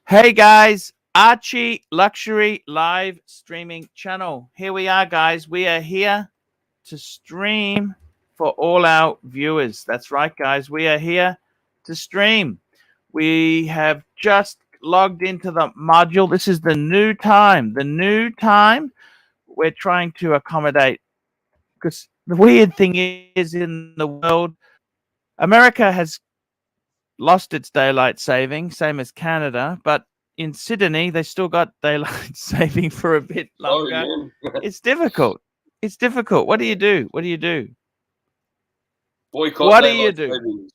Hey guys, Archie Luxury live streaming channel. Here we are, guys. We are here to stream for all our viewers. That's right, guys. We are here to stream. We have just logged into the module. This is the new time. The new time we're trying to accommodate, because the weird thing is in the world, America has lost its daylight saving, same as Canada, but in Sydney, they still got daylight saving for a bit longer. It's difficult. It's difficult. What do you do? What do you do? Boycott what do you do? Savings.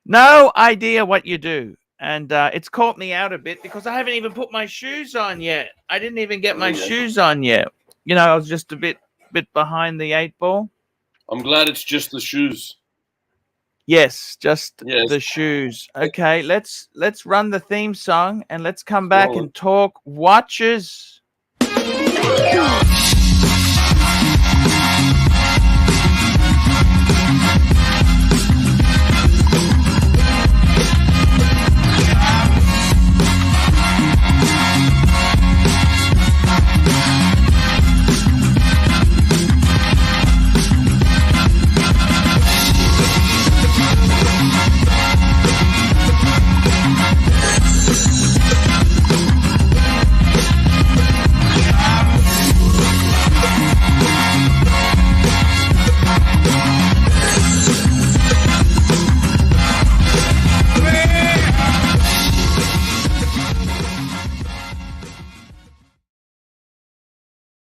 No idea what you do. And it's caught me out a bit because I haven't even put my shoes on yet. I didn't even get my shoes on yet. You know, I was just a bit behind the 8 ball. I'm glad it's just the shoes. Yes, just the shoes. Okay, let's run the theme song and let's come back and talk watches.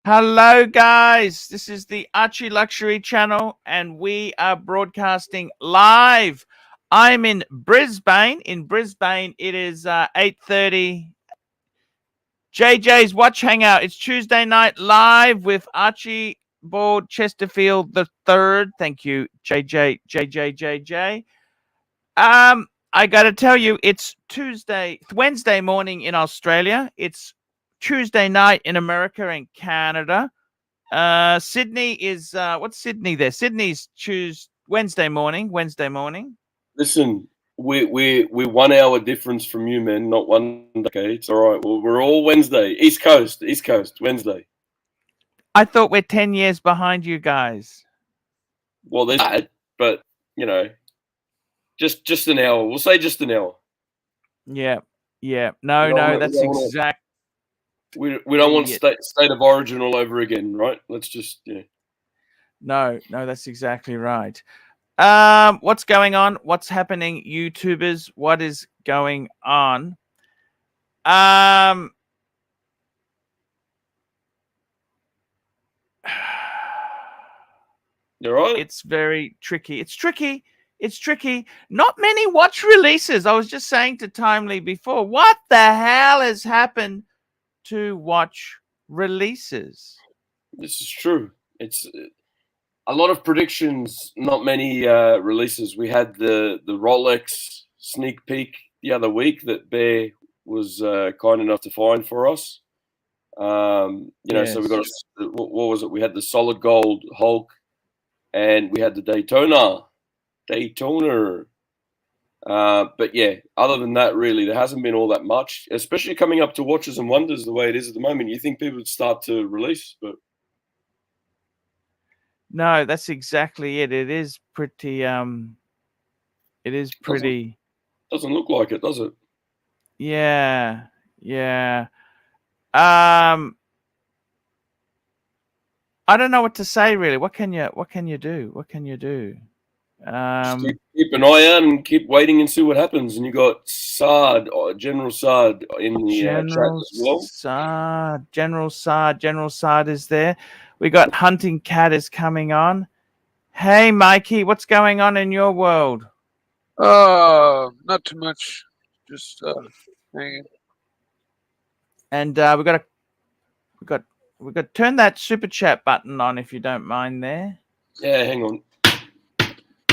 Hello guys, this is the Archie Luxury channel and we are broadcasting live. I'm in Brisbane. In Brisbane it is 8:30. JJ's Watch Hangout. It's Tuesday night live with Archibald Chesterfield III. Thank you, JJ. I got to tell you, it's Wednesday morning in Australia. It's Tuesday night in America and Canada. Sydney is what's Sydney there? Sydney's Wednesday morning. Listen, we're 1 hour difference from you, man. Not one. Okay, it's all right. Well, we're all Wednesday. East Coast, Wednesday. I thought we're 10 years behind you guys. Well, there's that, but you know, just an hour. We'll say just an hour. Yeah. No, that's exact. We don't want state of origin all over again, right? Let's just No, that's exactly right. What's going on? What's happening, YouTubers? What is going on? You're right. It's very tricky. It's tricky. Not many watch releases. I was just saying to Timely before, what the hell has happened to watch releases? This is true. It's a lot of predictions, not many releases. We had the Rolex sneak peek the other week that Bear was kind enough to find for us. So we got what was it? We had the solid gold Hulk, and we had the Daytona. But yeah, other than that, really, there hasn't been all that much, especially coming up to Watches and Wonders the way it is at the moment. You think people would start to release, but no, that's exactly it. It is pretty. Doesn't look like it, does it? Yeah. I don't know what to say really. What can you do? Keep an eye out and keep waiting and see what happens. And you got General Sard in the chat as well. General Sard is there. We got Hunting Cat is coming on. Hey, Mikey, what's going on in your world? Not too much. Just hanging. And we got to turn that super chat button on if you don't mind there. Yeah, hang on.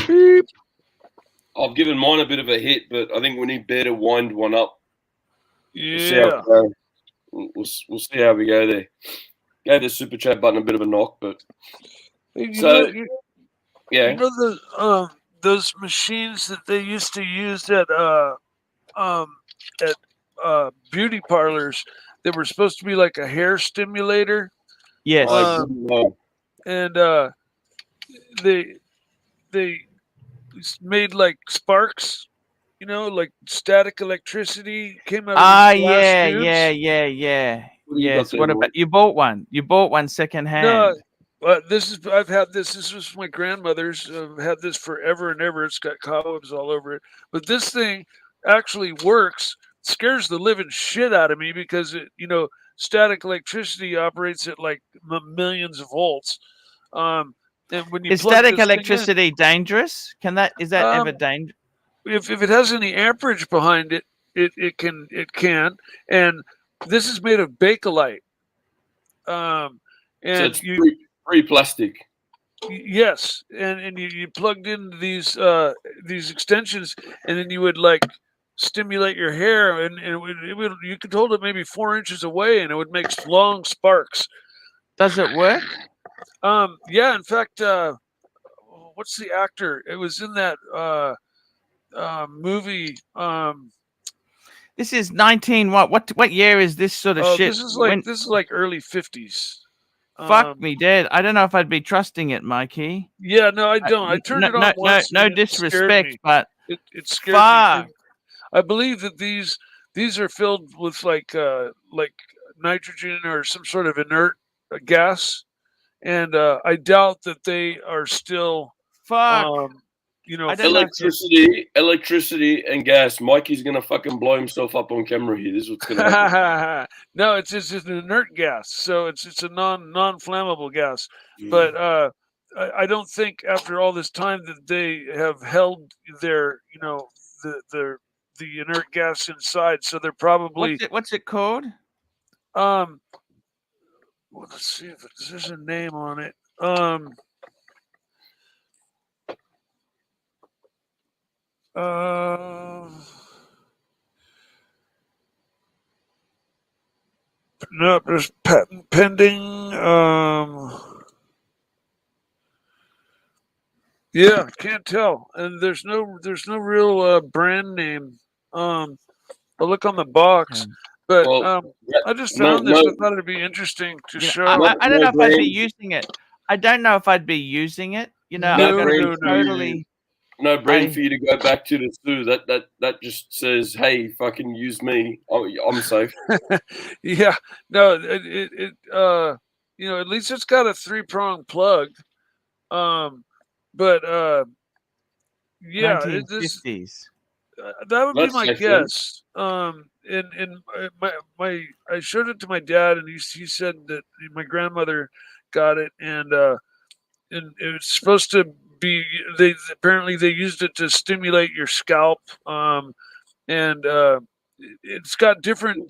Beep. I've given mine a bit of a hit, but I think we need Bear to wind one up. Yeah. We'll see how we go there. Gave the super chat button a bit of a knock, but those machines that they used to use at at beauty parlors that were supposed to be like a hair stimulator. Yes. I didn't know. And they made like sparks, like static electricity came out of these glass Yeah, tubes. yeah. What do you Yes. got What there, about Mike? you? Bought one. You bought one secondhand. No, but I've had this. This was my grandmother's. I've had this forever and ever. It's got cobwebs all over it. But this thing actually works. Scares the living shit out of me because static electricity operates at like millions of volts. And when you Is plug static this thing in, electricity dangerous? Is that ever Um, dangerous? if it has any amperage behind it, it can. And this is made of Bakelite. So And it's free plastic. yes, and you plugged in these extensions, and then you would like stimulate your hair, and it would you could hold it maybe 4 inches away, and it would make long sparks. Does it work? Yeah, in fact, what's the actor? It was in that movie. This is 19. What year is this sort of shit? This is like early 50s. Fuck me dead. I don't know if I'd be trusting it, Mikey. Yeah, no, I don't. I turned it on once. No and it scared disrespect, me. but It scared fuck. me. I believe that these are filled with like nitrogen or some sort of inert gas, and I doubt that they are still Fuck. I don't know. Electricity and gas. Mikey's gonna fucking blow himself up on camera here. This is what's gonna happen. No, it's an inert gas, so it's a non-flammable gas. But I don't think after all this time that they have held their the inert gas inside. So they're probably What's it called? well, let's see if there's a name on it. No, there's patent pending. Yeah, can't tell, and there's no real brand name. I'll look on the box, but I just found this. I thought it'd be interesting to show. I don't know if I'd be using it. I don't know if I'd be using it. No brain for you to go back to the zoo. That just says, "Hey, fucking use me. I'm safe." Yeah, no, it at least it's got a 3-prong plug. But yeah, 1950s. That would be my guess. And my I showed it to my dad, and he said that my grandmother got it, and it's supposed to be. They apparently used it to stimulate your scalp, and it's got different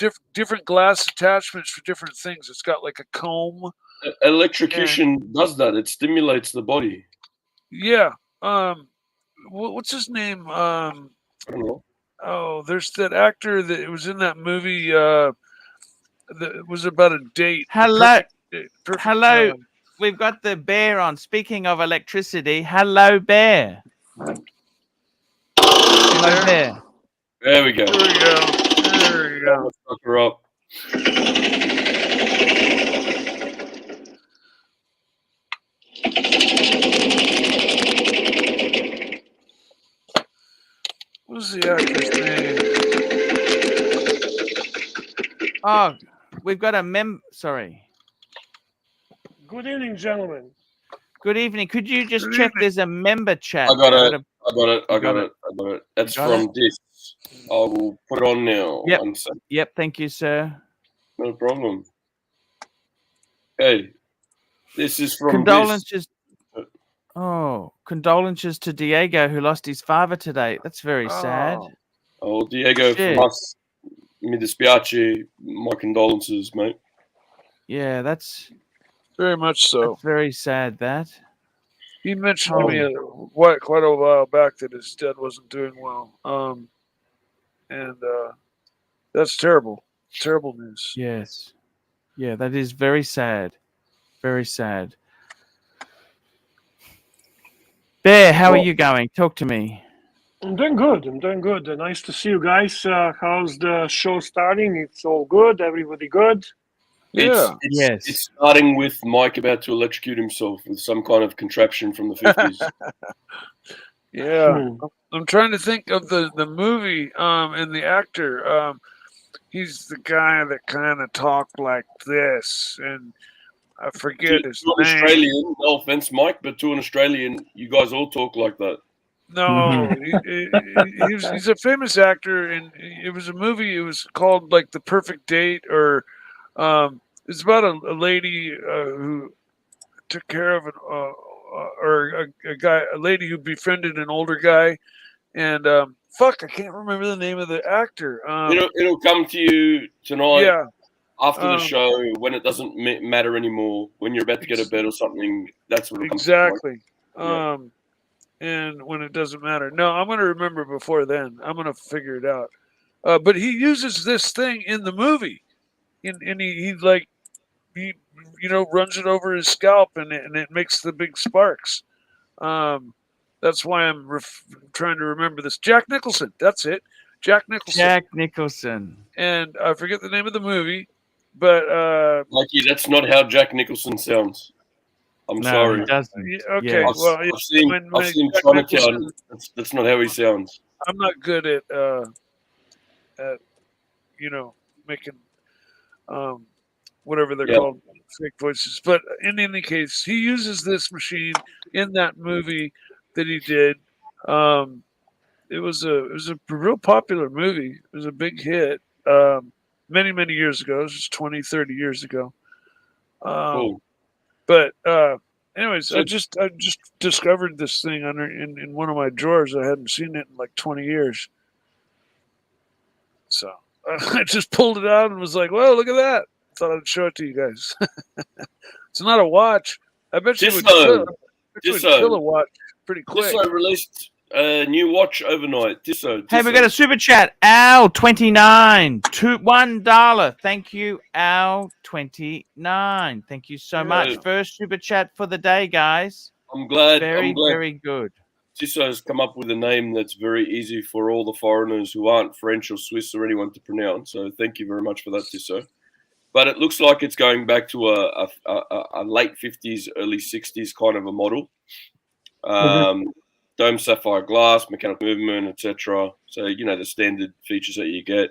glass attachments for different things. It's got like a comb. Electrocution does that. It stimulates the body. Yeah. What's his name? I don't know. Oh, there's that actor that was in that movie. That was about a date. Hello. Hello. We've got the bear on. Speaking of electricity, hello, bear. Hello, bear. There we go. There we go. Let's fuck her up. What's the actor's name? Oh, we've got a Sorry. Good evening, gentlemen. Good evening. Could you just check there's a member chat? I got it. That's from this. I will put it on now. Yep. Thank you, sir. No problem. Hey, this is from condolences. Condolences to Diego, who lost his father today. That's very sad. Oh, Diego, from us, mi dispiace. My condolences, mate. Yeah, that's very much so. That's very sad. That he mentioned to me quite a while back that his dad wasn't doing well. And that's terrible. Terrible news. Yes. Yeah, that is very sad. Very sad. Bear, how are you going? Talk to me. I'm doing good. I'm doing good. Nice to see you guys. How's the show starting? It's all good. Everybody good? Yeah. Yes. It's starting with Mike about to electrocute himself with some kind of contraption from the 50s. Yeah. Hmm. I'm trying to think of the movie and the actor. He's the guy that kind of talked like this, and I forget his To an name. Australian, no offense, Mike, but to an Australian, you guys all talk like that. No, he's a famous actor, and it was a movie. It was called like The Perfect Date, or it's about a lady who took care of a lady who befriended an older guy, and fuck, I can't remember the name of the actor. It'll come to you tonight Yeah, after the show when it doesn't matter anymore. When you're about to go to bed or something, that's what it'll come to you. exactly. Yeah. And when it doesn't matter, no, I'm gonna remember before then. I'm gonna figure it out. But he uses this thing in the movie, and he like he runs it over his scalp, and it makes the big sparks. That's why I'm trying to remember this. Jack Nicholson. That's it. Jack Nicholson. Jack Nicholson. And I forget the name of the movie, but Mikey, that's not how Jack Nicholson sounds. I'm No, sorry. he doesn't. okay. Yes. Well, I've seen Jack Chinatown. Nicholson, That's not how he sounds. I'm not good at making whatever they're called, fake voices. But in any case, he uses this machine in that movie that he did. It was a real popular movie. It was a big hit many years ago. It was just 20, 30 years ago. Cool. But anyways, So- I just discovered this thing in one of my drawers. I hadn't seen it in like 20 years. So I just pulled it out and was like, "Well, look at that!" Thought I'd show it to you guys. It's not a watch. I bet you it would kill a watch pretty quick. Tissot released a new watch overnight. Tissot. Hey, we got a super chat. Al29, $1. Thank you, Al29. Thank you so much. First super chat for the day, guys. I'm glad. Very good. Tissot's come up with a name that's very easy for all the foreigners who aren't French or Swiss or anyone to pronounce. So thank you very much for that, Tissot. But it looks like it's going back to a late 50s, early 60s kind of a model. Dome sapphire glass, mechanical movement, etc. So, the standard features that you get.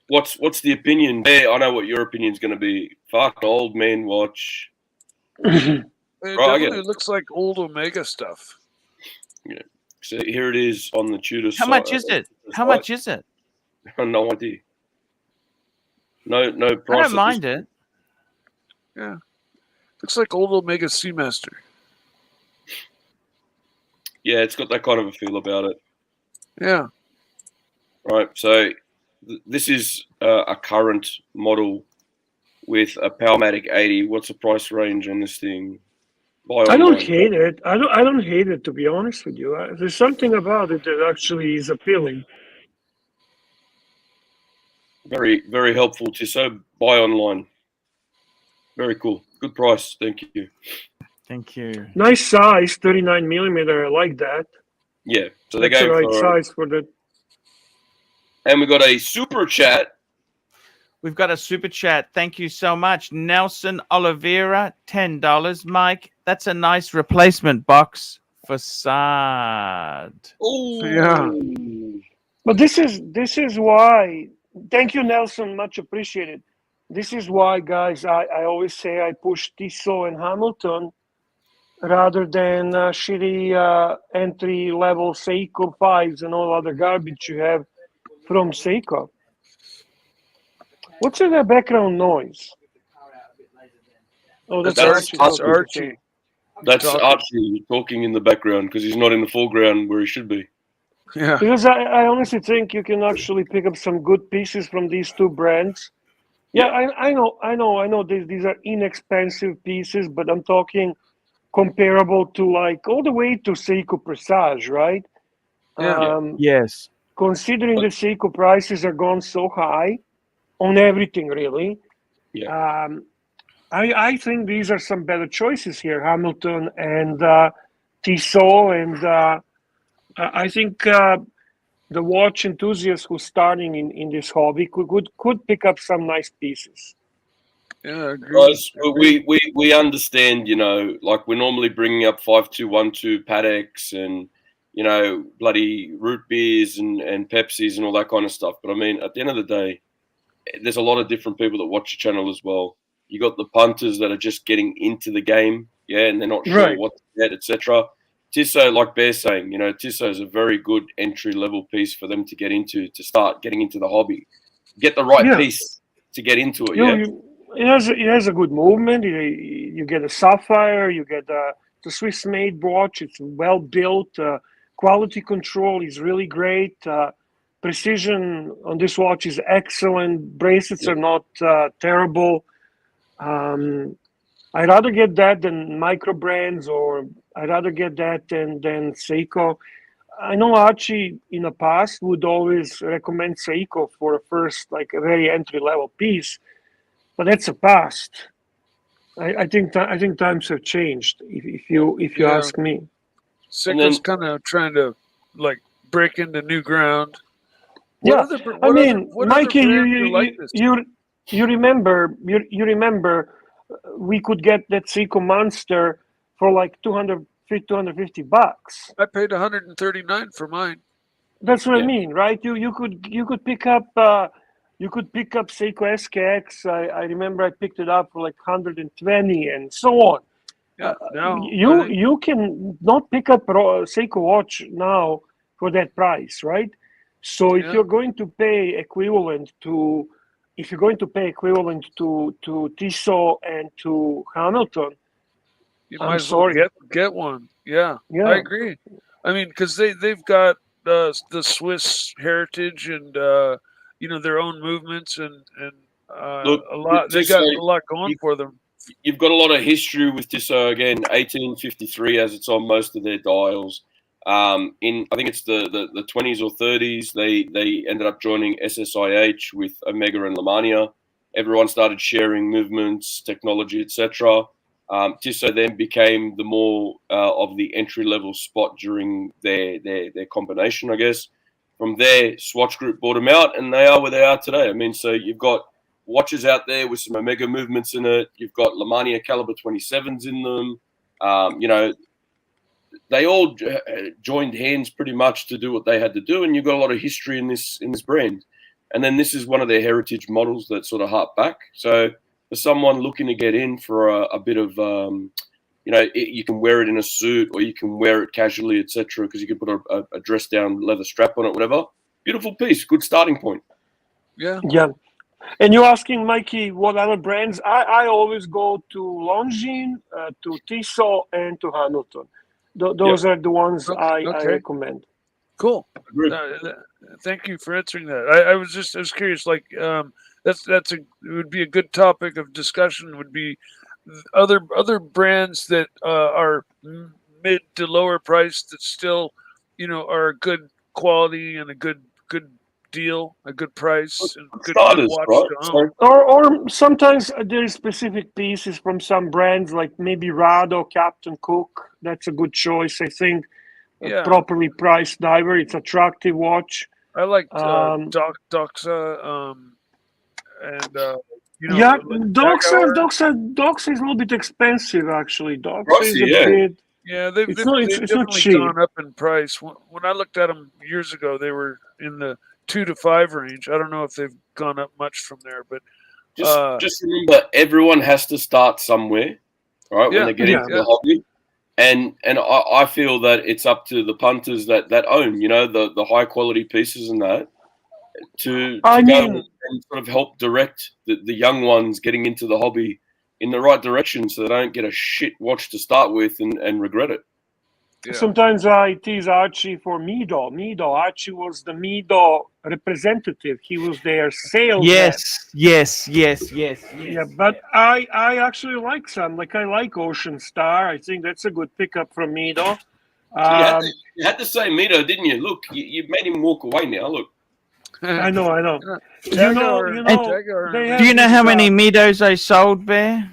What's the opinion there? I know what your opinion is going to be. Fuck, old man watch. It definitely looks like old Omega stuff. Yeah. So here it is on the Tudor side. How much is it? How much is it? No idea. No price. I don't mind it. Yeah. Looks like old Omega Seamaster. Yeah, it's got that kind of a feel about it. Yeah. Right. So this is a current model with a Powermatic 80. What's the price range on this thing? I don't hate it. I don't hate it, to be honest with you. There's something about it that actually is appealing. Very, very helpful, Tissot. Buy online. Very cool. Good price. Thank you. Thank you. Nice size, 39 millimeter. I like that. Yeah. So that's the right size for that. And we got a super chat. We've got a super chat. Thank you so much. Nelson Oliveira, $10. Mike, that's a nice replacement box for Saad. Oh, yeah. But this is why. Thank you, Nelson. Much appreciated. This is why, guys, I always say I push Tissot and Hamilton rather than shitty entry-level Seiko 5s and all other garbage you have from Seiko. What's in that background noise? Oh, that's Archie. That's Archie. That's Archie talking in the background because he's not in the foreground where he should be. Yeah. Because I honestly think you can actually pick up some good pieces from these two brands. Yeah, I know. These are inexpensive pieces, but I'm talking comparable to like all the way to Seiko Presage, right? Yeah. Yes. Considering the Seiko prices are gone so high on everything, really. Yeah. I think these are some better choices here, Hamilton and Tissot, and I think the watch enthusiast who's starting in this hobby could pick up some nice pieces. Yeah, I agree. Guys, we understand, you know, like we're normally bringing up 5212 Pateks and, you know, bloody root beers and Pepsis and all that kind of stuff. But I mean, at the end of the day, there's a lot of different people that watch your channel as well. You got the punters that are just getting into the game, yeah, and they're not sure what to get, etc. Tissot, like Bear's saying, you know, Tissot is a very good entry level piece for them to get into, to start getting into the hobby. Get the right piece to get into it. It has a good movement. You get a sapphire. You get the Swiss-made watch. It's well built. Quality control is really great. Precision on this watch is excellent. Bracelets are not terrible. I'd rather get that than micro brands, or I'd rather get that than Seiko. I know Archie in the past would always recommend Seiko for a first, like a very entry level piece, but that's a past. I think times have changed. If you ask me, Seiko's kind of trying to like break into new ground. Mikey, you remember we could get that Seiko Monster for like $250. I paid $139 for mine. That's what I mean, right? You could pick up Seiko SKX. I remember I picked it up for like 120 and so on. Yeah, you can not pick up a Seiko watch now for that price, right? So if you're going to pay equivalent to Tissot and to Hamilton, you might as well get one. Yeah, I agree. I mean, because they've got the Swiss heritage and you know, their own movements and look, a lot. They got a lot going for them. You've got a lot of history with Tissot. Again, 1853 as it's on most of their dials. In I think it's the 20s or 30s, they ended up joining SSIH with Omega and Lemania. Everyone started sharing movements, technology, etc. Tissot then became the more of the entry level spot during their combination, I guess. From there, Swatch Group bought them out, and they are where they are today. I mean, so you've got watches out there with some Omega movements in it. You've got Lemania caliber 27s in them. You know, they all joined hands pretty much to do what they had to do, and you've got a lot of history in this brand. And then this is one of their heritage models that sort of hark back. So for someone looking to get in for a bit of, you know, you can wear it in a suit or you can wear it casually, etc., because you can put a dress-down leather strap on it, whatever. Beautiful piece, good starting point. Yeah. And you're asking, Mikey, what other brands? I always go to Longines, to Tissot, and to Hamilton. Those are the ones I recommend. Cool. Thank you for answering that. I was curious. Like, it would be a good topic of discussion. Would be other brands that are mid to lower price that still, you know, are good quality and a good deal, a good price, and good watch to own. Or sometimes there is specific pieces from some brands, like maybe Rado, Captain Cook. That's a good choice, I think. A properly priced diver. It's attractive watch. I like Doxa, and you know, Doxa is a little bit expensive, actually. Doxa is a bit. Yeah, they've definitely gone up in price. When I looked at them years ago, they were in the 2 to 5 range. I don't know if they've gone up much from there, but just remember, everyone has to start somewhere, right? When they get into the hobby. And I feel that it's up to the punters that own, you know, the high quality pieces and that to go and sort of help direct the young ones getting into the hobby in the right direction, so they don't get a shit watch to start with and regret it. Yeah. Sometimes I tease Archie for Mido. Archie was the Mido representative. He was their sales Yes. Yeah, but I actually like some. Like, I like Ocean Star. I think that's a good pickup from Mido. You had to say Mido, didn't you? Look, you made him walk away now. Look. I know. Do you know how many Midos they sold, Bear?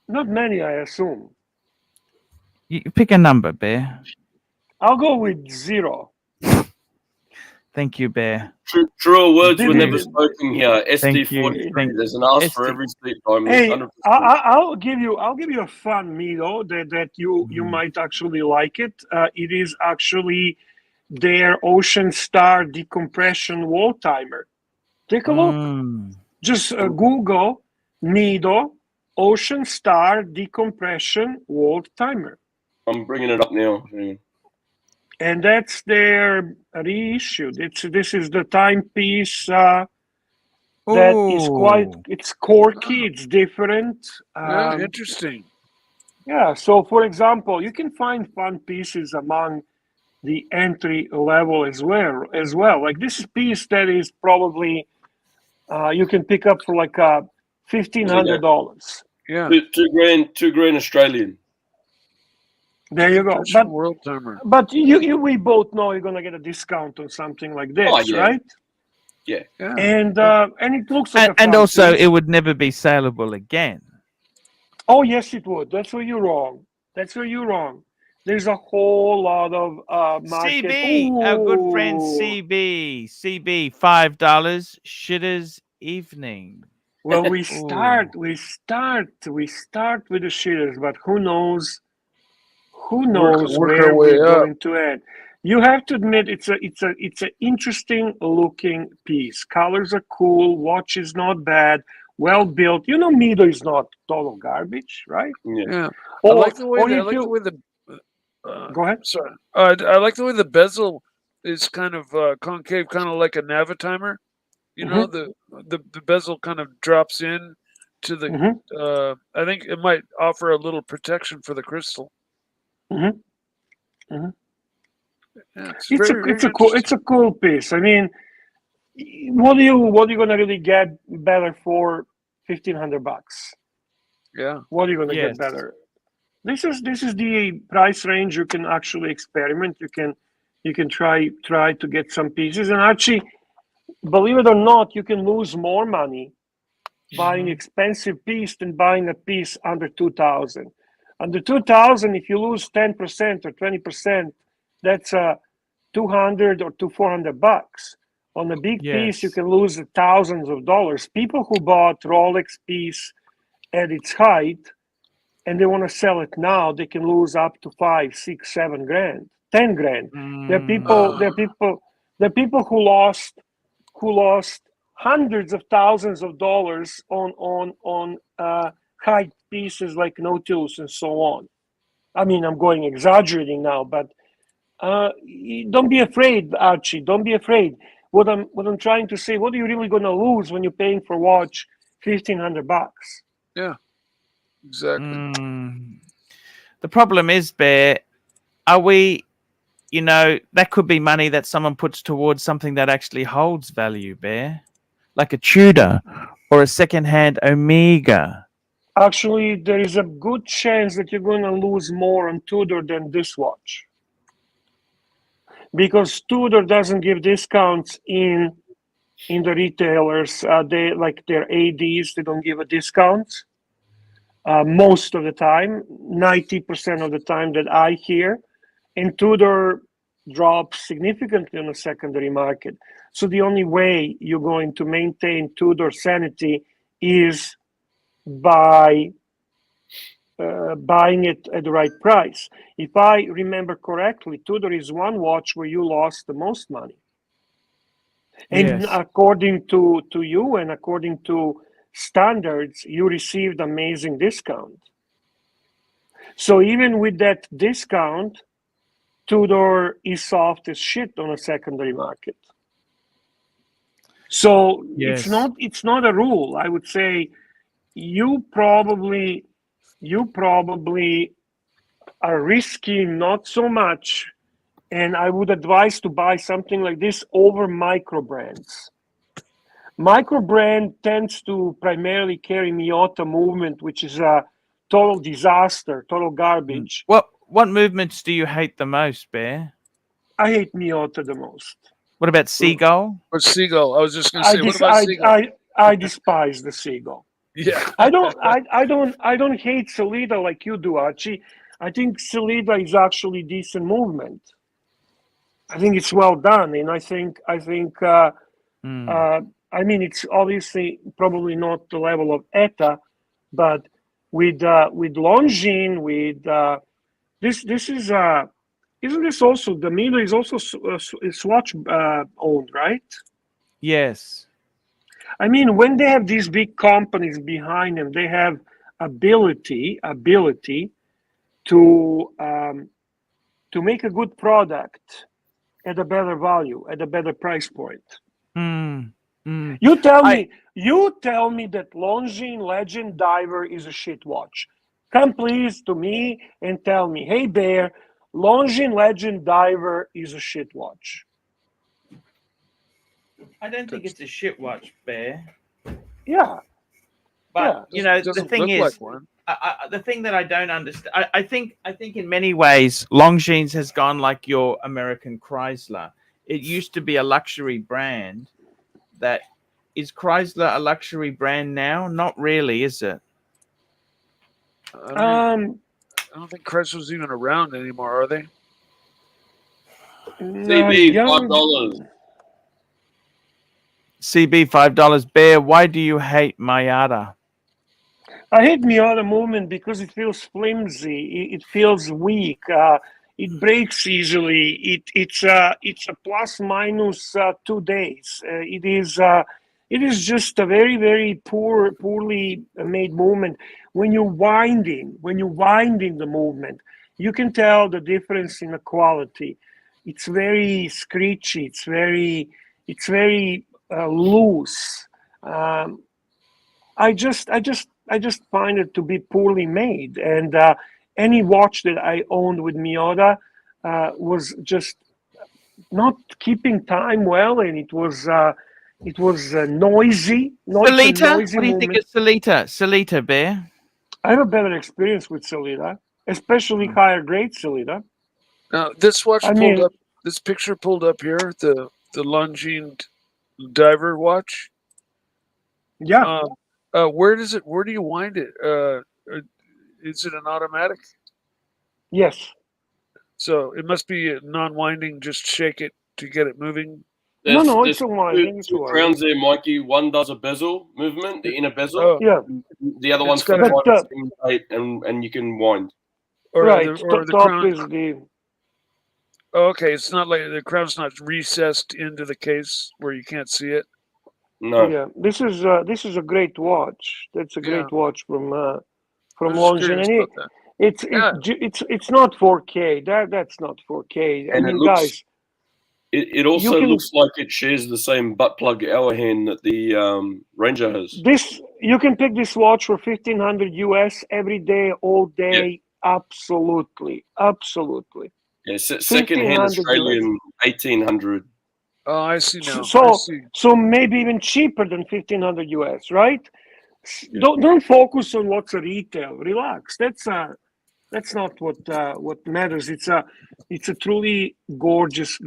Not many, I assume. You pick a number, Bear. I'll go with 0. Thank you, Bear. Truer words were Did never you- spoken here. Thank you. SD43. There's an ask for SD. every seat time. Hey, 100%. I'll give you a fun Mido that you Mm-hmm. might actually like it. It is actually their Ocean Star decompression wall timer. Take a look. Mm. Just Google Mido Ocean Star decompression wall timer, I'm bringing it up now. and that's their reissue. This is the timepiece that is quite. Ooh. It's quirky. It's different. Yeah, interesting. Yeah. So, for example, you can find fun pieces among the entry level as well. Like this piece that is probably you can pick up for like $1,500. Yeah. $2 grand Australian. There you go. Professional world timer. But we both know you're gonna get a discount on something like this, Oh, yeah. right? Yeah. Yeah. And it looks like And a also, piece. it would never be saleable again. Oh yes, it would. That's where you're wrong. There's a whole lot of market. CB, our good friend Ooh. CB, $5. Shitters evening. Well, we start with the shitters, but who knows Work where our way we're up. going to end. You have to admit it's an interesting looking piece. Colors are cool. Watch is not bad. Well built. You know, Mido is not total garbage, right? Yeah. Yeah. Or, I like the way or the, I if like you- the way the Go ahead. sorry. I like the way the bezel is kind of concave, kind of like a Navitimer. You know, the bezel kind of drops in to the. Mhm. I think it might offer a little protection for the crystal. Mhm. Mhm. Yeah, It's a cool piece. I mean, what are you gonna really get better for $1,500? Yeah. What are you gonna Yes. get better? This is the price range you can actually experiment. You can try to get some pieces. And actually, believe it or not, you can lose more money buying expensive piece than buying a piece under 2,000. Under 2,000, if you lose 10% or 20%, that's $200 or $400. On a big piece, you Yes. can lose thousands of dollars. People who bought Rolex piece at its height and they want to sell it now, they can lose up to 5, 6, 7 grand, 10 grand. There are people who lost hundreds of thousands of dollars on high pieces like Nautilus and so on. I mean, I'm going exaggerating now, but don't be afraid, Archie. Don't be afraid. What I'm trying to say, what are you really going to lose when you're paying for watch $1,500? Yeah. Exactly. The problem is, Bear, are we, that could be money that someone puts towards something that actually holds value, Bear, like a Tudor or a second-hand Omega. Actually, there is a good chance that you're going to lose more on Tudor than this watch, because Tudor doesn't give discounts in the retailers. They like their ADs. They don't give a discount. Most of the time, 90% of the time that I hear, and Tudor drops significantly on the secondary market. So the only way you're going to maintain Tudor sanity is by buying it at the right price. If I remember correctly, Tudor is one watch where you lost the most money. And Yes. according to you and according to standards, you received amazing discount. So even with that discount, Tudor is soft as shit on a secondary market. So Yes. it's not a rule. I would say you probably are risking not so much, and I would advise to buy something like this over micro brands. Micro brand tends to primarily carry Miyota movement, which is a total disaster, total garbage. What movements do you hate the most, Bear? I hate Miyota the most. What about Seagull? Or Seagull? I was just going to say, what about Seagull? I despise the Seagull. Yeah. I don't hate Solida like you do, Archie. I think Sellita is actually decent movement. I think it's well done, and I think I mean, it's obviously probably not the level of ETA, but with Longines, with this is isn't this also the Mido is also Swatch owned, right? Yes. I mean, when they have these big companies behind them, they have ability to make a good product at a better value, at a better price point. You tell me that Longines Legend Diver is a shit watch. Come please to me and tell me, hey Bear, Longines Legend Diver is a shit watch. I don't think it's a shit watch, Bear. Yeah. But you know, the thing is, the thing that I don't understand, I think in many ways, Longines has gone like your American Chrysler. It used to be a luxury brand. That is Chrysler a luxury brand now? Not really, is it? I don't think Chrysler's even around anymore, are they? CB $5. CB $5. Bear, why do you hate Miata? I hate Miata movement because it feels flimsy. It feels weak. It breaks easily. It's a plus minus 2 days. It is just a very, very poorly made movement. When you're winding the movement, you can tell the difference in the quality. It's very screechy. It's very loose. I just find it to be poorly made, and any watch that I owned with Miata was just not keeping time well, and it was noisy. Sellita? What do you think of Sellita? Sellita, Bear? I have a better experience with Sellita, especially higher grade Sellita. Now this watch up. This picture pulled up here. The Longines Diver watch. Yeah. Where do you wind it? Is it an automatic? Yes. So it must be non-winding. Just shake it to get it moving. No, it's a winding. Two crowns there, Mikey. One does a bezel movement, the inner bezel. Oh. Yeah. The other one's for and you can wind. Right. The top crown is the. Oh, okay, it's not like the crown's not recessed into the case where you can't see it. No. Yeah, this is a great watch. That's a great watch from Longines. It's not 4K. That's not 4K. And I mean, guys. It also looks like it shares the same butt plug hour hand that the Ranger has. You can pick this watch for $1,500 US every day, all day. Yeah. Absolutely. Yeah, second-hand Australian $1,800. Oh, I see now. So maybe even cheaper than $1,500 US, right? Yeah. Don't focus on what's a retail. Relax. That's not what matters. It's a truly gorgeous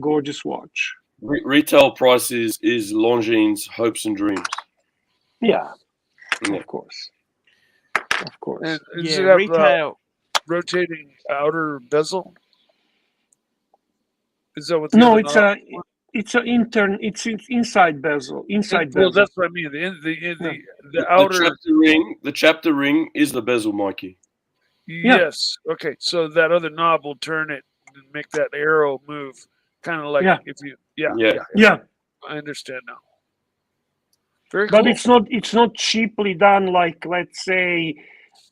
watch. Retail price is Longines hopes and dreams. Yeah. Of course. And yeah, retail rotating outer bezel. Is that what? It's inside bezel. Inside bezel. Well, that's what I mean. The outer the chapter ring is the bezel, Mikey. Yes. Yeah. Okay. So that other knob will turn it and make that arrow move, kind of like if you. Yeah. I understand now. Very cool. But it's not cheaply done like, let's say,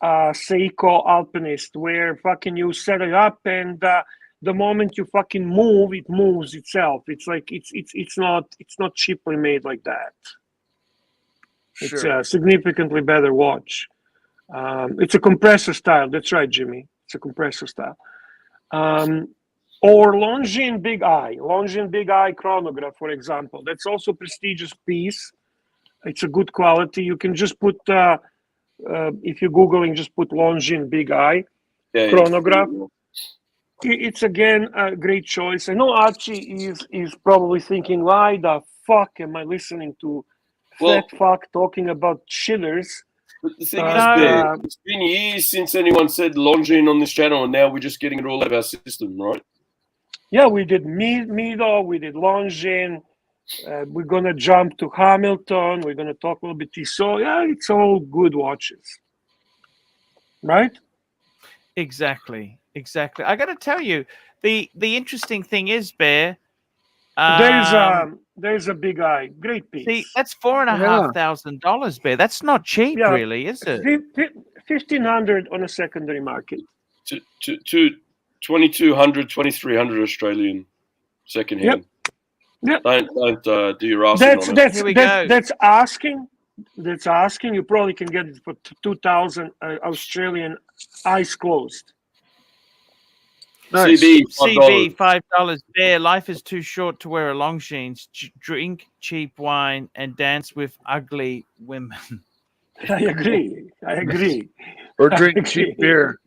Seiko Alpinist, where fucking you set it up and the moment you fucking move, it moves itself. It's like it's not cheaply made like that. Sure. It's a significantly better watch. It's a compressor style. That's right, Jimmy. It's a compressor style. Or Longines Big Eye chronograph, for example. That's also a prestigious piece. It's a good quality. You can just put, if you're Googling, just put Longines Big Eye chronograph. It's again a great choice. I know Archie is probably thinking, why the fuck am I listening to fat fuck talking about Schillers But the thing is, But, Bear, it's been years since anyone said Longines on this channel, and now we're just getting it all out of our system, right? yeah, we did Mido, we did Longines. We're gonna jump to Hamilton. We're gonna talk a little bit Tissot. Yeah, it's all good watches, right? Exactly. I got to tell you, the interesting thing is, Bear. There's a big eye, great piece. See, that's $4,500, Bear. That's not cheap, Yeah. really, is it? 1,500 on a secondary market. To 2,200, 2,300 Australian secondhand. Yep. Don't do your ass on it. Here we go. That's asking. That's asking. You probably can get it for 2,000 Australian, eyes closed. Nice. CB $5. Bear, life is too short to wear a Longines. Drink cheap wine and dance with ugly women. I agree. Or drink cheap beer.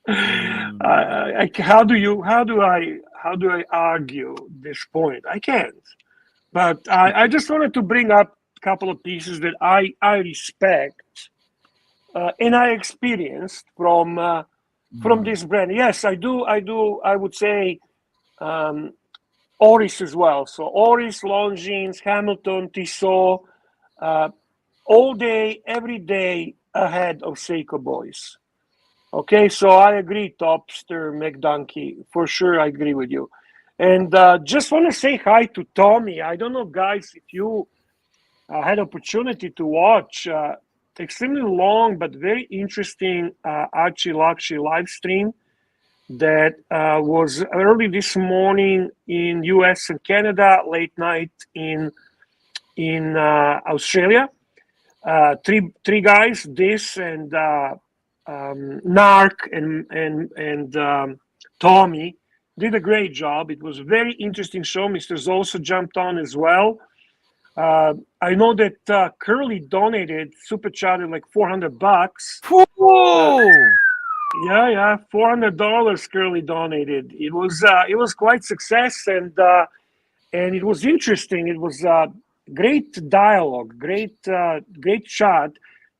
How do I argue this point? I can't. But I just wanted to bring up a couple of pieces that I respect and I experienced from this brand. Yes, I do. I would say Oris as well. So Oris, Longines, Hamilton, Tissot, all day, every day ahead of Seiko boys. Okay, so I agree, Topster, McDonkey, for sure. I agree with you. And just want to say hi to Tommy. I don't know, guys, if you had opportunity to watch extremely long but very interesting ARCHIELUXURY live stream that was early this morning in US and Canada, late night in Australia. Three guys, this and Narc and Tommy did a great job. It was a very interesting show. Mr. Zosa jumped on as well. I know that Curly donated, super chatted like $400. Whoa! Yeah, $400 Curly donated. It was quite success and it was interesting. It was great dialogue, great chat.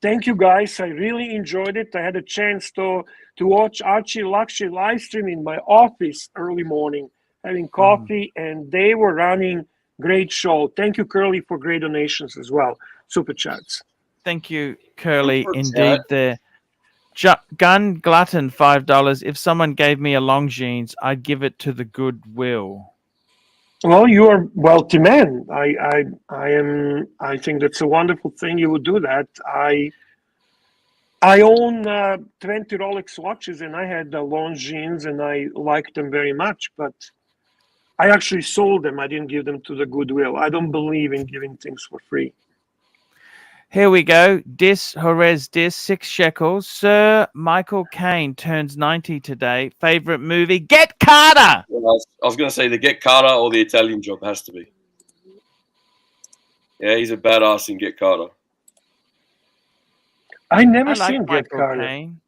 Thank you guys. I really enjoyed it. I had a chance to watch ARCHIELUXURY live stream in my office early morning, having coffee, and they were running great show. Thank you, Curly, for great donations as well. Super chats. Thank you, Curly. Indeed, there. Gun Glutton $5. If someone gave me a Longines, I'd give it to the Goodwill. Well, you are wealthy man. I think that's a wonderful thing. You would do that. I own 20 Rolex watches, and I had the Longines, and I liked them very much. But I actually sold them. I didn't give them to the Goodwill. I don't believe in giving things for free. Here we go. Horez 6 shekels. Sir Michael Caine turns 90 today. Favorite movie? Get Carter. Well, I was going to say the Get Carter or the Italian Job has to be. Yeah, he's a badass in Get Carter. I never I like seen Get Michael Carter. Caine.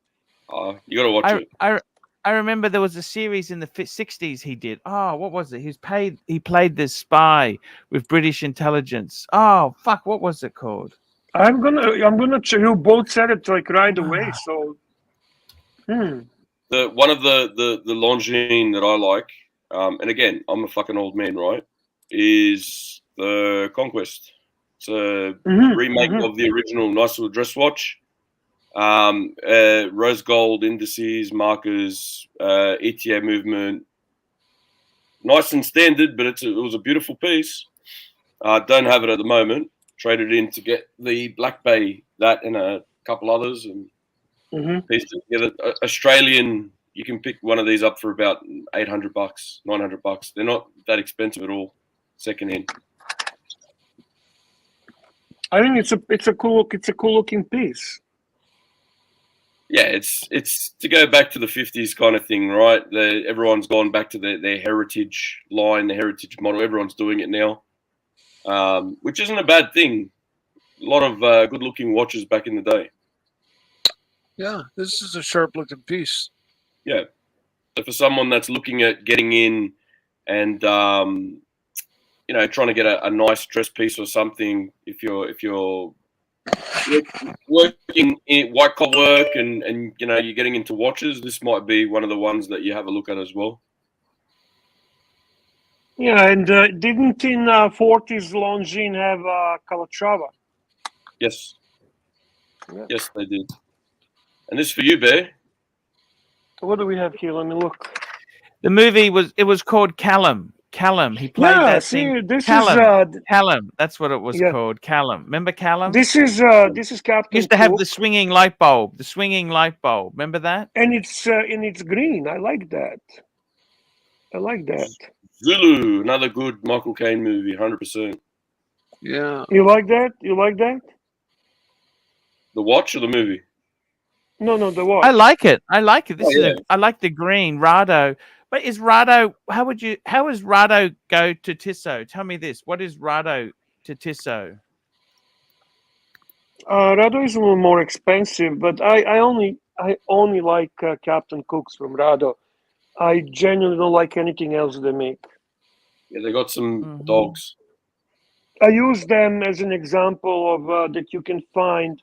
You got to watch it. I remember there was a series in the 60s he did. Oh, what was it? He played this spy with British intelligence. Oh, fuck, what was it called? I'm gonna check. You both said it like right away. So, One of the Longines that I like, and again, I'm a fucking old man, right? Is the Conquest. It's a remake of the original, nice little dress watch. Rose gold indices, markers, ETA movement. Nice and standard, but it was a beautiful piece. Don't have it at the moment. Traded in to get the Black Bay, that and a couple others, and pieced it together. Australian, you can pick one of these up for about $800, $900. They're not that expensive at all, secondhand. I think it's a cool looking piece. Yeah, it's to go back to the 50s kind of thing, right? Everyone's gone back to their heritage line, the heritage model. Everyone's doing it now. Which isn't a bad thing. A lot of good-looking watches back in the day. Yeah, this is a sharp-looking piece. Yeah. So for someone that's looking at getting in and trying to get a nice dress piece or something, if you're working in white collar work and you know you're getting into watches, this might be one of the ones that you have a look at as well. Yeah, and didn't in 40s Longines have Calatrava? Yes. Yeah. Yes, they did. And this for you, Bear. What do we have here? Let me look. The movie was called Callum. Callum. He played Yeah, that see, thing. this Callum. is Callum. That's what it was yeah. called. Callum. Remember Callum? This is Captain Used to have the Cook, swinging light bulb. The swinging light bulb. Remember that? and it's green. I like that. I like that. Zulu, another good Michael Caine movie, 100%. Yeah. You like that? You like that? The watch or the movie? No, the watch. I like it. I like it. This Oh, yeah. I like the green Rado. But is Rado? How is Rado go to Tissot? Tell me this. What is Rado to Tissot? Rado is a little more expensive, but I only like Captain Cooks from Rado. I genuinely don't like anything else they make. Yeah, they got some dogs. I use them as an example of that you can find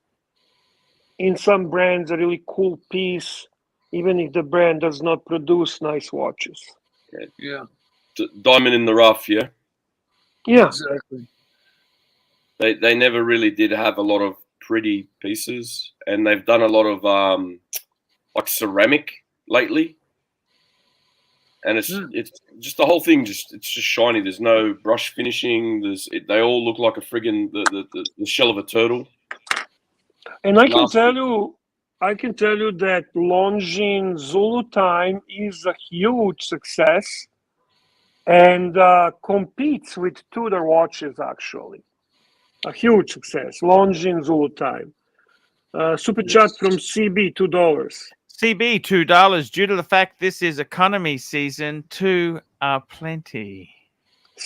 in some brands a really cool piece, even if the brand does not produce nice watches. Yeah. Diamond in the rough, yeah. Yeah, Exactly. They never really did have a lot of pretty pieces, and they've done a lot of like ceramic lately. And it's just the whole thing. It's just shiny. There's no brush finishing. They all look like a friggin' the shell of a turtle. and I can tell you that Longines Zulu Time is a huge success, and competes with Tudor watches actually. A huge success. Longines Zulu Time. Super chat from CB, $2. CB $2 due to the fact this is economy season. 2 are plenty.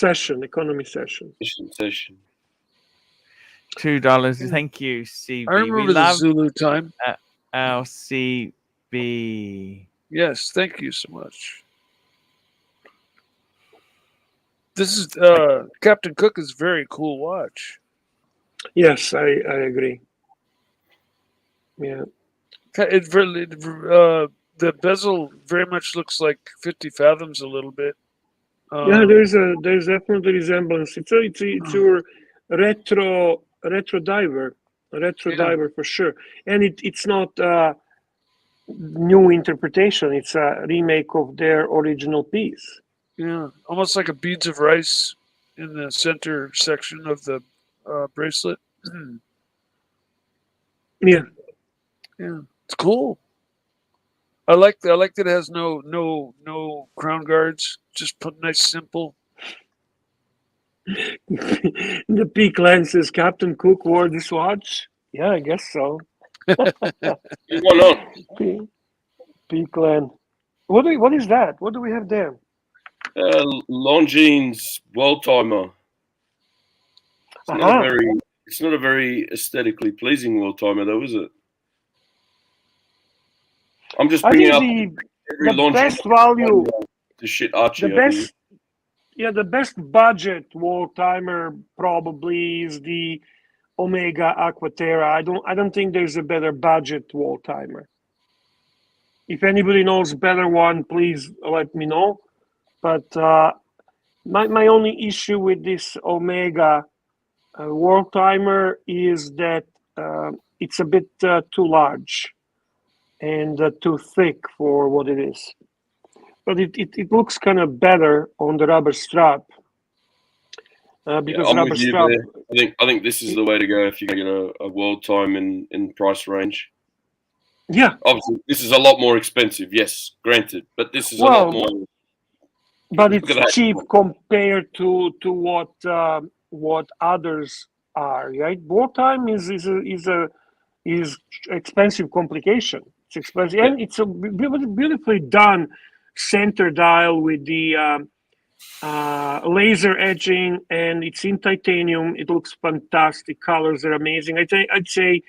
Economy session. Session. $2. Thank you, CB. I remember we the love Zulu time. our CB. Yes, thank you so much. This is Captain Cook is a very cool watch. Yes, I agree. Yeah. It really the bezel very much looks like 50 fathoms a little bit. Yeah, there's definitely resemblance. It's your retro diver, diver for sure. And it's not new interpretation. It's a remake of their original piece. Yeah, almost like a beads of rice in the center section of the bracelet. Yeah. Yeah, it's cool. I like that it has no crown guards. Just put nice simple. The peak lens says Captain Cook wore this watch. Yeah, I guess so. Why not? Peak lens. What is that? What do we have there? Longines World Timer. It's not a very aesthetically pleasing World Timer, though, is it? I'm just bringing up the best value. The shit Archie. The best budget World Timer probably is the Omega Aquaterra. I don't think there's a better budget World Timer. If anybody knows a better one, please let me know. But my only issue with this Omega World Timer is that it's a bit too large and too thick for what it is. But it looks kind of better on the rubber strap. Because I'm rubber with you strap. there. I think this is the way to go if you're going to get a world time in price range. Yeah. Obviously, this is a lot more expensive. Yes, granted, but this is a lot more. But it's cheap compared to what others are, right? World time is expensive complication. It's expensive, and it's a beautifully done center dial with the laser edging, and it's in titanium. It looks fantastic. Colors are amazing. I'd say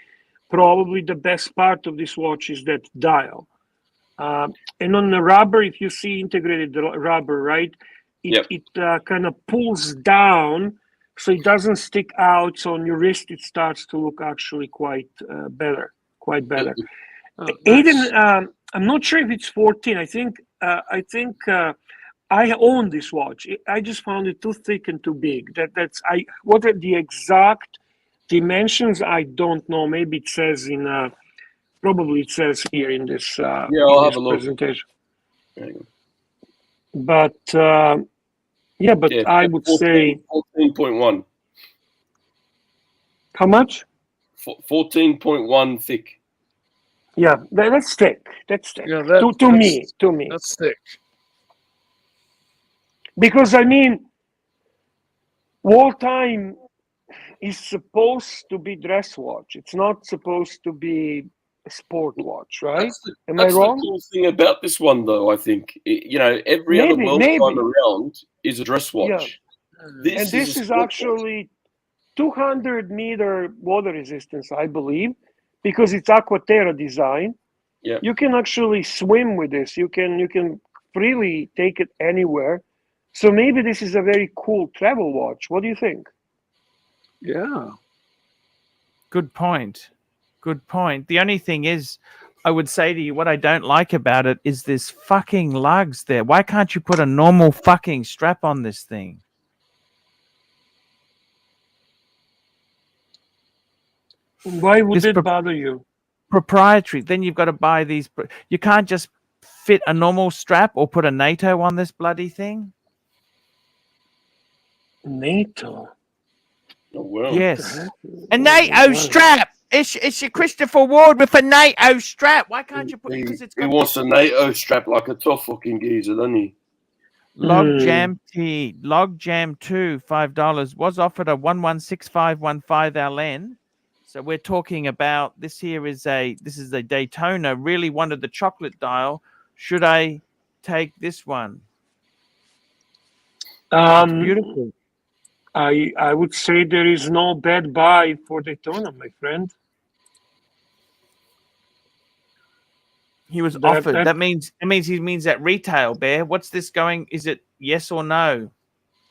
probably the best part of this watch is that dial. And on the rubber, if you see integrated rubber, right, it kind of pulls down so it doesn't stick out. So on your wrist, it starts to look actually quite better. Oh, Aiden, nice. I'm not sure if it's 14. I think I own this watch. I just found it too thick and too big. What are the exact dimensions? I don't know. Maybe it says probably it says here in this Yeah, in I'll this have a look. presentation. Hang on. But yeah, but Yeah, I would say 14.1. how much? 14.1 thick. Yeah, that's thick. That's thick. Yeah, To me. That's thick. Because I mean, wartime is supposed to be dress watch. It's not supposed to be a sport watch, right? Am I wrong? The cool thing about this one, though, I think. Every other world time around is a dress watch. Yeah. This is actually 200-meter water resistance, I believe, because it's Aquaterra design. Yeah. You can actually swim with this. You can freely take it anywhere. So maybe this is a very cool travel watch. What do you think? Yeah. Good point. Good point. The only thing is, I would say to you, what I don't like about it is this fucking lugs there. Why can't you put a normal fucking strap on this thing? Why would it bother you? Proprietary. Then you've got to buy these. You can't just fit a normal strap or put a NATO on this bloody thing. NATO. Oh, well. Yes. A NATO strap. It's your Christopher Ward with a NATO strap. Why can't you put it? Because He wants a NATO strap like a tough fucking geezer, doesn't he? Logjam T, Logjam 2, $5 was offered a 116515 LN. So we're talking about this is a Daytona. Really wanted the chocolate dial. Should I take this one? It's beautiful. I would say there is no bad buy for Daytona, my friend. He was offered. That means at retail, Bear. What's this going? Is it yes or no?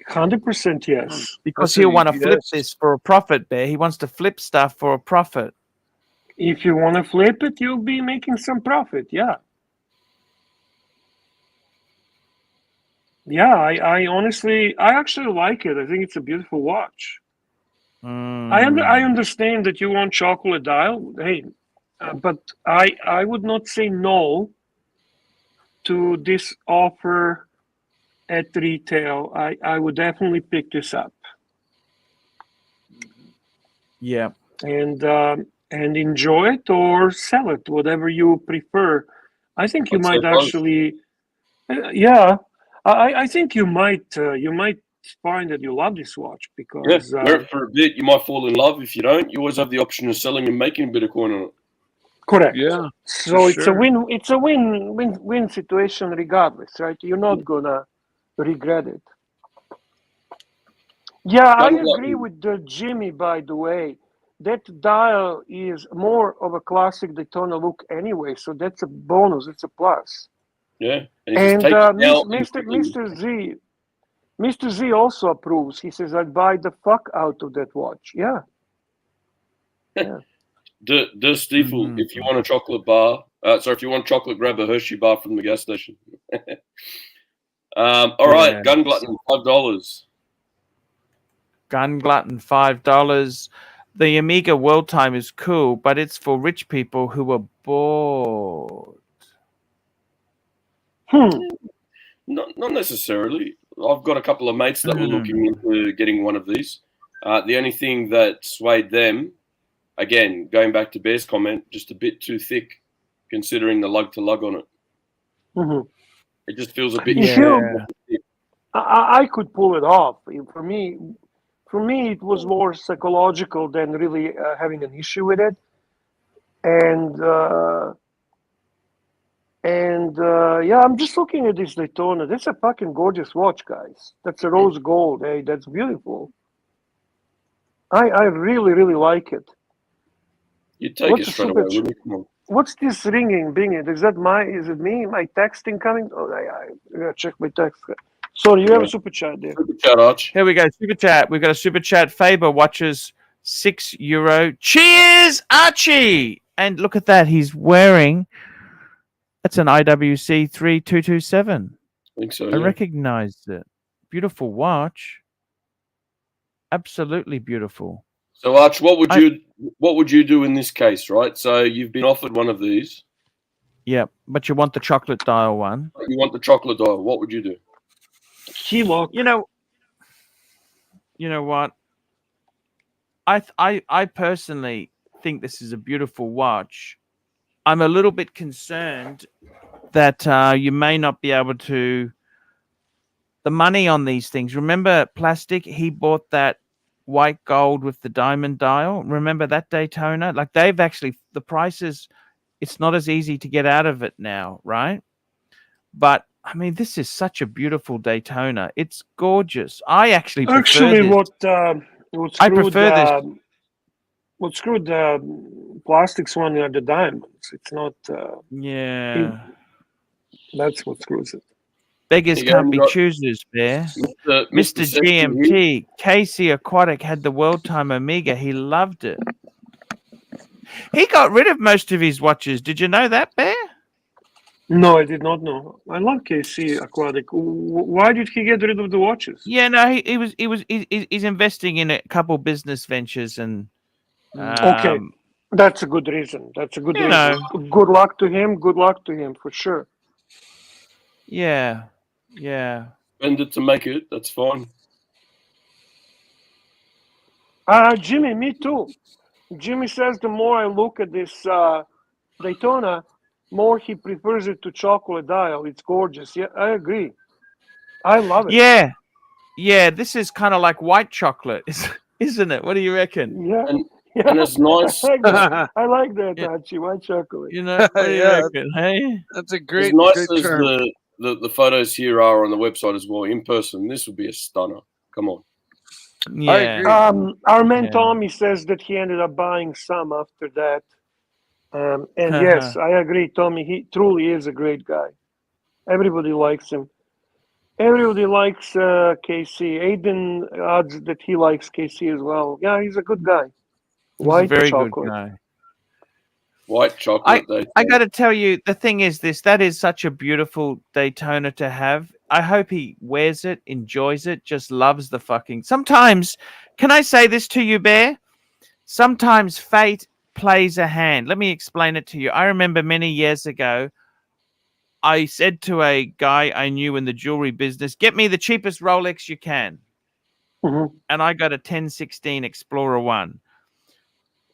100% yes. Because he'll want to flip this for a profit, Bear. He wants to flip stuff for a profit. If you want to flip it, you'll be making some profit. Yeah. Yeah, I honestly, I actually like it. I think it's a beautiful watch. I understand that you want chocolate dial. Hey, but I would not say no to this offer at retail. I would definitely pick this up. Yeah. And enjoy it or sell it, whatever you prefer. I think you might actually, yeah. I think you might find that you love this watch because wear it for a bit. You might fall in love. If you don't, you always have the option of selling and making a bit of coin on it. Correct. Yeah. So it's a win situation regardless, right? You're not gonna regret it. Yeah, I agree with the Jimmy, by the way. That dial is more of a classic Daytona look anyway, so that's a bonus, it's a plus. Yeah. And Mr. Z also approves. He says, I'd buy the fuck out of that watch. Yeah. Yeah. Stiefel, if you want a chocolate bar, if you want chocolate, grab a Hershey bar from the gas station. All right, Gun Glutton, $5. Gun Glutton, $5. The Amiga World Time is cool, but it's for rich people who are bored. Not necessarily. I've got a couple of mates that were looking into getting one of these. The only thing that swayed them, again, going back to Bear's comment, just a bit too thick, considering the lug-to-lug on it. It just feels a bit... I could pull it off. For me, it was more psychological than really having an issue with it. And yeah, I'm just looking at this Daytona. That's a fucking gorgeous watch, guys. That's a rose gold. Hey, that's beautiful. I really, really like it. You take it straight away, wouldn't you? Come on. What's this ringing, binging? Is it me? My texting coming? Oh, I gotta check my text. Sorry, you have a super chat there. Super chat, Arch. Here we go. Super chat. We've got a super chat. Faber watches €6. Cheers, Archie! And look at that. He's wearing. That's an IWC 3227. I think so. I Yeah. recognized it. Beautiful watch. Absolutely beautiful. So, Arch, what would you do in this case, right? So you've been offered one of these. Yeah, but you want the chocolate dial one. You want the chocolate dial. What would you do? Kilo. You know what? I personally think this is a beautiful watch. I'm a little bit concerned that you may not be able to. The money on these things. Remember plastic? He bought that white gold with the diamond dial. Remember that Daytona? Like they've actually the prices. It's not as easy to get out of it now, right? But I mean, this is such a beautiful Daytona. It's gorgeous. I actually prefer this. I prefer this. What screwed the plastics one are the diamonds. It's not. Yeah. That's what screws it. Beggars You can't be got- choosers, Bear. Mr. Mr. Sexy here. GMT, Casey Aquatic had the World Time Omega. He loved it. He got rid of most of his watches. Did you know that, Bear? No, I did not know. I love KC Aquatic. Why did he get rid of the watches? Yeah, no, he's investing in a couple business ventures and Okay, that's a good reason. That's a good You reason. know. Good luck to him. Good luck to him for sure. yeah. Spend it to make it. That's fine. Jimmy, me too. Jimmy says the more I look at this Daytona, more he prefers it to chocolate dial. It's gorgeous. Yeah, I agree. I love it. Yeah. This is kind of like white chocolate, isn't it? What do you reckon? Yeah. And- yeah. And it's nice. I like that, Yeah. Archie. White chocolate. You know, what do you Yeah. reckon? Hey, That's a As great, nice great as term. the photos here are on the website as well, in person, this would be a stunner. Come on. yeah. agree. Our man Yeah. Tommy says that he ended up buying some after that. And yes, I agree, Tommy. He truly is a great guy. Everybody likes him. Everybody likes KC. Aiden adds that he likes KC as well. Yeah, he's a good guy. He's a White very chocolate. good guy. White chocolate. I got to tell you, the thing is this, that is such a beautiful Daytona to have. I hope he wears it, enjoys it, just loves the fucking... Sometimes, can I say this to you, Bear? Sometimes fate plays a hand. Let me explain it to you. I remember many years ago, I said to a guy I knew in the jewelry business, get me the cheapest Rolex you can. Mhm. And I got a 1016 Explorer 1.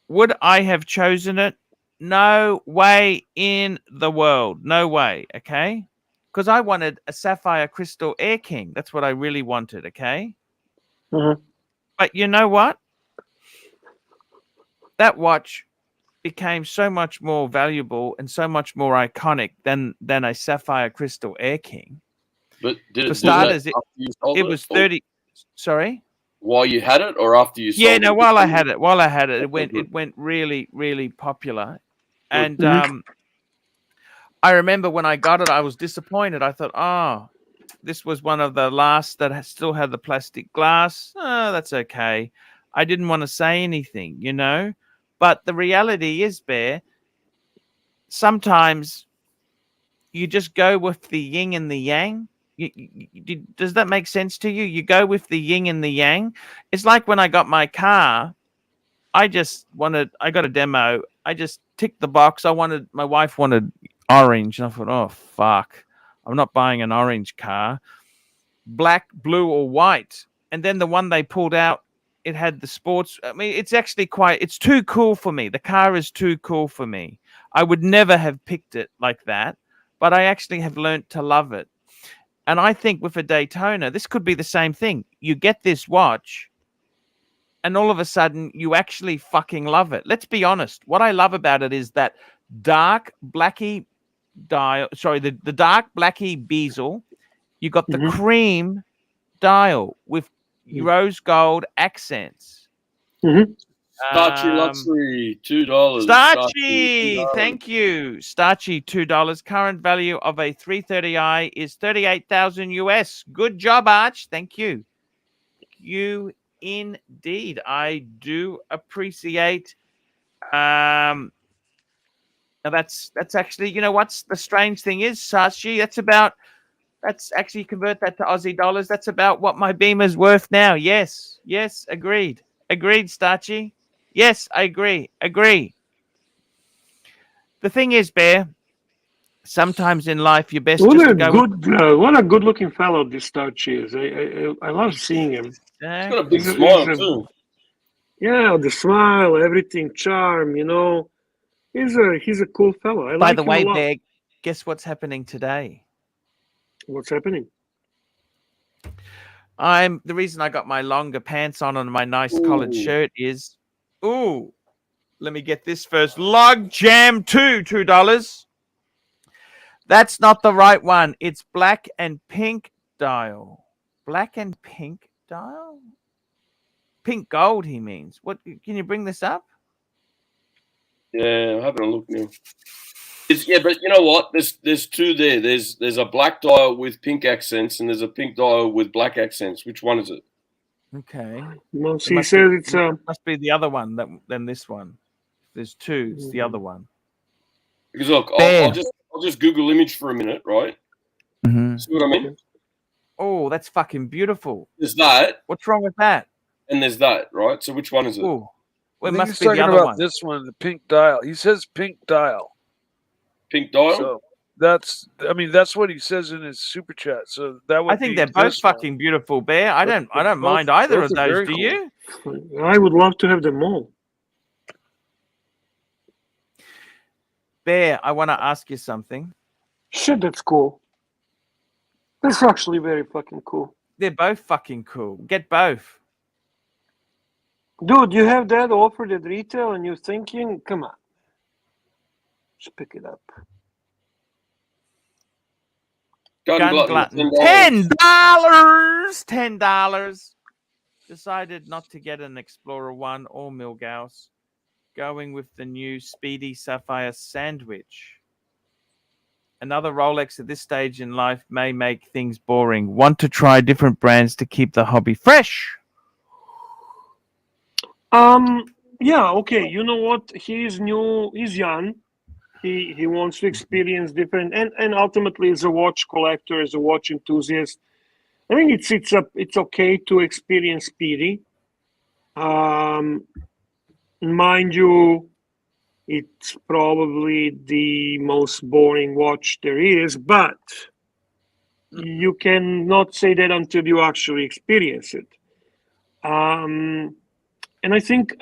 Would I have chosen it? No way in the world. No way. Okay. Because I wanted a sapphire crystal Air King. That's what I really wanted. Okay. Mhm. But you know what? That watch became so much more valuable and so much more iconic than a sapphire crystal Air King. But did For it do starters, that after you sold It was or 30. Sorry. while you had it, or after you sold Yeah, it? no, while I had it, Okay, it good. went really, really popular. Good. And Mhm. I remember when I got it, I was disappointed. I thought, oh, this was one of the last that still had the plastic glass. Oh, that's okay. I didn't want to say anything, you know. But the reality is, Bear, sometimes you just go with the yin and the yang. Does that make sense to you? You go with the yin and the yang. It's like when I got my car, I got a demo. I just ticked the box. My wife wanted orange. And I thought, oh, fuck. I'm not buying an orange car. Black, blue, or white. And then the one they pulled out, it had the sports. I mean, it's actually it's too cool for me. The car is too cool for me. I would never have picked it like that, but I actually have learned to love it. And I think with a Daytona, this could be the same thing. You get this watch, and all of a sudden, you actually fucking love it. Let's be honest. What I love about it is that dark blacky dial. Sorry, the dark blacky bezel. You got the Mhm. cream dial with rose gold accents. Mhm. Luxury, $2. Starchy, thank you. Starchy, $2. Current value of a 330i is 38,000 US. Good job, Arch. Thank you. You indeed. I do appreciate. Now that's actually, you know what's the strange thing is, Starchy. That's actually, convert that to Aussie dollars. That's about what my Beamer's worth now. Yes, agreed. Agreed, Starchy. Yes, I agree. The thing is, Bear, sometimes in life you're best What just a to go what a good-looking fellow this Starchy is. I love seeing him. He's got a big smile too. Yeah, the smile, everything, charm. You know, he's a cool fellow. I By like the him way, a lot. Bear, guess what's happening today? What's happening? The reason I got my longer pants on and my nice collared shirt is, let me get this first. Log Jam 2, $2. That's not the right one. It's black and pink dial. Black and pink dial? Pink gold, he means. What? Can you bring this up? Yeah, I'm having a look now. But you know what? There's two there. There's a black dial with pink accents, and there's a pink dial with black accents. Which one is it? Okay. Well, he says it's must be the other one than this one. There's two. It's the other one. Because look, I'll just Google image for a minute, right? Mm-hmm. See what I mean? Oh, that's fucking beautiful. There's that. What's wrong with that? And there's that, right? So which one is it? Oh, well, it I think must he's be the talking other about one. this one, the pink dial. He says pink dial. Pink dial? So that's what he says in his super chat. So that would I think they're both fucking beautiful, Bear. I don't mind either of those. Do you? I would love to have them all. Bear, I want to ask you something. Shit, that's cool. That's actually very fucking cool. They're both fucking cool. Get both. Dude, you have that offered at retail and you're thinking, come on. Just pick it up. Gun glutton. $10. $10. Decided not to get an Explorer 1 or Milgauss. Going with the new Speedy Sapphire Sandwich. Another Rolex at this stage in life may make things boring. Want to try different brands to keep the hobby fresh? Yeah, okay. You know what? He's new. He's young. He wants to experience different, and ultimately, as a watch collector, as a watch enthusiast, I think it's okay to experience Speedy. Mind you, it's probably the most boring watch there is, but you cannot say that until you actually experience it. And I think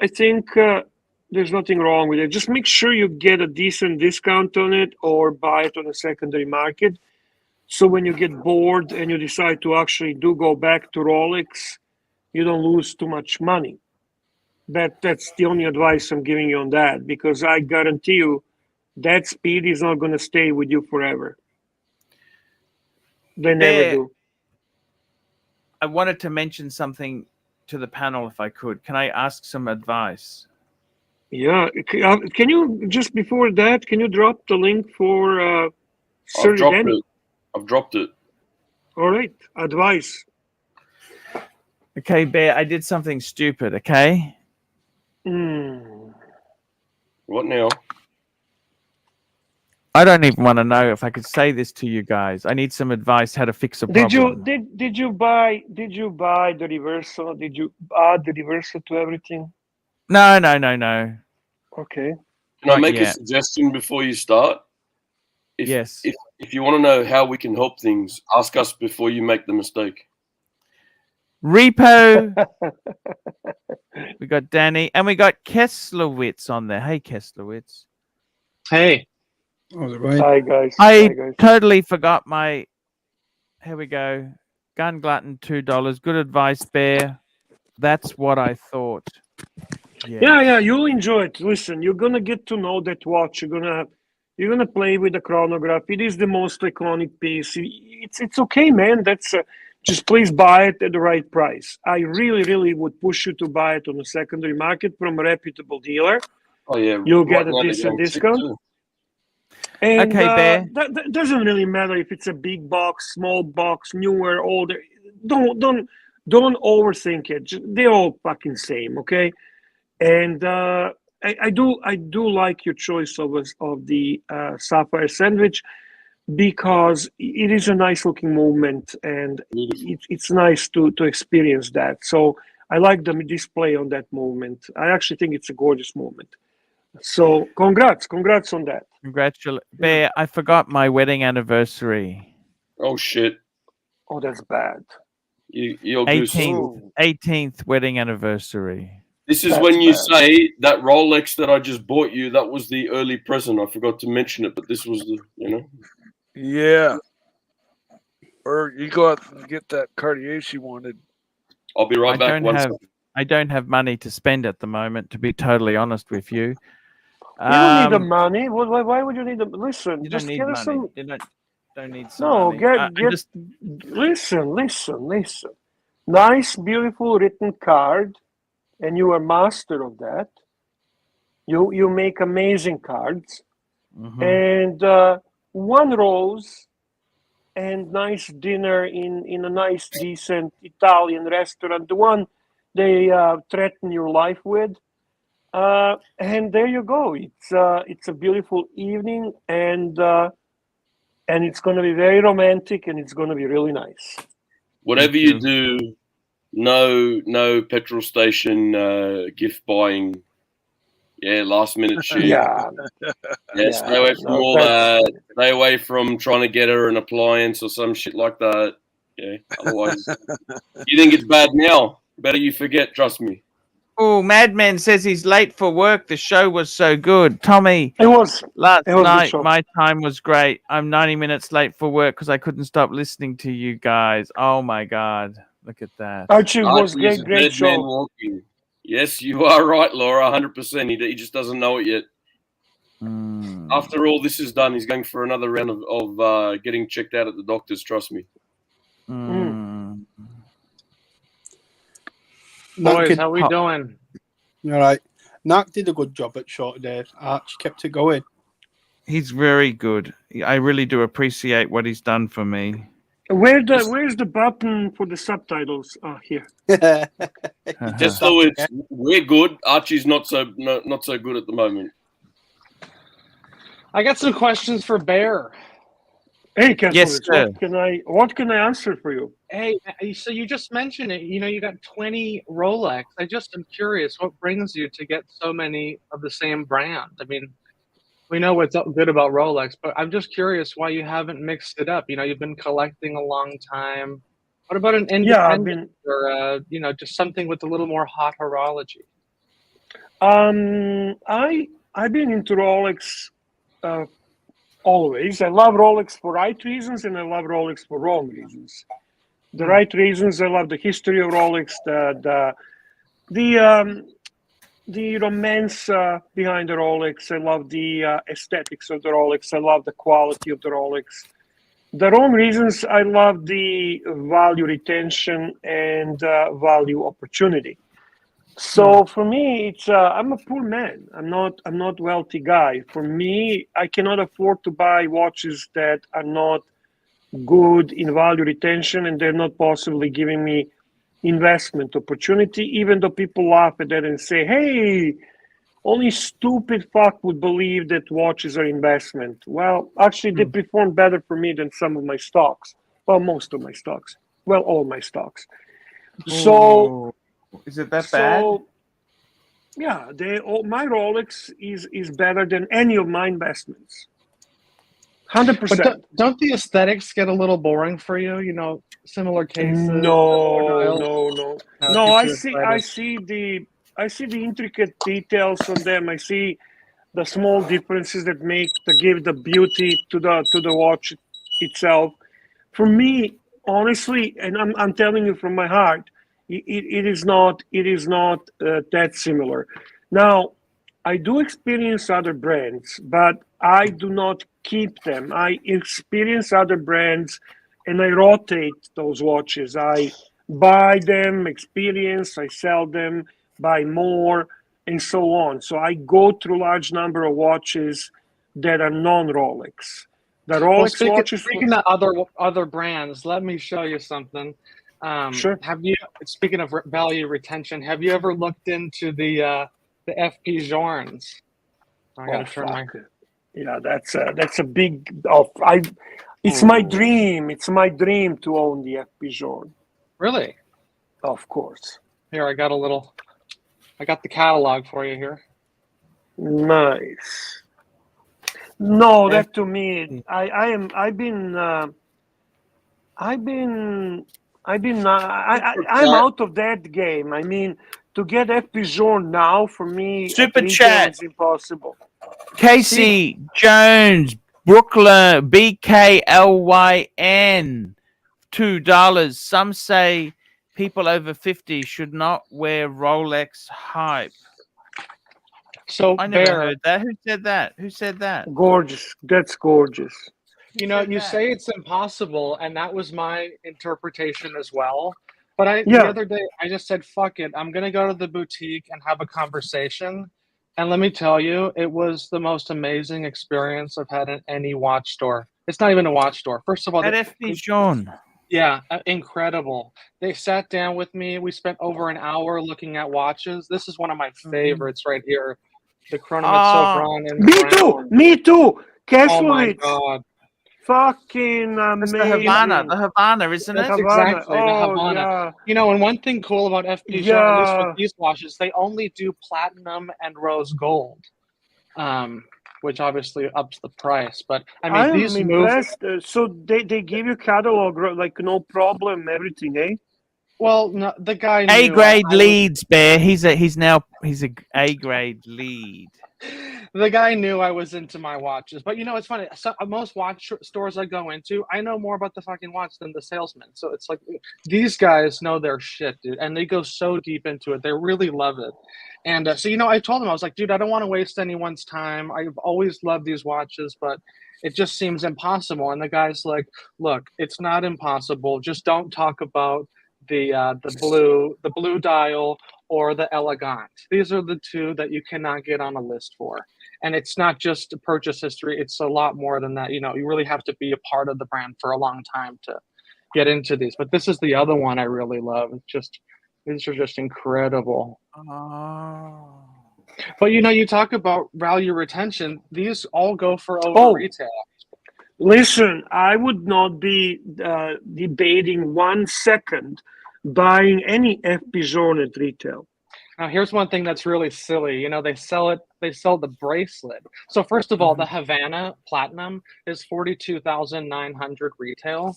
there's nothing wrong with it. Just make sure you get a decent discount on it or buy it on a secondary market. So when you get bored and you decide to actually go back to Rolex, you don't lose too much money. That's the only advice I'm giving you on that, because I guarantee you that speed is not going to stay with you forever. They never do. I wanted to mention something to the panel if I could. Can I ask some advice? Yeah. Can you, just before that, can you drop the link for Sir Danny? I've dropped it. All right. Advice. Okay, Bear, I did something stupid, okay? What now? I don't even want to know if I could say this to you guys. I need some advice how to fix a problem. Did you buy the reversal? Did you add the reversal to everything? No. Okay. Can I make a suggestion before you start? Yes. If you want to know how we can help things, ask us before you make the mistake. Repo. We got Danny, and we got Kesslerwitz on there. Hey, Kesslerwitz. Hey. Hi, guys. I totally forgot my... Here we go. Gun Glutton, $2. Good advice, Bear. That's what I thought. Yeah, you'll enjoy it. Listen, you're gonna get to know that watch. You're gonna play with the chronograph. It is the most iconic piece. It's okay, man. just please buy it at the right price. I really, really would push you to buy it on the secondary market from a reputable dealer. Oh yeah, You'll right get a now they're decent going cheap discount. too. And Okay, Bear. that doesn't really matter if it's a big box, small box, newer, older. Don't overthink it. They're all fucking same, okay? And I do like your choice of the sapphire sandwich, because it is a nice looking movement, and it's nice to experience that. So I like the display on that movement. I actually think it's a gorgeous movement. So congrats on that. Congratulations, Bear. I forgot my wedding anniversary. Oh shit! Oh, that's bad. You'll do 18th wedding anniversary. This is That's when you bad. say that Rolex that I just bought you, that was the early present. I forgot to mention it, but this was the, Yeah. Or you go out and get that Cartier she wanted. I'll be right back. I don't have money to spend at the moment, to be totally honest with you. You don't need the money. Why would you need the? Listen, You just don't need get money. us some. You don't need some No, money. listen. Nice, beautiful written card, and you are master of that. You make amazing cards, and one rose, and nice dinner in a nice, decent Italian restaurant, the one they threaten your life with. And there you go. It's a beautiful evening, and it's going to be very romantic, and it's going to be really nice. Whatever you do, no petrol station gift buying. Yeah, last minute shit. Yeah. Stay away from all that. Stay away from trying to get her an appliance or some shit like that. Yeah. Otherwise, you think it's bad now. Better you forget. Trust me. Oh, Madman says he's late for work. The show was so good. Tommy, It was last a good night, show. my time was great. I'm 90 minutes late for work because I couldn't stop listening to you guys. Oh, my God. Look at that. Archie was Archie is a great dead show. man walking. Yes, you are right, Laura. 100%. He just doesn't know it yet. After all this is done, he's going for another round of getting checked out at the doctors. Trust me. Boys, how we doing? All right. Knack did a good job at short day. Arch kept it going. He's very good. I really do appreciate what he's done for me. Where's the button for the subtitles? Here. Just so we're good. Archie's not so good at the moment. I got some questions for Bear. Hey, Kesslerwitz, Yes, sir. what can I answer for you? Hey, so you just mentioned it. You got 20 Rolex. I'm curious, what brings you to get so many of the same brand? I mean, we know what's good about Rolex, but I'm just curious why you haven't mixed it up. You've been collecting a long time. What about an independent or just something with a little more hot horology? I've been into Rolex always. I love Rolex for right reasons, and I love Rolex for wrong reasons. The right reasons, I love the history of Rolex, the romance behind the Rolex. I love the aesthetics of the Rolex. I love the quality of the Rolex. The wrong reasons, I love the value retention and value opportunity. So for me, it's I'm a poor man. I'm not wealthy guy. For me, I cannot afford to buy watches that are not good in value retention, and they're not possibly giving me investment opportunity, even though people laugh at that and say, hey, only stupid fuck would believe that watches are investment. Well, actually, they perform better for me than some of my stocks. Well, most of my stocks. Well, all my stocks. So, is it that bad? Yeah, my Rolex is better than any of my investments. 100%. But don't the aesthetics get a little boring for you? Similar cases. No. I see the intricate details on them. I see the small differences that give the beauty to the watch itself. For me, honestly, and I'm telling you from my heart, it is not that similar. Now, I do experience other brands, but I do not keep them. I experience other brands and I rotate those watches. I buy them, experience, I sell them, buy more, and so on. So I go through large number of watches that are non-Rolex. The Rolex watches. Speaking of other brands, let me show you something. Sure. Speaking of value retention, have you ever looked into the FP Journes? I gotta turn my. Yeah, that's a big. It's my dream. It's my dream to own the FP Journe. Really? Of course. Here, I got the catalog for you here. Nice. No, that to me, I'm out of that game. I mean, to get FP Journe now for me, Super chat is impossible. Casey Jones, Brooklyn, BKLYN, $2. Some say people over 50 should not wear Rolex hype. So I never heard that. Who said that? Who said that? Gorgeous. That's gorgeous. You know, you say it's impossible, and that was my interpretation as well. But the other day, I just said, fuck it. I'm going to go to the boutique and have a conversation. And let me tell you, it was the most amazing experience I've had in any watch store. It's not even a watch store. First of all, at FP Journe. Yeah, incredible. They sat down with me. We spent over an hour looking at watches. This is one of my favorites right here. The Chronometre Sovereign. Me too. Kesslerwitz. Oh my God. Fucking amazing. The Havana, isn't it? Exactly, the Havana. Yeah. You know, and one thing cool about FP Journe, at least with these watches, they only do platinum and rose gold, which obviously ups the price. But I mean, these impressed. So they give you catalog, like no problem, everything, eh? Well, no, the guy A grade leads, Bear. He's a A grade lead. The guy knew I was into my watches, but you know, it's funny. So, most watch stores I go into, I know more about the fucking watch than the salesman. So it's like these guys know their shit, dude, and they go so deep into it. They really love it. And so, you know, I told him, I was like, dude, I don't want to waste anyone's time. I've always loved these watches, but it just seems impossible. And the guy's like, look, it's not impossible. Just don't talk about the blue dial or the elegant. These are the two that you cannot get on a list for. And it's not just a purchase history. It's a lot more than that. You know, you really have to be a part of the brand for a long time to get into these. But this is the other one I really love. These are just incredible. Oh. But you know, you talk about value retention. These all go for over retail. Listen, I would not be debating 1 second buying any FP Journe at retail. Now, here's one thing that's really silly. You know, they sell the bracelet. So first of all, the Havana Platinum is $42,900 retail,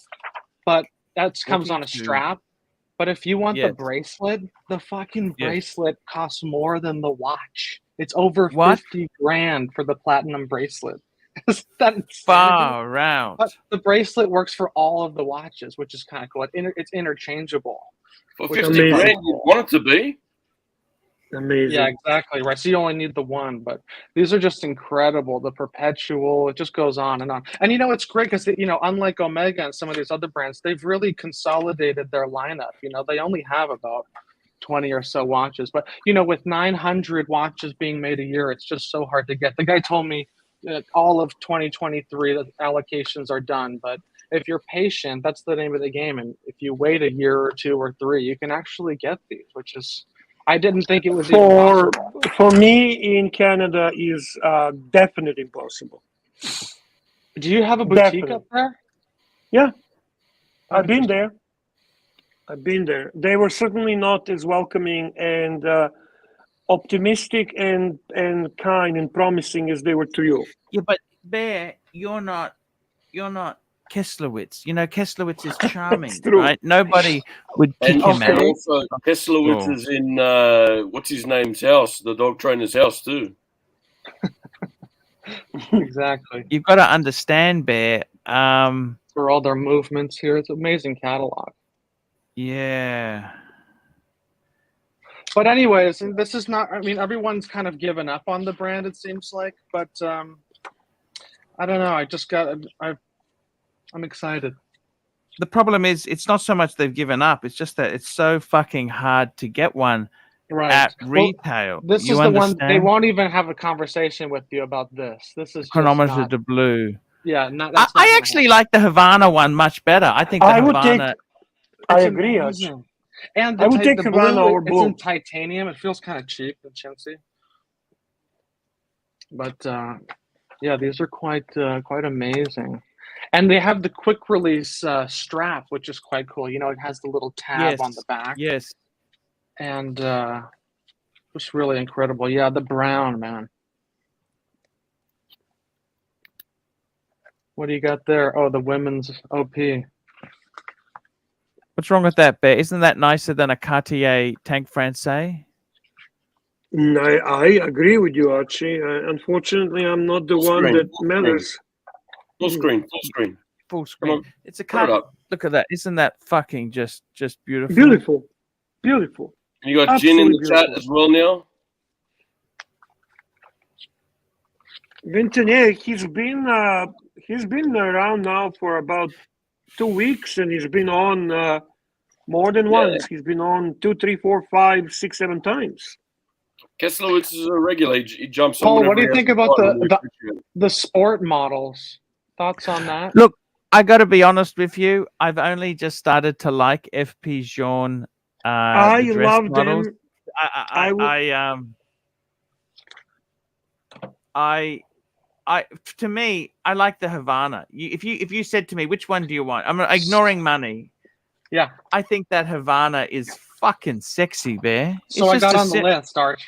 but that comes on a strap. But if you want the bracelet, the fucking bracelet costs more than the watch. It's over 50 grand for the platinum bracelet. That's far out. But the bracelet works for all of the watches, which is kind of cool. It's interchangeable. For 50 grand, you want it to be? Amazing. Yeah, exactly right. So you only need the one, but these are just incredible. The perpetual, it just goes on and on. And you know, it's great because, you know, unlike Omega and some of these other brands, they've really consolidated their lineup. You know, they only have about 20 or so watches, but you know, with 900 watches being made a year, it's just so hard to get. The guy told me that all of 2023, the allocations are done, but if you're patient, that's the name of the game. And if you wait a year or two or three, you can actually get these, which is, I didn't think it was for me in Canada is definitely impossible. Do you have a boutique up there? Yeah, I've been there. They were certainly not as welcoming and optimistic and kind and promising as they were to you. Yeah, but Bear, you're not Kesslerwitz. You know, Kesslerwitz is charming, right? Nobody would kick him out. Also, Kesslerwitz is in what's his name's house, the dog trainer's house too. Exactly. You've got to understand, Bear. For all their movements here, it's an amazing catalog. Yeah. But anyways, this is not, I mean, everyone's kind of given up on the brand, it seems like, but I don't know. I'm excited. the problem is it's not so much they've given up. It's just that it's so fucking hard to get one at retail. This you is understand? the one they won't even have a conversation with you about this. This is Chronometer just de blue. Yeah, I actually like the Havana one much better. I think the Havana. I agree, Archie. And I would take the Havana blue, over it's blue. in titanium. It feels kind of cheap and chintzy. But yeah, these are quite amazing. And they have the quick release strap, which is quite cool. You know, it has the little tab on the back. Yes. And just really incredible. Yeah, the brown, man. What do you got there? Oh, the women's OP. What's wrong with that, Bear? Isn't that nicer than a Cartier Tank Francais? I agree with you, Archie. Unfortunately, I'm not the one that matters. Full screen. Full screen. It's a car. Look at that. Isn't that fucking just beautiful? Beautiful. And you got Jin in the chat as well, Neil. Vintenier, he's been around now for about 2 weeks, and he's been on more than once. He's been on 2, 3, 4, 5, 6, 7 times. Kesslerwitz is a regular. He jumps on. Paul, what do you think about the sport models? Thoughts on that? Look, I got to be honest with you. I've only just started to like FP Journe. I love models. them. To me, I like the Havana. If you said to me, which one do you want? I'm ignoring money. Yeah, I think that Havana is fucking sexy, Bear. So I got on the list, Arch.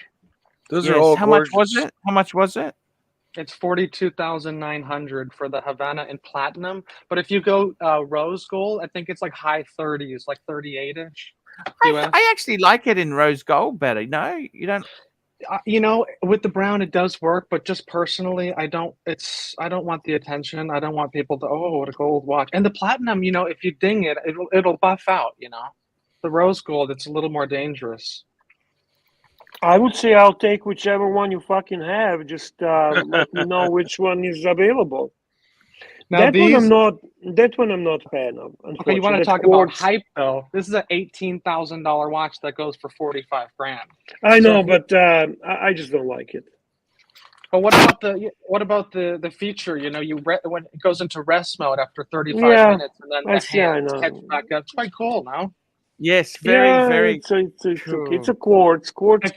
Those are all gorgeous. How much was it? It's 42,900 for the Havana in platinum. But if you go rose gold, I think it's like high 30s, like 38-ish. I actually like it in rose gold better. No, you don't. You know, with the brown, it does work, but just personally, I don't want the attention. I don't want people to, oh, what a gold watch. And the platinum, you know, if you ding it, it'll buff out, you know. The rose gold, it's a little more dangerous. I would say I'll take whichever one you fucking have. Just let me know which one is available. Now that one I'm not a fan of. Okay, you want to talk about hype though? This is an $18,000 watch that goes for 45 grand. I know, but I just don't like it. But what about the feature? You know, when it goes into rest mode after 35 minutes, and then the hands catch back up. It's quite cool, no? Yes, very. It's a quartz. Quartz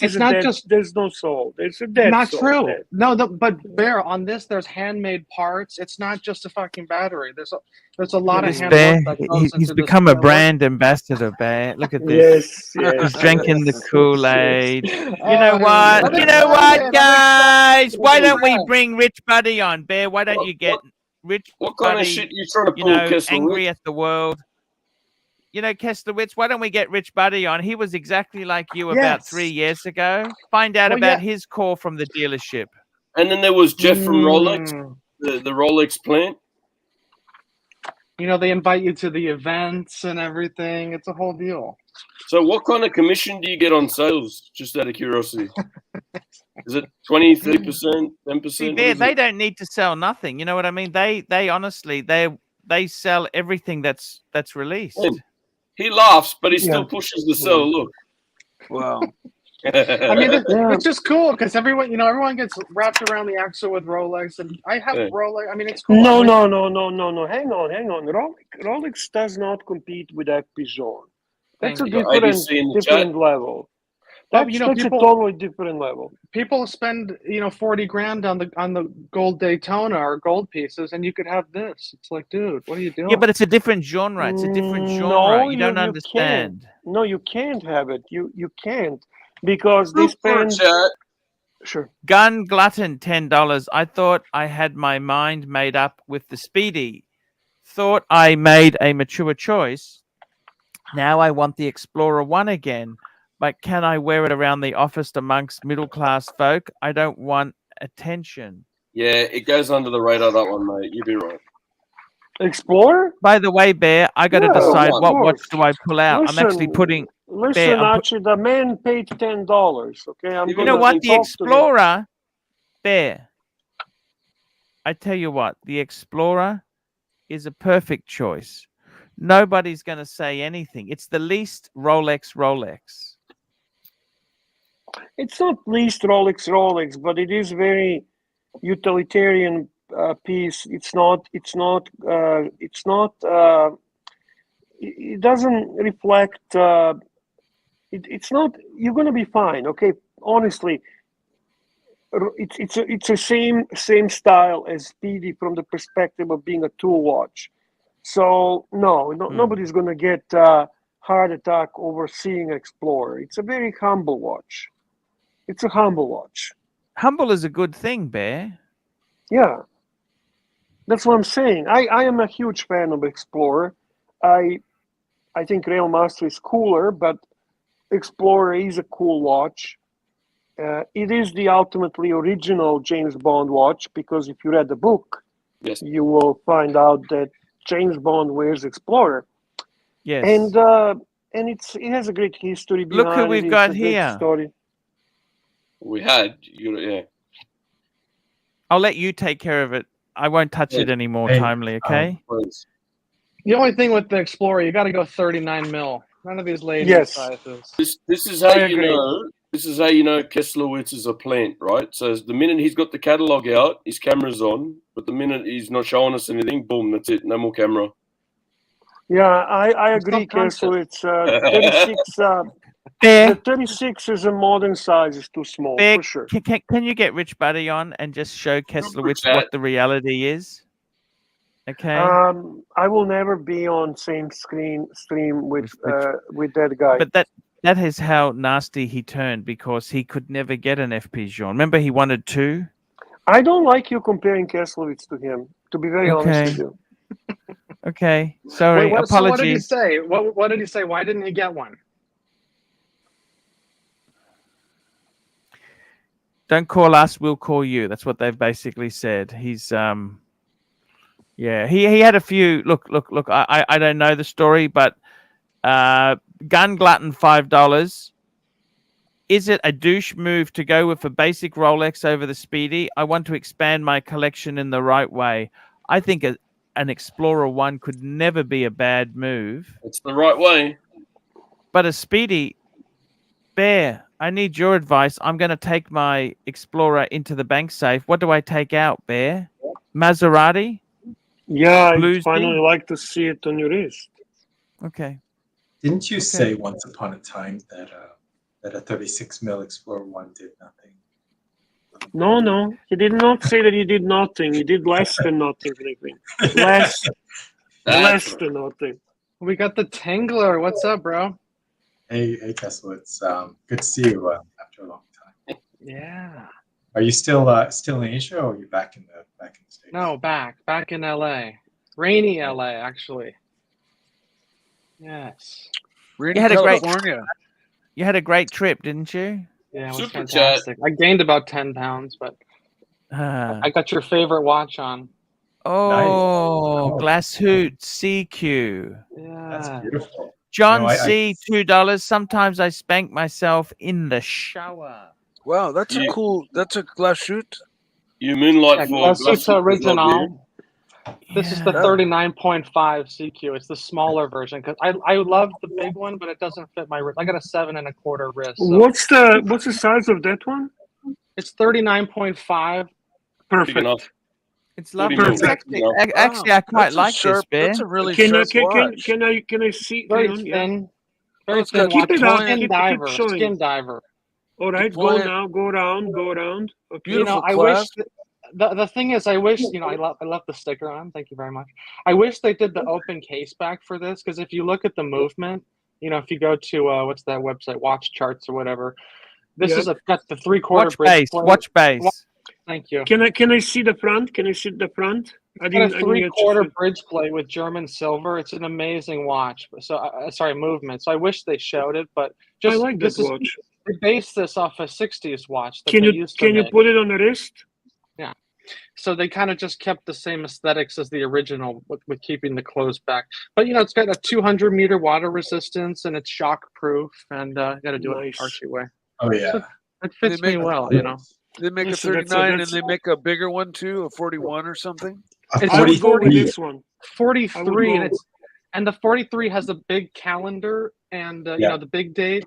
is not just. There's no soul. There's a dead not soul. True. Dead. No, but Bear, on this, there's handmade parts. It's not just a fucking battery. There's a lot of handwork that goes He's into become this a brand ambassador, Bear. Look at this. Yes. He's drinking the Kool-Aid. You know what? You know what, guys? Why don't we bring Rich Buddy on, Bear? Why don't you get Rich What kind Buddy, of shit you trying to pull, angry at the world? You know, Kesslerwitz, why don't we get Rich Buddy on? He was exactly like you about 3 years ago. Find out about his call from the dealership. And then there was Jeff from Rolex, the Rolex plant. You know, they invite you to the events and everything. It's a whole deal. So what kind of commission do you get on sales, just out of curiosity? Is it 20, 30%, 10%? See, they don't need to sell nothing. You know what I mean? They honestly, they sell everything that's released. Man. He laughs, but he still pushes the sell. Look. Wow. I mean, it's just cool because everyone gets wrapped around the axle with Rolex, and I have Rolex. I mean, it's cool. No. Hang on. Rolex does not compete with FP Journe. That's a different level. That's a totally different level. People spend 40 grand on the gold Daytona or gold pieces, and you could have this. It's like, dude, what are you doing? Yeah, but it's a different genre. It's a different genre. No, you don't understand. Can't. No, you can't have it. You can't because they spend. Sure. Gun glutton, $10. I thought I had my mind made up with the Speedy. Thought I made a mature choice. Now I want the Explorer 1 again. But can I wear it around the office amongst middle-class folk? I don't want attention. Yeah, it goes under the radar, that one, mate. You'd be right. Explorer? By the way, Bear, I got to decide what watch do I pull out. Listen, I'm actually putting... Listen, Archie, the man paid $10, okay? You know what? The Explorer, Bear, I tell you what, the Explorer is a perfect choice. Nobody's going to say anything. It's the least Rolex. It's not least Rolex, but it is very utilitarian piece. It doesn't reflect. It's not. You're gonna be fine. Okay, honestly, it's the same style as Speedy from the perspective of being a tool watch. So nobody's gonna get heart attack over seeing Explorer. It's a very humble watch. It's a humble watch. Humble is a good thing, Bear. Yeah, that's what I'm saying. I am a huge fan of Explorer. I think Railmaster is cooler, but Explorer is a cool watch. It is the ultimately original James Bond watch, because if you read the book, Yes. you will find out that James Bond wears Explorer. Yes. And it has a great history behind it. Look who we've got here. Story. We had, yeah. I'll let you take care of it. I won't touch it anymore, Timely, okay? Please. The only thing with the Explorer, you got to go 39 mil. None of these ladies sizes. This is how you know. This is how you know Kesslerwitz is a plant, right? So the minute he's got the catalog out, his camera's on. But the minute he's not showing us anything, boom, that's it. No more camera. Yeah, I agree, Kesslerwitz. 36. The 36 is a modern size. Is too small, for sure. Can you get Rich Buddy on and just show Kesslerwitz what the reality is? Okay. I will never be on same stream with that guy. But that is how nasty he turned, because he could never get an FP Journe. Remember, he wanted 2. I don't like you comparing Kesslerwitz to him. To be very honest with you. Okay. Sorry. Apologies. So what did he say? What did he say? Why didn't he get one? Don't call us, we'll call you. That's what they've basically said. He's yeah, he had a few. Look. I don't know the story, but Gun Glutton $5. Is it a douche move to go with a basic Rolex over the Speedy? I want to expand my collection in the right way. I think an Explorer 1 could never be a bad move. It's the right way. But a Speedy, Bear, I need your advice. I'm going to take my Explorer into the bank safe. What do I take out, Bear? Maserati? Yeah, I finally like to see it on your wrist. Okay. Didn't you say once upon a time that a 36 mil Explorer 1 did nothing? No, he did not say that he did nothing. He did less than nothing. Less than nothing. We got the Tangler. What's up, bro? Hey, Kesslerwitz. Good to see you after a long time. Yeah. Are you still in Asia, or are you back in the States? No, back in LA. Rainy LA, actually. Yes. Rainy California. You had a great trip, didn't you? Yeah, it was fantastic. I gained about 10 pounds, but I got your favorite watch on. Oh, nice. Glashutte CQ. Yeah. That's beautiful. John C, $2. Sometimes I spank myself in the shower. Wow, that's a cool. That's a Glashutte. You moonlight for Glashutte's original. This is the 39.5 CQ. It's the smaller version, because I love the big one, but it doesn't fit my wrist. I got a 7 1/4 wrist. So. What's the size of that one? It's 39.5. Perfect. It's lovely. Actually, I quite like this, Bear. That's a really sharp watch. Can I see? Very thin. Very thin. Keep it up. Skin diver. All right, go now. Go around. Okay. Beautiful I wish. The thing is, I wish, I left the sticker on. Thank you very much. I wish they did the open case back for this, because if you look at the movement, if you go to what's that website, Watch Charts or whatever, this is got the 3/4 bridge plate. Watch base. Thank you. Can I see the front? Can I see the front? I got a 3/4 bridge plate with German silver. It's an amazing watch. So sorry, movement. So I wish they showed it, but just I like this watch. They based this off a 60s watch. Can you put it on the wrist? Yeah. So they kind of just kept the same aesthetics as the original with keeping the clothes back. But, it's got a 200-meter water resistance, and it's shock proof, and got to do it Archie way. Oh, yeah. So it fits me well, They make a 39 and they make a bigger one too, a 41 or something. I would go with this one. 43, and the 43 has a big calendar and you know, the big date,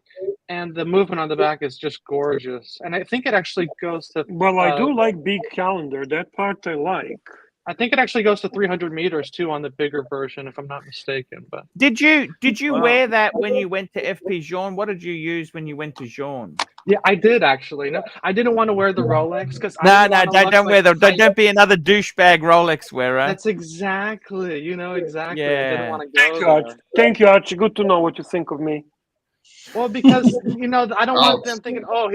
and the movement on the back is just gorgeous. And I think it actually goes to. Well, I do like big calendar. That part I like. I think it actually goes to 300 meters too on the bigger version, if I'm not mistaken. But did you wear that when you went to FP Journe? What did you use when you went to Journe? Yeah, I did actually. No, I didn't want to wear the Rolex because don't wear the. Don't be another douchebag Rolex wearer. That's exactly. You know exactly. Yeah. I didn't want to Thank go you, there. Archie. Thank you, Archie. Good to know what you think of me. Well, because you know, I don't want them thinking, oh,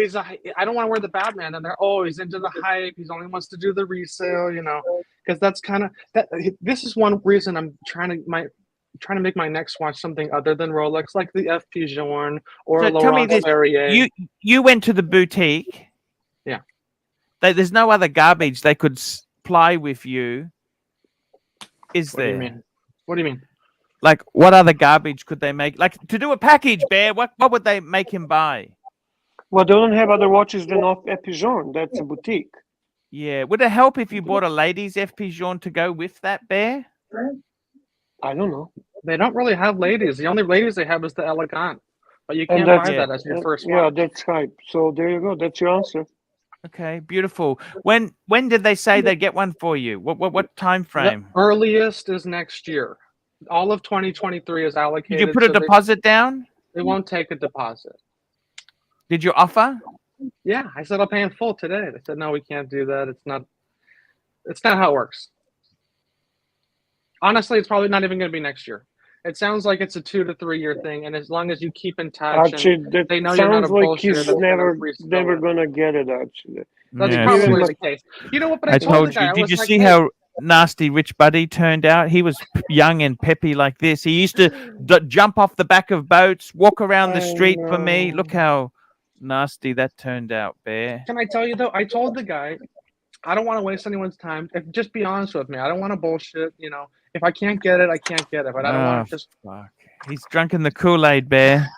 I don't want to wear the Batman, and they're, oh, he's into the hype. He only wants to do the resale, you know, because that's kind of that. This is one reason I'm trying to make my next watch something other than Rolex, like the FP Journe or Laurent Ferrier. You went to the boutique. Yeah. There's no other garbage they could supply with you, is there? What do you mean? Like, what other garbage could they make? Like, to do a package, Bear, what would they make him buy? Well, they don't have other watches than off FP Journe. That's a boutique. Yeah. Would it help if you bought a ladies' FP Journe to go with that, Bear? I don't know. They don't really have ladies. The only ladies they have is the Elegant. But you can't buy that as your first watch. Yeah, that's hype. So there you go. That's your answer. Okay, beautiful. When did they say they'd get one for you? What time frame? The earliest is next year. All of 2023 is allocated. Did you put a deposit down? They won't take a deposit. Did you offer? Yeah, I said I'll pay in full today. They said no, we can't do that. It's not how it works. Honestly, it's probably not even going to be next year. It sounds like it's a 2 to 3 year thing, and as long as you keep in touch, Archie, and they know you're not a like he's bullshitter, never gonna get it, Archie. That's probably the case. You know what? But I told the guy, you. Did you see how nasty Rich Buddy turned out? He was young and peppy like this. He used to jump off the back of boats, walk around the street for me. Look how nasty that turned out, Bear. Can I tell you though? I told the guy, I don't want to waste anyone's time. Just be honest with me. I don't want to bullshit. You know, if I can't get it, I can't get it. But I don't want to just. Fuck. He's drunk in the Kool-Aid, Bear.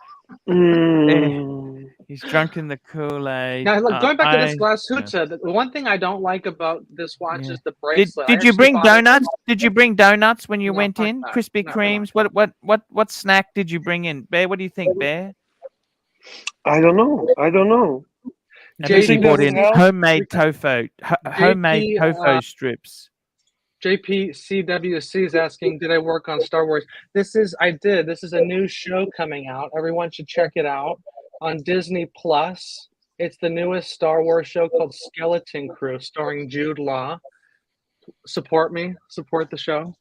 He's drunk in the Kool-Aid. Now, look, going back to this Glashutte, the one thing I don't like about this watch is the bracelet. Did you bring donuts? Did you bring donuts when you went in? Krispy Kremes? What snack did you bring in? Bear, what do you think, Bear? I don't know. JP bought in homemade tofu strips. JPCWC is asking, did I work on Star Wars? I did. This is a new show coming out. Everyone should check it out on Disney Plus. It's the newest Star Wars show called Skeleton Crew, starring Jude Law. Support me. Support the show.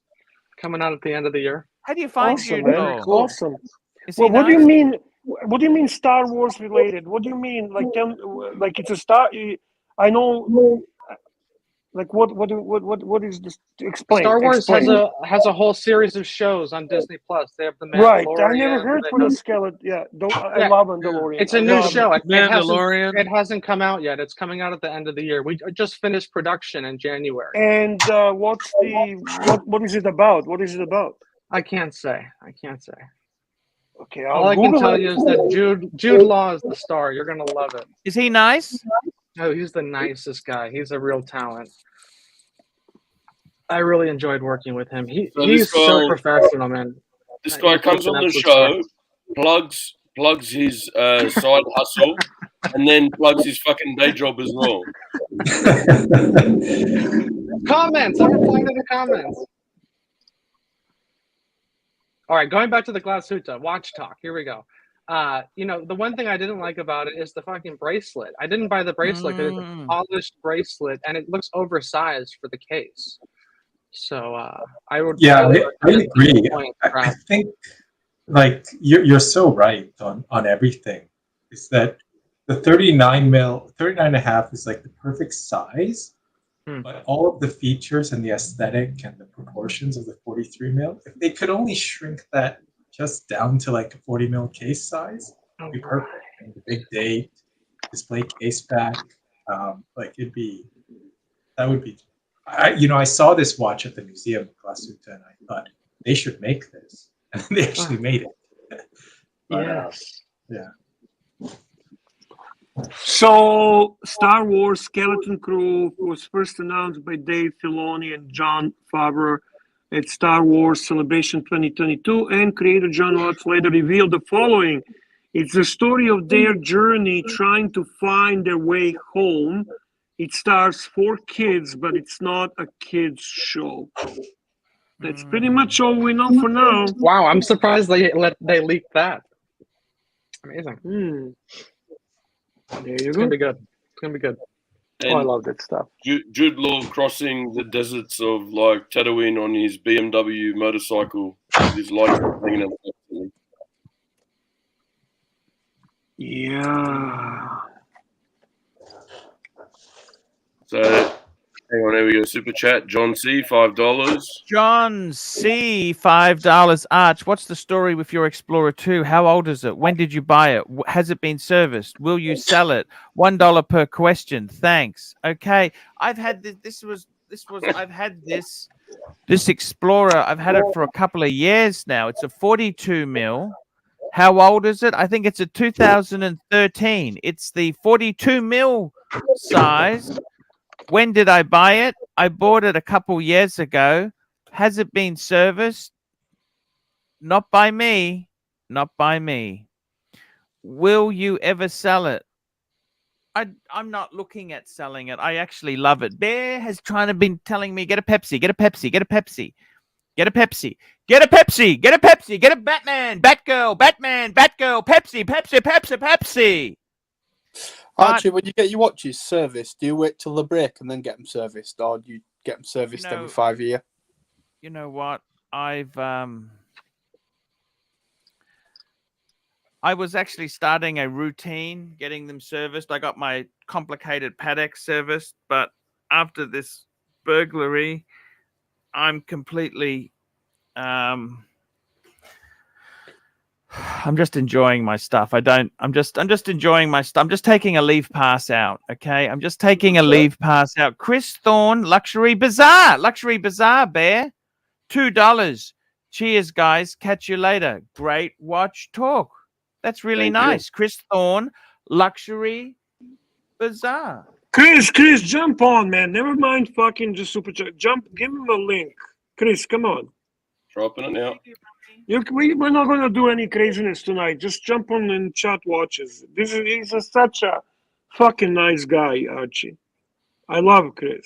Coming out at the end of the year. How do you find Jude Law? Awesome. Well, what do you mean? What do you mean Star Wars related? What do you mean? Like it's a Star? I know. Like what is this? Explain. Star Wars has a whole series of shows on Disney Plus. They have the Mandalorian. Right, I never heard for the skeleton. Yeah, I love Mandalorian. It's a new show. Mandalorian. It hasn't come out yet. It's coming out at the end of the year. We just finished production in January. And what is it about? What is it about? I can't say. Okay, all I can tell you is that Jude Law is the star. You're gonna love it. Is he nice? Oh, he's the nicest guy. He's a real talent. I really enjoyed working with him. He's so professional, man. This guy comes on the show, plugs his side hustle, and then plugs his fucking day job as well. Comments. I'm replying to the comments. All right, going back to the Glashutte watch talk. Here we go. The one thing I didn't like about it is the fucking bracelet. I didn't buy the bracelet because it's a polished bracelet and it looks oversized for the case. So I would. Yeah, I agree. I think like you're so right on everything. Is that the 39 and a half is like the perfect size. But all of the features and the aesthetic and the proportions of the 43 mil, if they could only shrink that just down to like a 40 mil case size, it'd be perfect. And the big date, display case back, that would be. I saw this watch at the museum, Glashutte, and I thought they should make this, and they actually made it. Yes. Yeah. So, Star Wars Skeleton Crew was first announced by Dave Filoni and Jon Favreau at Star Wars Celebration 2022, and creator John Watts later revealed the following. It's the story of their journey trying to find their way home. It stars 4 kids, but it's not a kids show. That's pretty much all we know for now. Wow, I'm surprised they leaked that. Amazing. There you It's go. gonna be good. It's gonna be good. Oh, I love that stuff. Jude Law crossing the deserts of like Tatooine on his BMW motorcycle with his lights hanging out. Yeah. So, hang on, there we go. Super chat. John C, $5. John C, $5. Arch, what's the story with your Explorer 2? How old is it? When did you buy it? Has it been serviced? Will you sell it? $1 per question. Thanks. Okay, I've had this. I've had this Explorer. I've had it for a couple of years now. It's a 42 mil. How old is it? I think it's a 2013. It's the 42 mil size. When did I buy it? I bought it a couple years ago. Has it been serviced? Not by me. Not by me. Will you ever sell it? I'm not looking at selling it. I actually love it. Bear has been telling me, get a Pepsi, get a Pepsi, get a Pepsi. Get a Pepsi. Get a Pepsi. Get a Pepsi. Get a Batman. Batgirl. Batman. Batgirl. Pepsi. Pepsi. Pepsi. Pepsi. Archie, when you get your watches serviced, do you wait till the break and then get them serviced, or do you get them serviced every 5 years? You know what? I was actually starting a routine getting them serviced. I got my complicated Patek serviced, but after this burglary, I'm completely I'm just enjoying my stuff. I'm just enjoying my stuff. I'm just taking a leave pass out. Okay. I'm just taking a leave pass out. Chris Thorne, Luxury Bazaar, Bear, $2. Cheers, guys. Catch you later. Great watch talk. That's really nice. Chris Thorne, Luxury Bazaar. Chris, jump on, man. Never mind fucking just super chat. Jump, give him a link. Chris, come on. Dropping it now. We're not going to do any craziness tonight. Just jump on and chat watches. He's such a fucking nice guy, Archie. I love Chris.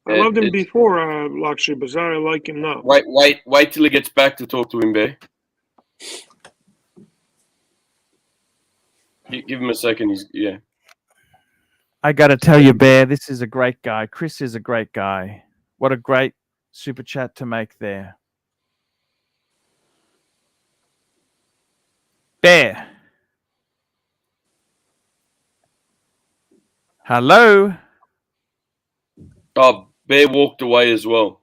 I loved him before Luxury Bazaar. I like him now. Wait till he gets back to talk to him, Bear. Give him a second. I got to tell you, Bear, this is a great guy. Chris is a great guy. What a great super chat to make there. Bear. Hello. Oh, Bear walked away as well.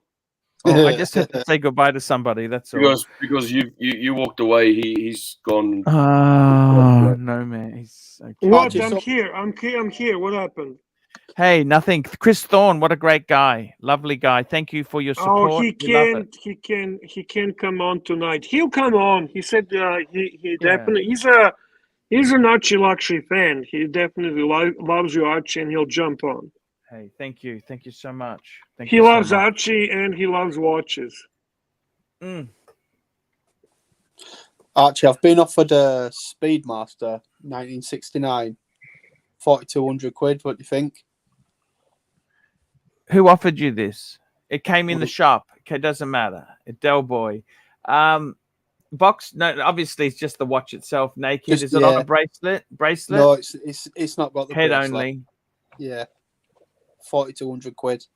Oh, I just had to say goodbye to somebody. That's all. Because you walked away. He's gone. Oh no, man. He's okay. What? I'm here. What happened? Hey, nothing. Chris Thorne, what a great guy. Lovely guy. Thank you for your support. Oh, he can come on tonight. He'll come on. He said he definitely he's an Archie Luxury fan. He definitely loves you, Archie, and he'll jump on. Hey, thank you. Thank you so much. He loves Archie and he loves watches. Archie, I've been offered a Speedmaster 1969, 4,200 quid. What do you think? Who offered you this? It came in the shop. Okay, doesn't matter. Del Boy. Box? No, obviously it's just the watch itself naked. Is it on a bracelet? No, it's not got the head bracelet. only. Yeah, 4,200 quid.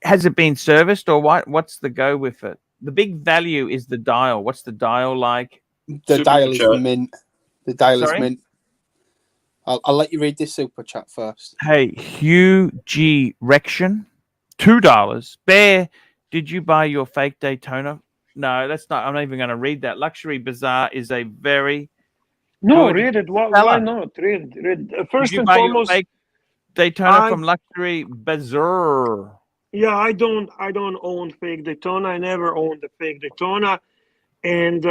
Has it been serviced or what? What's the go with it? The big value is the dial. What's the dial like? The dial is mint. The dial is mint. I'll let you read this super chat first. Hey, Hugh G. Rection, $2. Bear, did you buy your fake Daytona? No, that's not. I'm not even going to read that. Luxury Bazaar is a very read it. Why not? Read. First and foremost, fake Daytona from Luxury Bazaar. Yeah, I don't own fake Daytona. I never owned a fake Daytona, and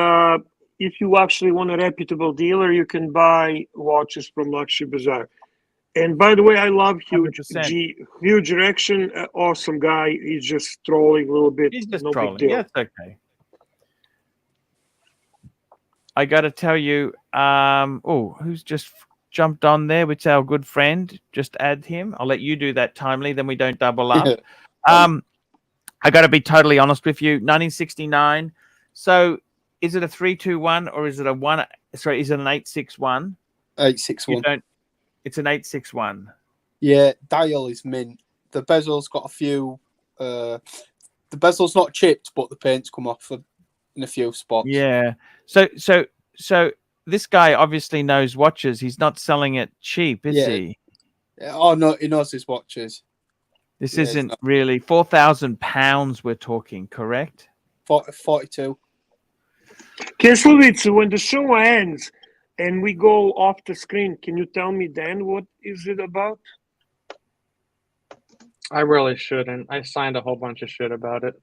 if you actually want a reputable dealer, you can buy watches from Luxury Bazaar. And by the way, I love Huge 100%. G. Huge erection, awesome guy. He's just trolling a little bit. He's just no trolling. big deal. Yeah, it's okay. I got to tell you, who's just jumped on there? It's our good friend. Just add him. I'll let you do that timely, then we don't double up. I got to be totally honest with you. 1969. So is it a 321 or is it a one? Sorry, is it an 861? 861. It's an 861. Yeah, dial is mint. The bezel's got a few. The bezel's not chipped, but the paint's come off in a few spots. Yeah. So this guy obviously knows watches. He's not selling it cheap, is he? Oh no, he knows his watches. This isn't really £4,000 we're talking, correct? 42. Kesslerwitz, when the show ends and we go off the screen, can you tell me then what is it about? I really shouldn't. I signed a whole bunch of shit about it.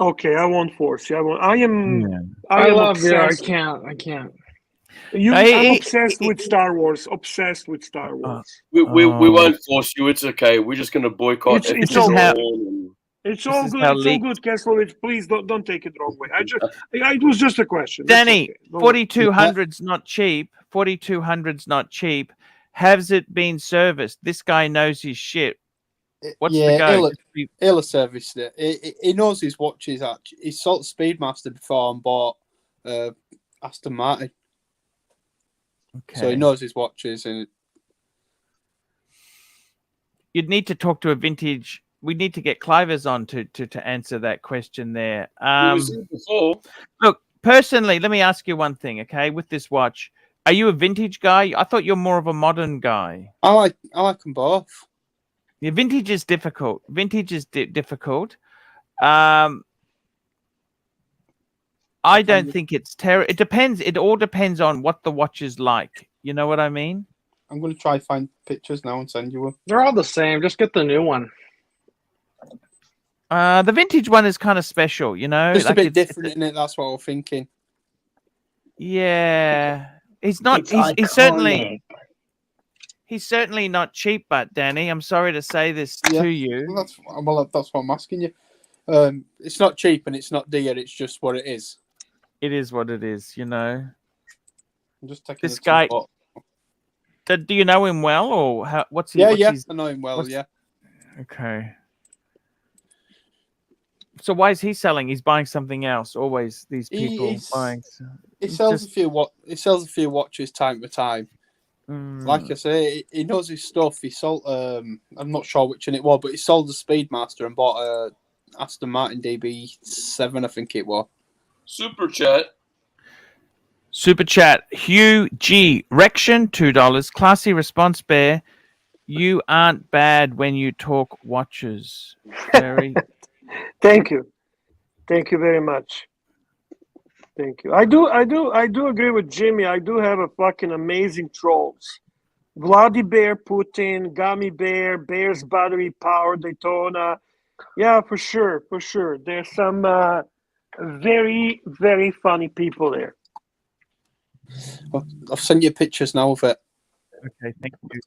Okay, I won't force you. I am love you. I obsessed. I can't. I'm obsessed with Star Wars. Obsessed with Star Wars. We won't force you. It's okay. We're just going to boycott. It's all good. It's all good, Kesslerwitz. Please don't take it the wrong way. It was just a question. Danny, 4200's not cheap. 4200's not cheap. Has it been serviced? This guy knows his shit. What's the go? He'll have serviced it. He knows his watches. Actually, he sold Speedmaster before and bought Aston Martin. Okay. So he knows his watches. And you'd need to talk to a vintage. We need to get Clivers on to answer that question there. Look, personally, let me ask you one thing, okay? With this watch, are you a vintage guy? I thought you're more of a modern guy. I like them both. Yeah, vintage is difficult. Vintage is difficult. I don't think it's terrible. It depends. It all depends on what the watch is like. You know what I mean? I'm going to try find pictures now and send you one. They're all the same. Just get the new one. The vintage one is kind of special, you know. It's like a bit different, isn't it? That's what I'm thinking. Yeah, he's not. He's certainly not cheap, but Danny, I'm sorry to say this to you. Well, that's what I'm asking you. It's not cheap and it's not dear. It's just what it is. It is what it is, you know. I'm just taking this guy. Do you know him well, or what's he? Yeah, I know him well. Yeah. Okay. So why is he selling? He's buying something else. Always these people buying. He sells a few watches time to time. Like I say, he knows his stuff. He sold. I'm not sure which one it was, but he sold the Speedmaster and bought a Aston Martin DB7, I think it was. Super chat. Hugh G. Rection, $2. Classy response, Bear. You aren't bad when you talk watches. Very. Thank you very much. Thank you. I do agree with Jimmy. I do have a fucking amazing trolls. Vladi Bear, Putin, Gummy Bear, Bear's Battery Power, Daytona. Yeah, for sure. There's some very, very funny people there. I've sent you pictures now of it. Okay, thank you.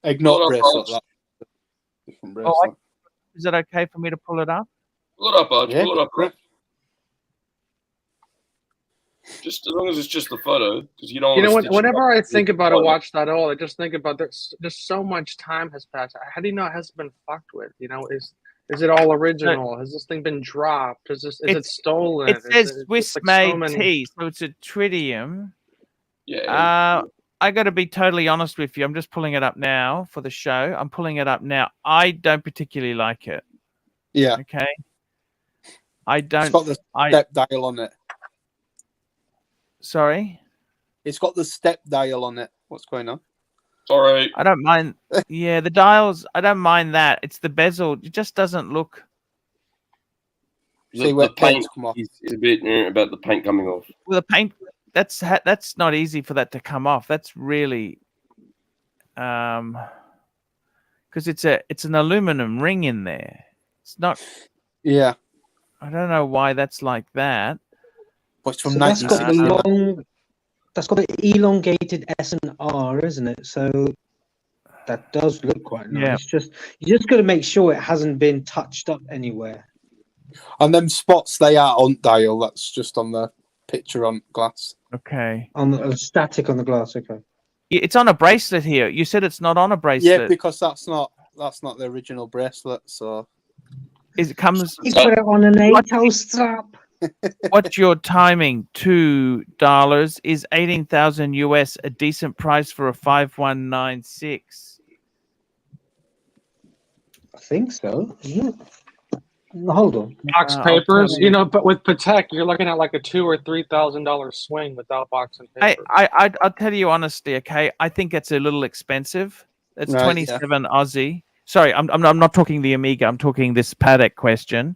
Ignore bracelet. That. Different bracelet. Is it okay for me to pull it up? Pull it up, Archie. Yeah, pull it up, bro. Just as long as it's just the photo, because you don't. You know what? Whenever I think about a watch that old, I just think about there's just so much time has passed. How do you know it hasn't been fucked with? You know, is it all original? Has this thing been dropped? Is it stolen? It says Swiss made tea, so it's a tritium. Yeah. I got to be totally honest with you. I'm just pulling it up now for the show. I'm pulling it up now. I don't particularly like it. Yeah. Okay. I don't. It's got the step dial on it. Sorry? It's got the step dial on it. What's going on? Sorry. I don't mind. Yeah, the dials, I don't mind that. It's the bezel. It just doesn't look. See where paint's come off. It's a bit about the paint coming off. Well, the paint, that's not easy for that to come off. That's really. Because it's an aluminum ring in there. It's not. Yeah. I don't know why that's like that. But it's from so that's got the elongated S and R, isn't it? So That does look quite nice. Yeah. Just you just got to make sure it hasn't been touched up anywhere. And them spots, they are on dial. That's just on the picture on glass. Okay. On the static on the glass. Okay. It's on a bracelet here. You said it's not on a bracelet. Yeah, because that's not the original bracelet. So It comes. He's put it on an 8-toe strap. What's your timing? $2 is 18,000 US. A decent price for a 5196. I think so. Isn't it? Hold on. Box I'll papers, tell you. but with Patek, you're looking at like a $2,000 or $3,000 swing without box and paper. I'll tell you honestly, okay. I think it's a little expensive. It's Right, 27 Aussie. Sorry, I'm not talking the Amiga. I'm talking this Patek question.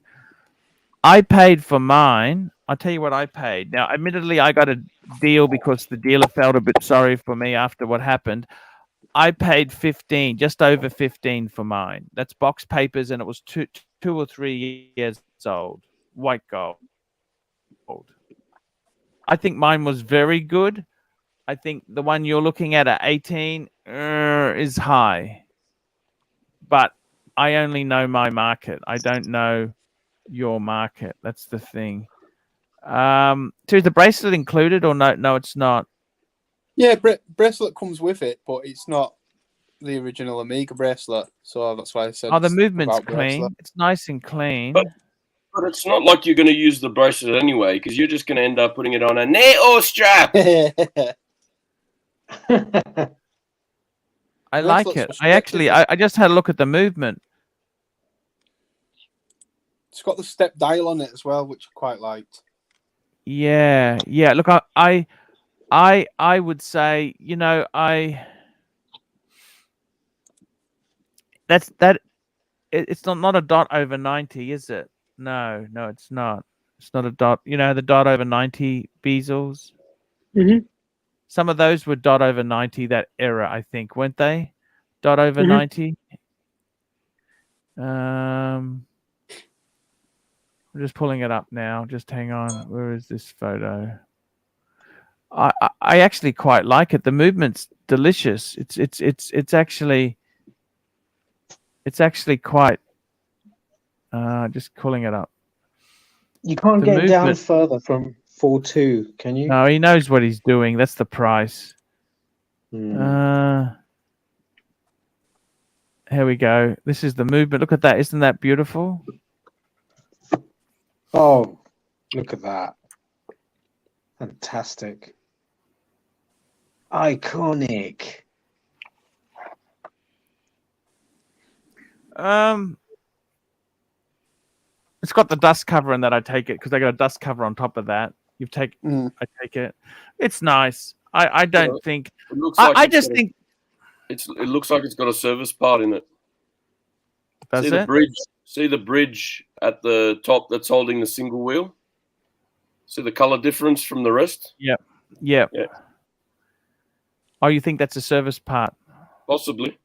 I paid for mine. I'll tell you what I paid. Now, admittedly, I got a deal because the dealer felt a bit sorry for me after what happened. I paid 15, just over 15 for mine. That's box papers, and it was two or 3 years old. White gold. I think mine was very good. I think the one you're looking at 18 is high. But I only know my market. I don't know your market. That's the thing. So is the bracelet included or no? No, it's not. yeah, bracelet comes with it, but it's not the original Amiga bracelet. So that's why I said. Oh, the it's movement's about clean. bracelet. It's nice and clean. But it's not like you're going to use the bracelet anyway, because you're just going to end up putting it on a NATO strap. I like it. I just had a look at the movement. It's got the step dial on it as well, which I quite liked. Yeah. Look, I would say, it's not a dot over 90, is it? No, it's not. It's not a dot. You know the dot over 90 bezels? Mhm. Some of those were dot over 90 that era, I think, weren't they? Dot over 90. I'm just pulling it up now. Just hang on. Where is this photo? I actually quite like it. The movement's delicious. It's actually quite. Just pulling it up. You can't The get down movement- further from 4.2, can you? No, he knows what he's doing. That's the price. Hmm. Here we go. This is the movement. Look at that. Isn't that beautiful? Oh, look at that. Fantastic. Iconic. It's got the dust cover in that. I take it because I got a dust cover on top of that. I take it. It's nice. I don't think. It looks like I just think. it looks like it's got a service part in it. Does See it? the bridge? See the bridge at the top that's holding the single wheel? See the color difference from the rest? Yep. Yeah. Oh, you think that's a service part? Possibly.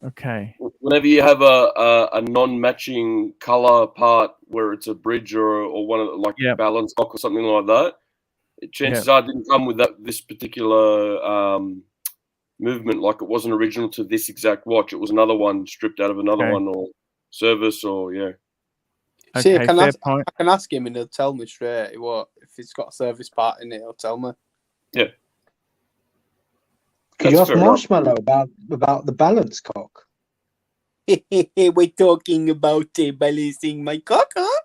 Okay. Whenever you have a non-matching color part where it's a bridge or one of the, balance lock or something like that, chances are it didn't come with this particular movement. Like it wasn't original to this exact watch. It was another one stripped out of another one or service or See, Okay, I can ask him and he'll tell me straight what if it's got a service part in it. He'll tell me. Yeah. Could you ask Marshmallow about the balance cock? We're talking about balancing my cock, huh?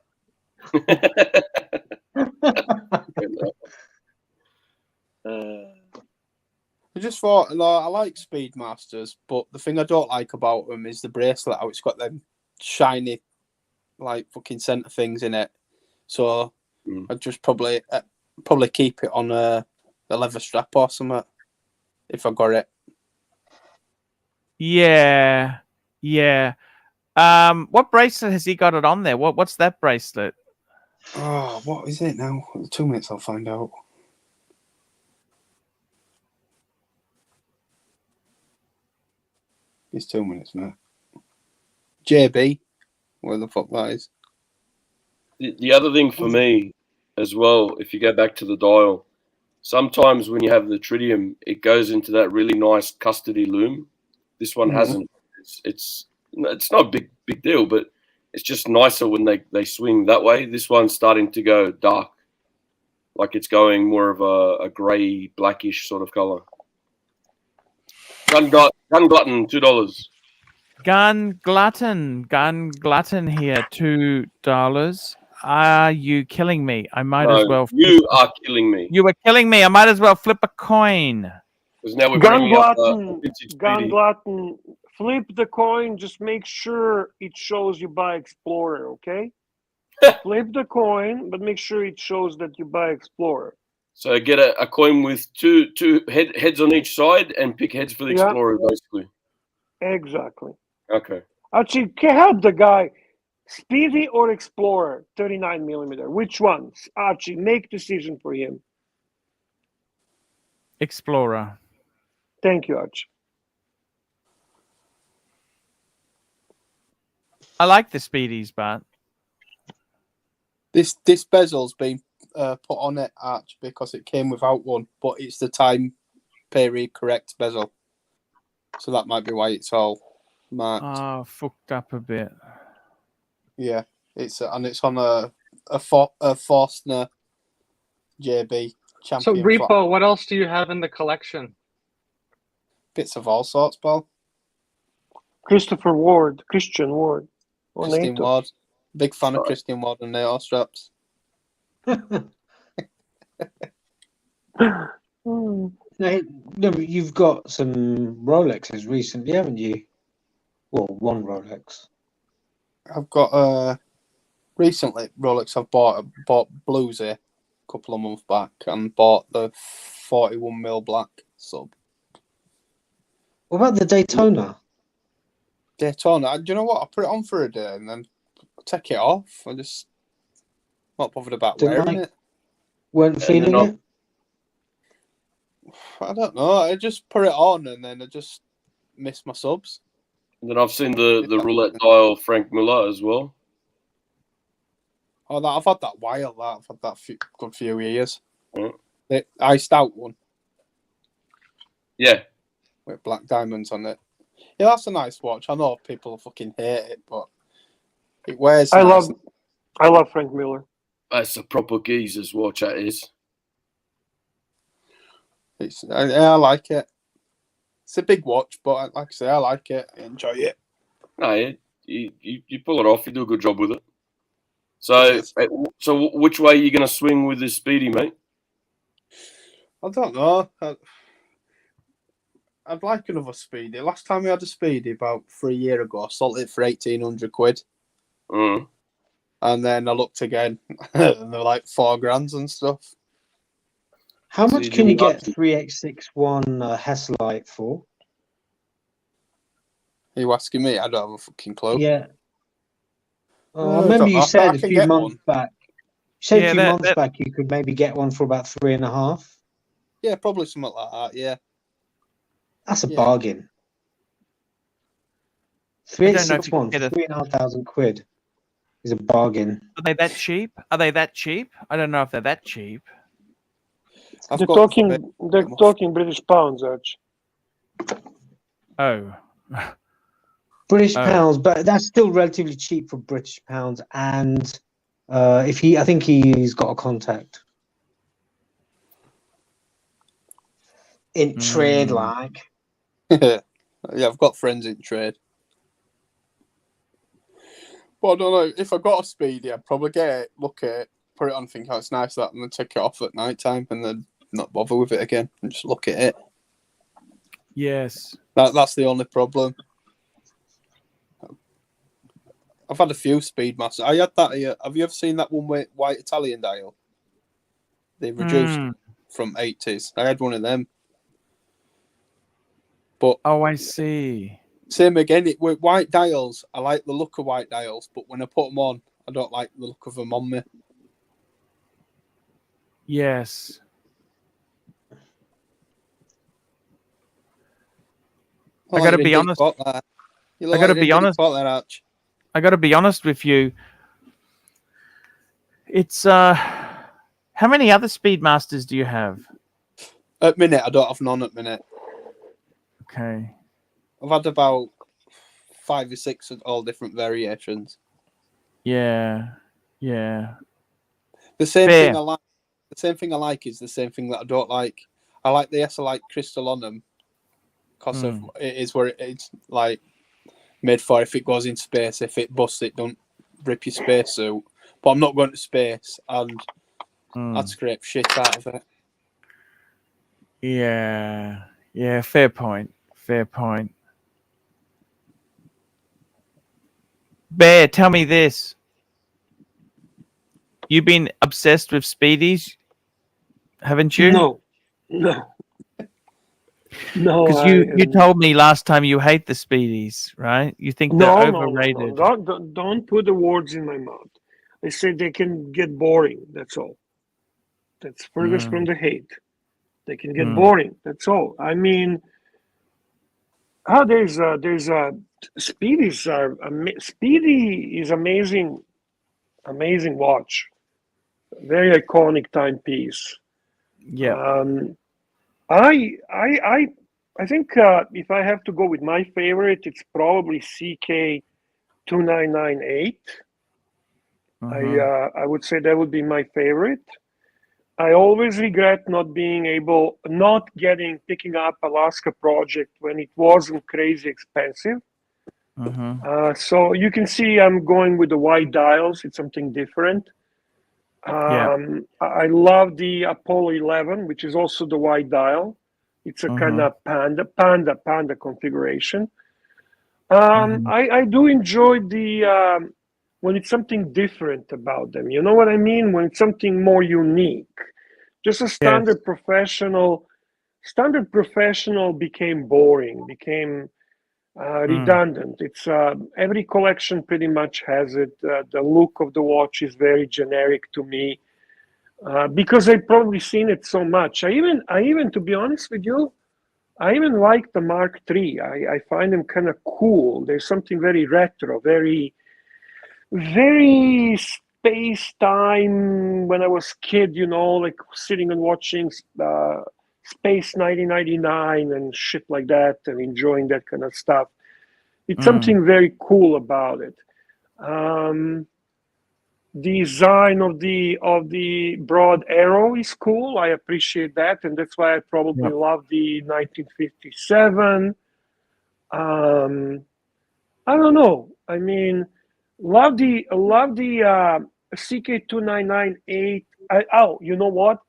I just thought, I like Speedmasters, but the thing I don't like about them is the bracelet, how it's got them shiny, like fucking centre things in it. So I'd just probably keep it on a leather strap or something if I got it. Yeah. What bracelet has he got it on there? What's that bracelet? Oh, what is it now? 2 minutes, I'll find out. It's 2 minutes, man. JB, where the fuck that is. The other thing for me as well, if you go back to the dial, sometimes when you have the tritium, it goes into that really nice custody loom. This one hasn't. It's not a big deal, but it's just nicer when they swing that way. This one's starting to go dark, like it's going more of a grey, blackish sort of color. Gun Glutton, $2. Gun Glutton here, $2. Are you killing me? I might as well. You are killing me. You were killing me. I might as well flip a coin. Because now we're Gun bringing up Glutton, Glutton, flip the coin. Just make sure it shows you buy Explorer, okay? Flip the coin, but make sure it shows that you buy Explorer. So get a coin with two heads on each side and pick heads for the Explorer, basically. Exactly. Okay. Actually, help the guy. Speedy or Explorer, 39mm. Which one? Archie, make decision for him. Explorer. Thank you, Archie. I like the Speedies, but this bezel's been put on it, Arch, because it came without one, but it's the time period correct bezel, so that might be why it's all marked. Oh, fucked up a bit. Yeah, it's on a Forstner JB champion. So Repo, what else do you have in the collection? Bits of all sorts, Paul. Christian Ward. Christian Ward. Big fan of Christian Ward and NATO straps. No, but you've got some Rolexes recently, haven't you? Well, one Rolex. I've got recently Rolex. I've bought blues here a couple of months back and bought the 41mm black sub. What about the Daytona? Daytona. Do you know what? I put it on for a day and then take it off. I just not bothered about wearing it. Weren't feeling it? I don't know. I just put it on and then I just missed my subs. And then I've seen the roulette dial Frank Muller as well. Oh, I've had that while. I've had that good few years. Yeah. The iced out one. Yeah. With black diamonds on it. Yeah, that's a nice watch. I know people fucking hate it, but it wears. I love Frank Muller. That's a proper geezer's watch. That is. I like it. It's a big watch, but like I say, I like it. I enjoy it. No, you pull it off. You do a good job with it. So which way are you going to swing with this Speedy, mate? I don't know. I'd like another Speedy. Last time we had a Speedy about 3 years ago, I sold it for 1,800 quid. Mm. And then I looked again, and they're like $4,000 and stuff. How much can you get 3861 Hesselite for? Are you asking me? I don't have a fucking clue. Yeah. I remember you said a few months back. You said a few months back you could maybe get one for about 3.5. Yeah, probably something like that. Yeah. That's a bargain. 3861, 3,500 quid is a bargain. Are they that cheap? I don't know if they're that cheap. They're talking British pounds, Arch. Oh. British pounds, but that's still relatively cheap for British pounds. And I think he's got a contact in trade, like. Yeah, I've got friends in trade. But I don't know, if I got a Speedy, I'd probably get it, look at it, put it on, think, oh, it's nice that, and then take it off at night time and then not bother with it again and just look at it. Yes. That's the only problem. I've had a few Speedmasters. I had that. Have you ever seen that one with white Italian dial? They reduced from 80s. I had one of them. But I see. Same again. With white dials, I like the look of white dials, but when I put them on, I don't like the look of them on me. Yes. I got to be honest. I got to be honest. I got to be honest with you. It's how many other Speedmasters do you have? At minute, I don't have none at minute. Okay. I've had about 5 or 6 of all different variations. Yeah. Yeah. The same Fair. thing I like. The same thing I like is the same thing that I don't like. I like the Esselite crystal on them because of it is where it's like made for. If it goes in space, if it busts, it don't rip your spacesuit. But I'm not going to space, and I'd scrape shit out of it. Yeah. Yeah. Fair point. Fair point. Bear, tell me this. You've been obsessed with Speedies, haven't you? No. Because you told me last time you hate the Speedies, right? You think they're overrated. No. Don't put the words in my mouth. I said they can get boring. That's all. That's furthest from the hate. They can get boring. That's all. I mean, there's Speedies are Speedy is amazing watch. Very iconic timepiece. Yeah. I think if I have to go with my favorite, it's probably CK2998. I would say that would be my favorite. I always regret not picking up Alaska Project when it wasn't crazy expensive. So you can see I'm going with the white dials. It's something different. I love the Apollo 11, which is also the white dial. It's a kind of panda configuration. I do enjoy the when it's something different about them. You know what I mean? When it's something more unique. Just a standard professional became boring, became redundant. It's every collection pretty much has it. The look of the watch is very generic to me because I've probably seen it so much. I even, to be honest with you, I even like the Mark III. I find them kind of cool. There's something very retro, very space-time. When I was kid, like sitting and watching Space 1999 and shit like that and enjoying that kind of stuff. It's something very cool about it. Design of the broad arrow is cool. I appreciate that, and that's why I probably love the 1957. I don't know. I mean, love the CK2998. You know what?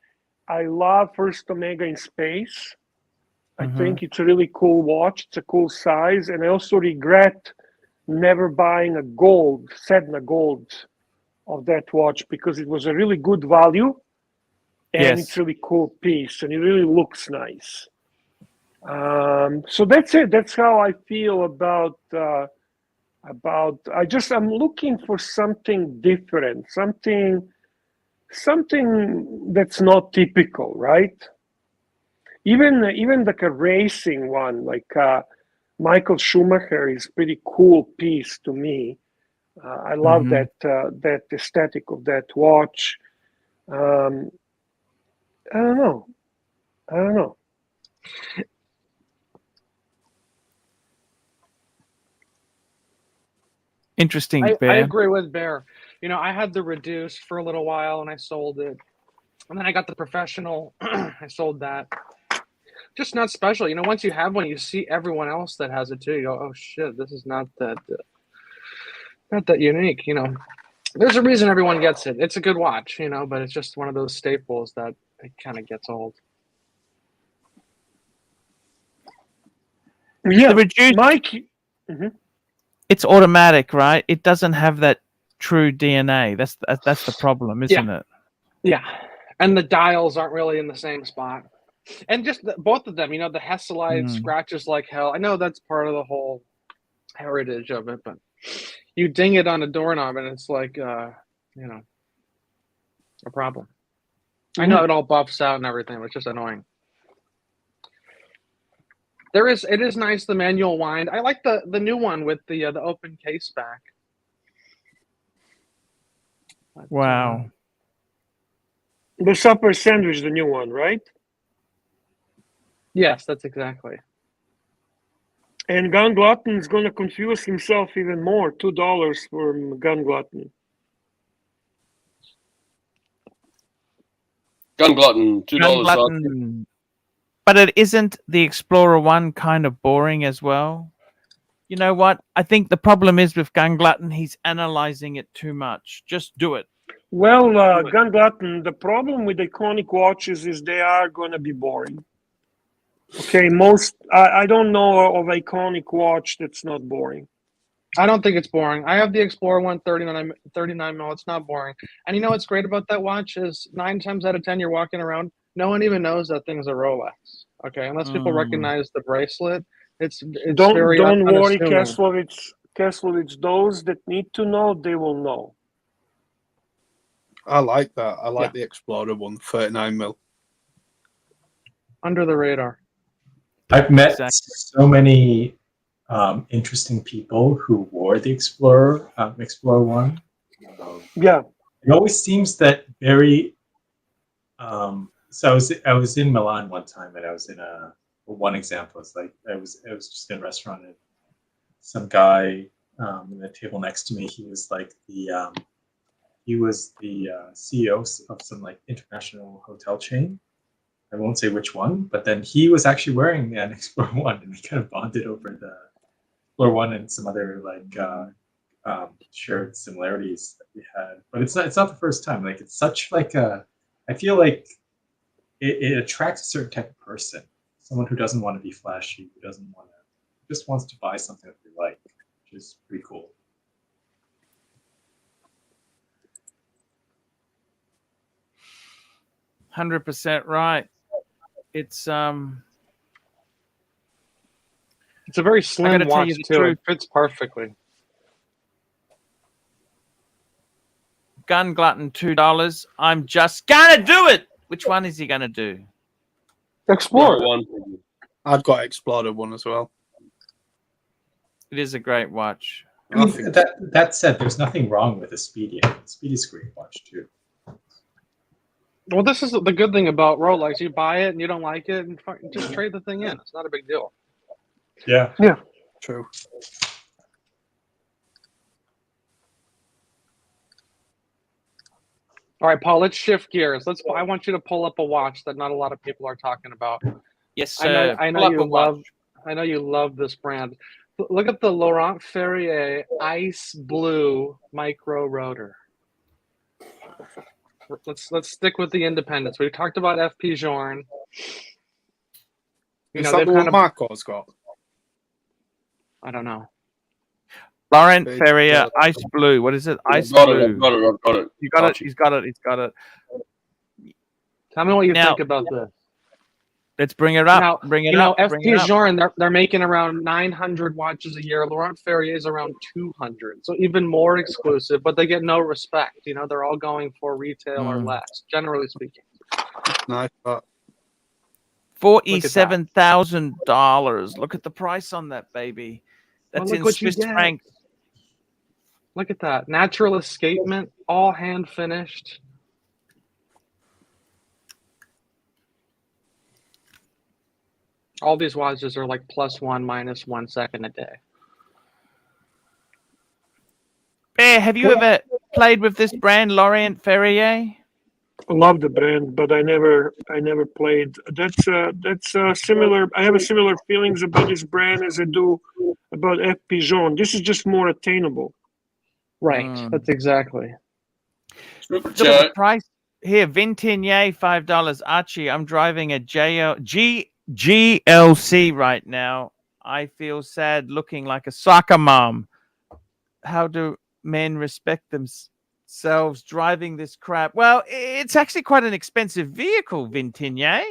I love First Omega in space. I think it's a really cool watch. It's a cool size, and I also regret never buying a Sedna gold of that watch because it was a really good value, and it's a really cool piece, and it really looks nice. So that's it. That's how I feel about. I'm looking for something different, something that's not typical, right? Even like a racing one, like Michael Schumacher is pretty cool piece to me. I love that aesthetic of that watch. I don't know. Interesting, I Bear. agree with Bear. I had the reduced for a little while and I sold it. And then I got the professional. I sold that. Just not special. Once you have one, you see everyone else that has it too. You go, oh shit, this is not that unique. There's a reason everyone gets it. It's a good watch, but it's just one of those staples that it kind of gets old. Yeah, the reduced, Mike. It's automatic, right? It doesn't have that true DNA. That's the problem, isn't it? Yeah, and the dials aren't really in the same spot. And just both of them, the Hesselite scratches like hell. I know that's part of the whole heritage of it, but you ding it on a doorknob and it's like, a problem. I know it all buffs out and everything, but it's just annoying. It is nice, the manual wind. I like the new one with the open case back. But, wow. The Supper Sandwich, the new one, right? Yes, that's exactly. And Gun Glutton is going to confuse himself even more. $2 for Gun Glutton. Gun Glutton, $2. Gun Glutton. But it isn't the Explorer 1 kind of boring as well? You know what? I think the problem is with Gun Glutton, he's analyzing it too much. Just do it. Well, Gun Glutton, the problem with iconic watches is they are going to be boring. Okay, I don't know of iconic watch that's not boring. I don't think it's boring. I have the Explorer 1 39 mil. It's not boring. And you know what's great about that watch is 9 times out of 10 you're walking around, no one even knows that thing's a Rolex. Okay, unless people recognize the bracelet, it's don't very worry, unassuming. Kesslerwitz. Those that need to know, they will know. I like that. I like the Explorer 1, 39 mil. Under the radar. I've met so many interesting people who wore the Explorer 1. Yeah. It always seems that very. So I was in Milan one time, and I was in one example. It's like I was just in a restaurant, and some guy in the table next to me. He was like the CEO of some like international hotel chain. I won't say which one, but then he was actually wearing an Explorer 1, and we kind of bonded over the Explorer 1 and some other like shared similarities that we had. But it's not the first time. Like it's such like a. I feel like it attracts a certain type of person. Someone who doesn't want to be flashy, who just wants to buy something that they like, which is pretty cool. %100% right. It's a very slim watch too. It fits perfectly. Gun Glutton, $2. I'm just gonna do it. Which one is he gonna do? Explorer 1. I've got Explorer 1 as well. It is a great watch. I mean, that said, there's nothing wrong with a Speedy. Speedy's a great watch too. Well, this is the good thing about Rolex. You buy it and you don't like it, and just trade the thing in. It's not a big deal. Yeah. Yeah. True. All right, Paul, let's shift gears. I want you to pull up a watch that not a lot of people are talking about. Yes, sir. I know you love this brand. Look at the Laurent Ferrier Ice Blue Micro Rotor. Let's stick with the independents. We talked about FP Journe. Is that the one Marco's got? I don't know. Laurent Ferrier Ice Blue. What is it? Ice Blue. I've got it. You got it. He's got it. Tell me what you think about this. Let's bring it up. FP Journe, they're making around 900 watches a year. Laurent Ferrier is around 200, so even more exclusive. But they get no respect. They're all going for retail or less, generally speaking. Nice. $47,000. Look at the price on that baby. That's in Swiss francs. Look at that. Natural escapement, all hand finished. All these watches are like +1, -1 second a day. Bear, have you ever played with this brand, Laurent Ferrier? I love the brand, but I never played. That's similar. I have similar feelings about this brand as I do about FP Journe. This is just more attainable. Right. That's exactly. Look at the price here. Vintinier, $5. Archie, I'm driving a GLC right now. I feel sad, looking like a soccer mom. How do men respect themselves driving this crap? Well, it's actually quite an expensive vehicle, Vintinier.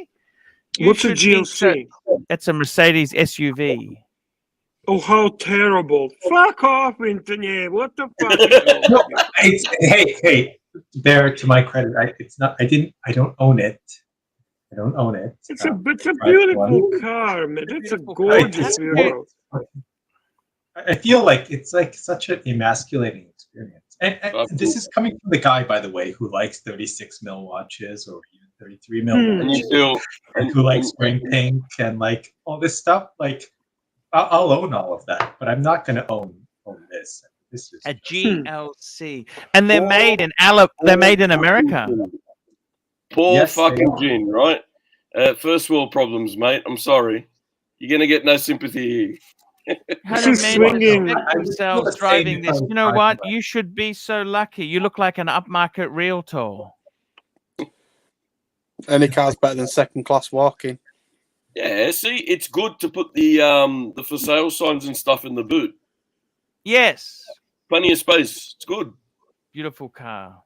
What's a GLC? It's a Mercedes SUV. Oh, how terrible! Fuck off, Vintinier. What the fuck? No, hey, Bear, to my credit, I don't own it. I don't own it. It's a beautiful car, man. It's a gorgeous vehicle. I feel like it's like such an emasculating experience. And this is coming from the guy, by the way, who likes 36 mil watches or even 33 mil watches, and who likes spring pink and like all this stuff. Like, I'll own all of that, but I'm not going to own this. This is A GLC, and they're made in They're made in America. Poor fucking gin, right? First world problems, mate. I'm sorry. You're gonna get no sympathy here. How do men respect themselves driving this? You know what? You should be so lucky. You look like an upmarket realtor. Any car's better than second class walking. Yeah, see, it's good to put the for sale signs and stuff in the boot. Yes. Plenty of space. It's good. Beautiful car.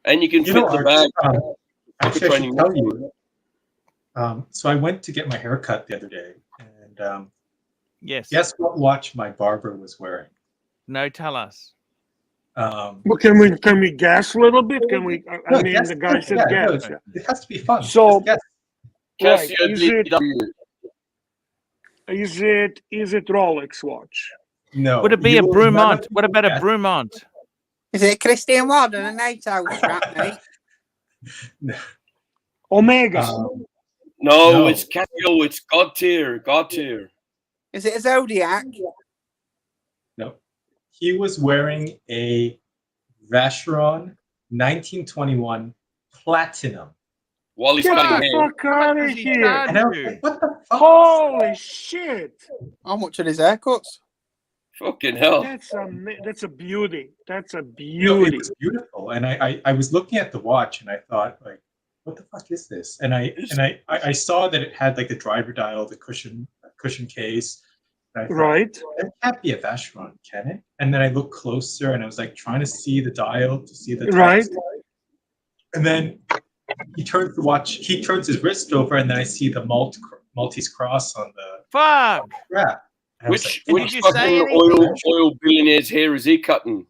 And you can fit the bag. Actually, I should tell you. So I went to get my hair cut the other day, and yes, guess what watch my barber was wearing? No, tell us. Well, can we guess a little bit? Can we? I mean, the guy said guess. No, it has to be fun. So, right, is it Rolex watch? No. Would it be a Brumont? What about a Brumont? Is it Christian Warden and NATO strap, mate? No. Omega. No, it's Casio. It's God tier. Is it a Zodiac? No. He was wearing a Vacheron 1921 Platinum. While he's cutting hair. Fuck out of here. And I was like, what the fuck? Holy shit. How much are his haircuts? Fucking hell. That's a beauty. That's a beauty. You know, it was beautiful. And I was looking at the watch and I thought, like, what the fuck is this? And I saw that it had like the driver dial, the cushion case. And I thought, right. That can't be a Vacheron, can it? And then I looked closer and I was like trying to see the dial to see the right. And then he turns the watch, he turns his wrist over, and then I see the Maltese cross on the strap. Which fucking oil billionaire's hair is he cutting?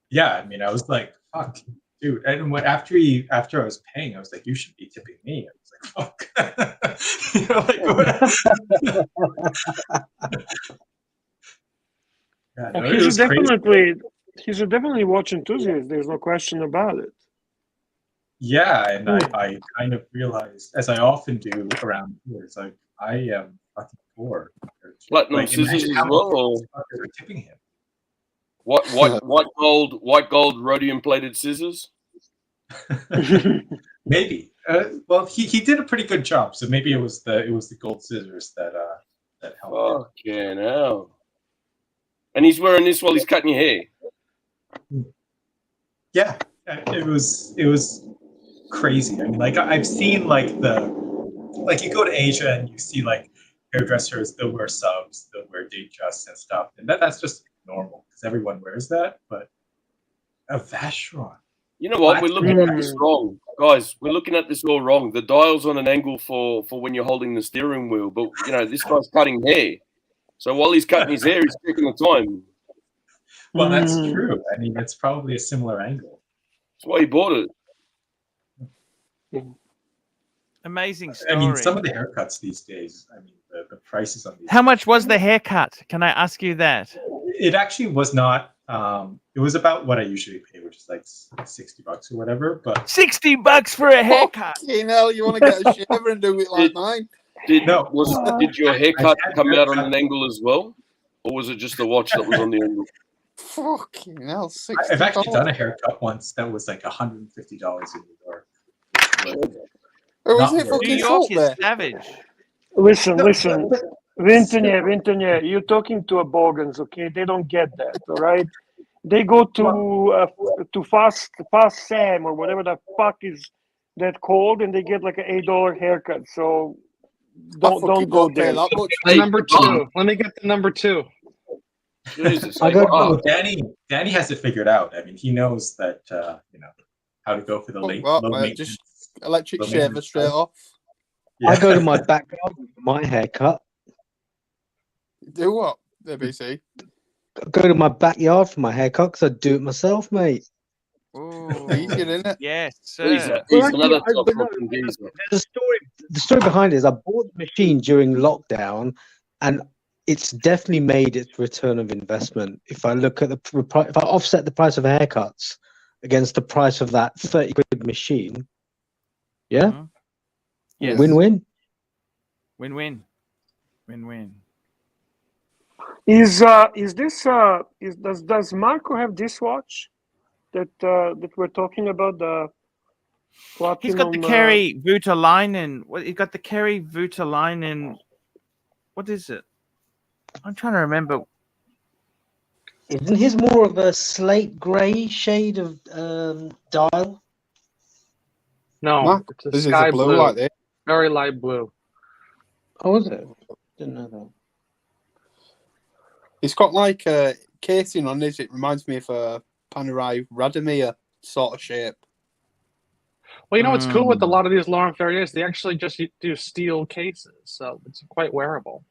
Yeah, I mean, I was like, fuck, dude. And after I was paying, I was like, you should be tipping me. I was like, fuck. You know, like, yeah, no, he's a definitely watch enthusiast. There's no question about it. Yeah, and I kind of realized, as I often do around here, it's like I am fucking poor. Platinum scissors as well. They're tipping him. White gold rhodium plated scissors. Maybe. Well, he did a pretty good job, so maybe it was the gold scissors that helped. Fucking hell. And he's wearing this while he's cutting your hair. Yeah, it was crazy. I mean, like I've seen like you go to Asia and you see like hairdressers, they'll wear subs, they'll wear Datejust and stuff, and that's just normal because everyone wears that. But a Vacheron. You know what? We're looking at this wrong, guys. We're looking at this all wrong. The dial's on an angle for when you're holding the steering wheel, but you know this guy's cutting hair. So while he's cutting his hair, he's checking the time. Well, that's true. I mean, it's probably a similar angle. That's why he bought it. Amazing story. I mean, some of the haircuts these days, I mean, the prices on these. How much was the haircut? Can I ask you that? It actually was not. It was about what I usually pay, which is like $60 or whatever. But $60 for a haircut. You know, you want to get a shaver and do it like mine. Did your haircut come out on an angle as well, or was it just the watch that was on the angle? Fucking hell! I've actually done a haircut once that was like $150 in New York. Was it fucking salt there? Savage. Listen, Vintonnier, you're talking to a bogans, okay? They don't get that, all right? They go to Fast Sam or whatever the fuck is that called, and they get like an $8 haircut. So don't go there. Number 2. Let me get the number 2. Jesus, Danny has it figured out. I mean, he knows that you know how to go for the low maintenance. Just electric shaver straight off. Yeah. I go to my backyard for my haircut. Do what, ABC? Go to my backyard for my haircut because I do it myself, mate. Oh, easy, isn't it? Yes, sir. The story behind it is I bought the machine during lockdown, and it's definitely made its return of investment. If I look at if I offset the price of haircuts against the price of that 30 quid machine, yeah, Yes. Win-win. Win-win. Win-win. Is this does Marco have this watch that we're talking about, the platinum? He's got the Kerry Voutilainen. He's got the Kerry Voutilainen. What is it? I'm trying to remember. Isn't his more of a slate grey shade of dial? No, Mark, it's a this is sky a blue blue, like this. very light blue. Oh, is it? Didn't know that. It's got like a casing on it. It reminds me of a Panerai Radomir sort of shape. Well, you know what's cool with a lot of these Laurent Ferriers? They actually just do steel cases, so it's quite wearable.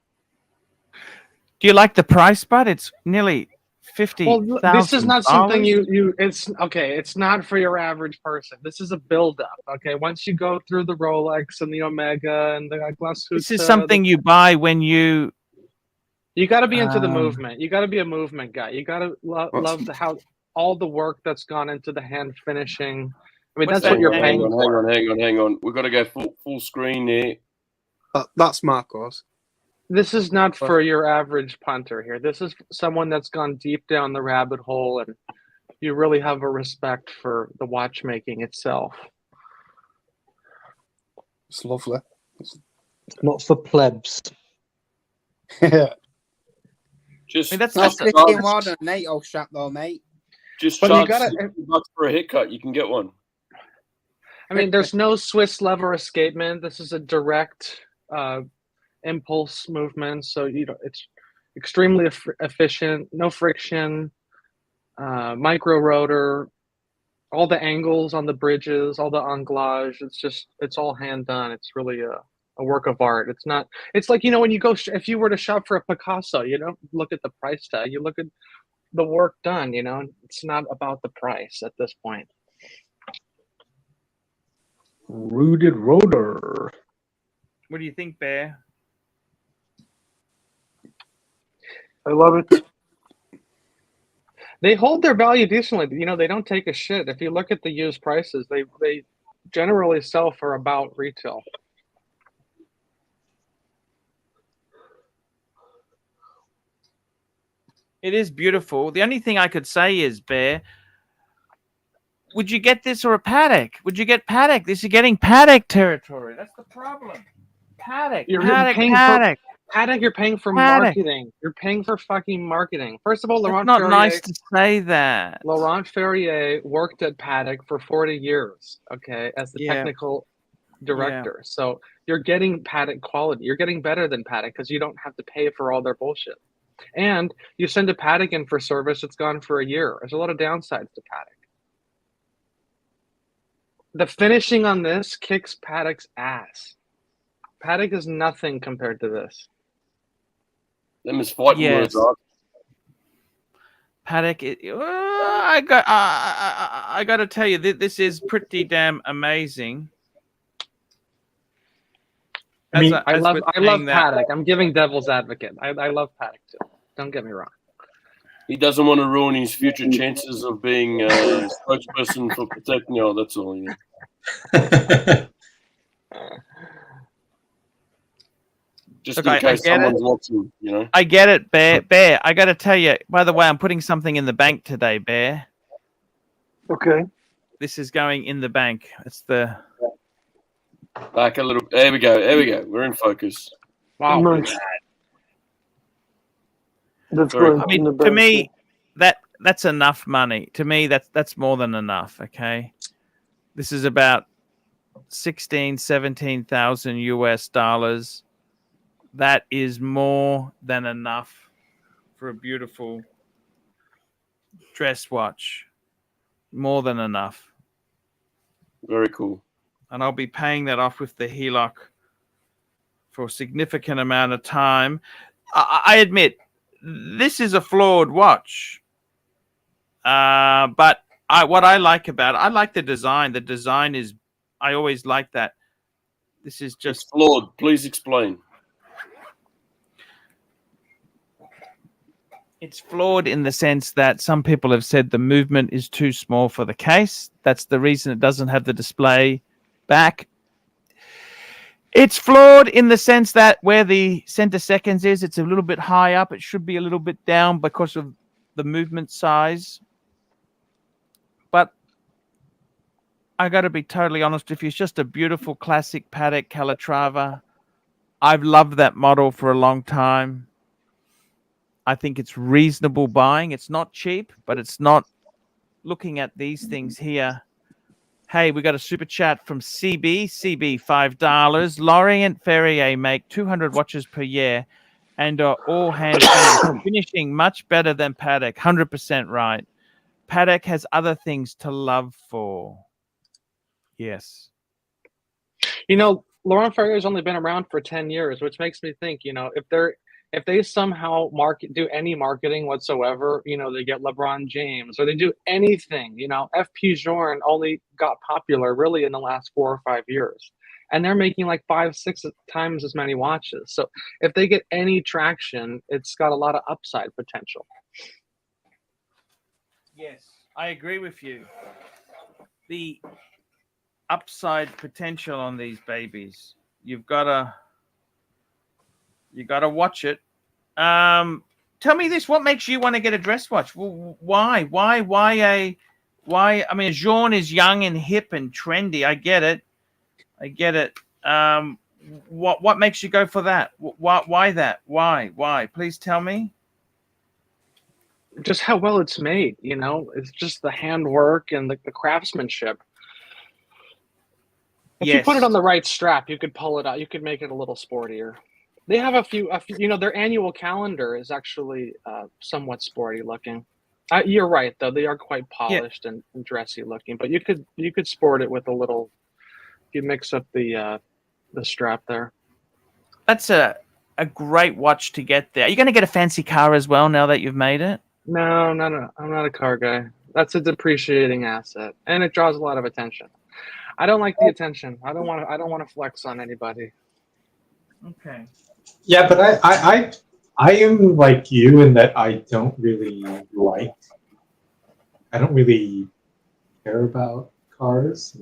Do you like the price, bud? It's nearly $50,000. Well, this is not something it's okay. It's not for your average person. This is a build-up. Okay, once you go through the Rolex and the Omega and the Glashutte, This is something you buy when you got to be into the movement. You got to be a movement guy. You got to love how all the work that's gone into the hand finishing. I mean, that's what you're paying for. Hang on. We've got to go full screen here. That's Marco's. This is not for your average punter here. This is someone that's gone deep down the rabbit hole, and you really have a respect for the watchmaking itself. It's lovely. It's not for plebs. Just I mean, that's $15 more than a NATO strap, though, mate. Just but charge you gotta, $50 for a haircut. You can get one. I mean, there's no Swiss lever escapement. This is a direct impulse movement, so it's extremely efficient. No friction. Micro rotor. All the angles on the bridges, all the anglage. It's all hand done. It's really a work of art. It's not. It's like, when you go, if you were to shop for a Picasso, you don't look at the price tag. You look at the work done. It's not about the price at this point. Rooted rotor. What do you think, Bear? I love it. They hold their value decently. They don't take a shit. If you look at the used prices, they generally sell for about retail. It is beautiful. The only thing I could say is, Bear, would you get this or a Patek? Would you get Patek? This is getting Patek territory. That's the problem. Patek, Patek. Patek, you're paying for marketing. You're paying for fucking marketing. First of all, Laurent Ferrier. It's not nice to say that. Laurent Ferrier worked at Patek for 40 years, okay, as the technical director. Yeah. So you're getting Patek quality. You're getting better than Patek because you don't have to pay for all their bullshit. And you send a Patek in for service, it's gone for a year. There's a lot of downsides to Patek. The finishing on this kicks Patek's ass. Patek is nothing compared to this. Them is fighting words, right? Patek, I got to tell you, this is pretty damn amazing. I love Patek. I'm giving devil's advocate. I love Patek too. Don't get me wrong. He doesn't want to ruin his future chances of being a spokesperson for Patek. No, that's all. Just in case someone's watching, I get it, Bear. I got to tell you, by the way, I'm putting something in the bank today, Bear. Okay. This is going in the bank. It's the... Back a little. There we go. We're in focus. Wow. Nice. That's good. I mean, to me, that's enough money. To me, that's more than enough. Okay, this is about $17,000 US. That is more than enough for a beautiful dress watch. More than enough. Very cool. And I'll be paying that off with the HELOC for a significant amount of time. I admit, this is a flawed watch. But what I like about it, I like the design. The design is, I always like that. This is just... It's flawed. Please explain. It's flawed in the sense that some people have said the movement is too small for the case. That's the reason it doesn't have the display back. It's flawed in the sense that where the center seconds is, it's a little bit high up. It should be a little bit down because of the movement size. But I got to be totally honest with you. It's just a beautiful classic Patek Calatrava. I've loved that model for a long time. I think it's reasonable buying. It's not cheap, but it's not. Looking at these things here. Hey, we got a super chat from CB. CB, $5. Laurent Ferrier make 200 watches per year and are all hand finished, finishing much better than Patek. 100% right. Patek has other things to love for. Yes. You know, Laurent Ferrier's only been around for 10 years, which makes me think, you know, if they somehow do any marketing whatsoever, you know, they get LeBron James or they do anything, you know, FP Journe only got popular really in the last 4 or 5 years. And they're making like 5-6 times as many watches. So if they get any traction, it's got a lot of upside potential. Yes, I agree with you. The upside potential on these babies, you gotta watch it. Tell me this: what makes you want to get a dress watch? Why? I mean, Journe is young and hip and trendy. I get it. What makes you go for that? Why that? Why? Please tell me. Just how well it's made, you know. It's just the handwork and the craftsmanship. If you put it on the right strap, you could pull it out. You could make it a little sportier. They have a few, you know, their annual calendar is actually somewhat sporty looking. You're right, though. They are quite polished and dressy looking, but you could sport it with a little, if you mix up the strap there. That's a great watch to get there. Are you going to get a fancy car as well now that you've made it? No. I'm not a car guy. That's a depreciating asset, and it draws a lot of attention. I don't like the attention. I don't want to flex on anybody. Okay. Yeah, but I am like you in that I don't really care about cars,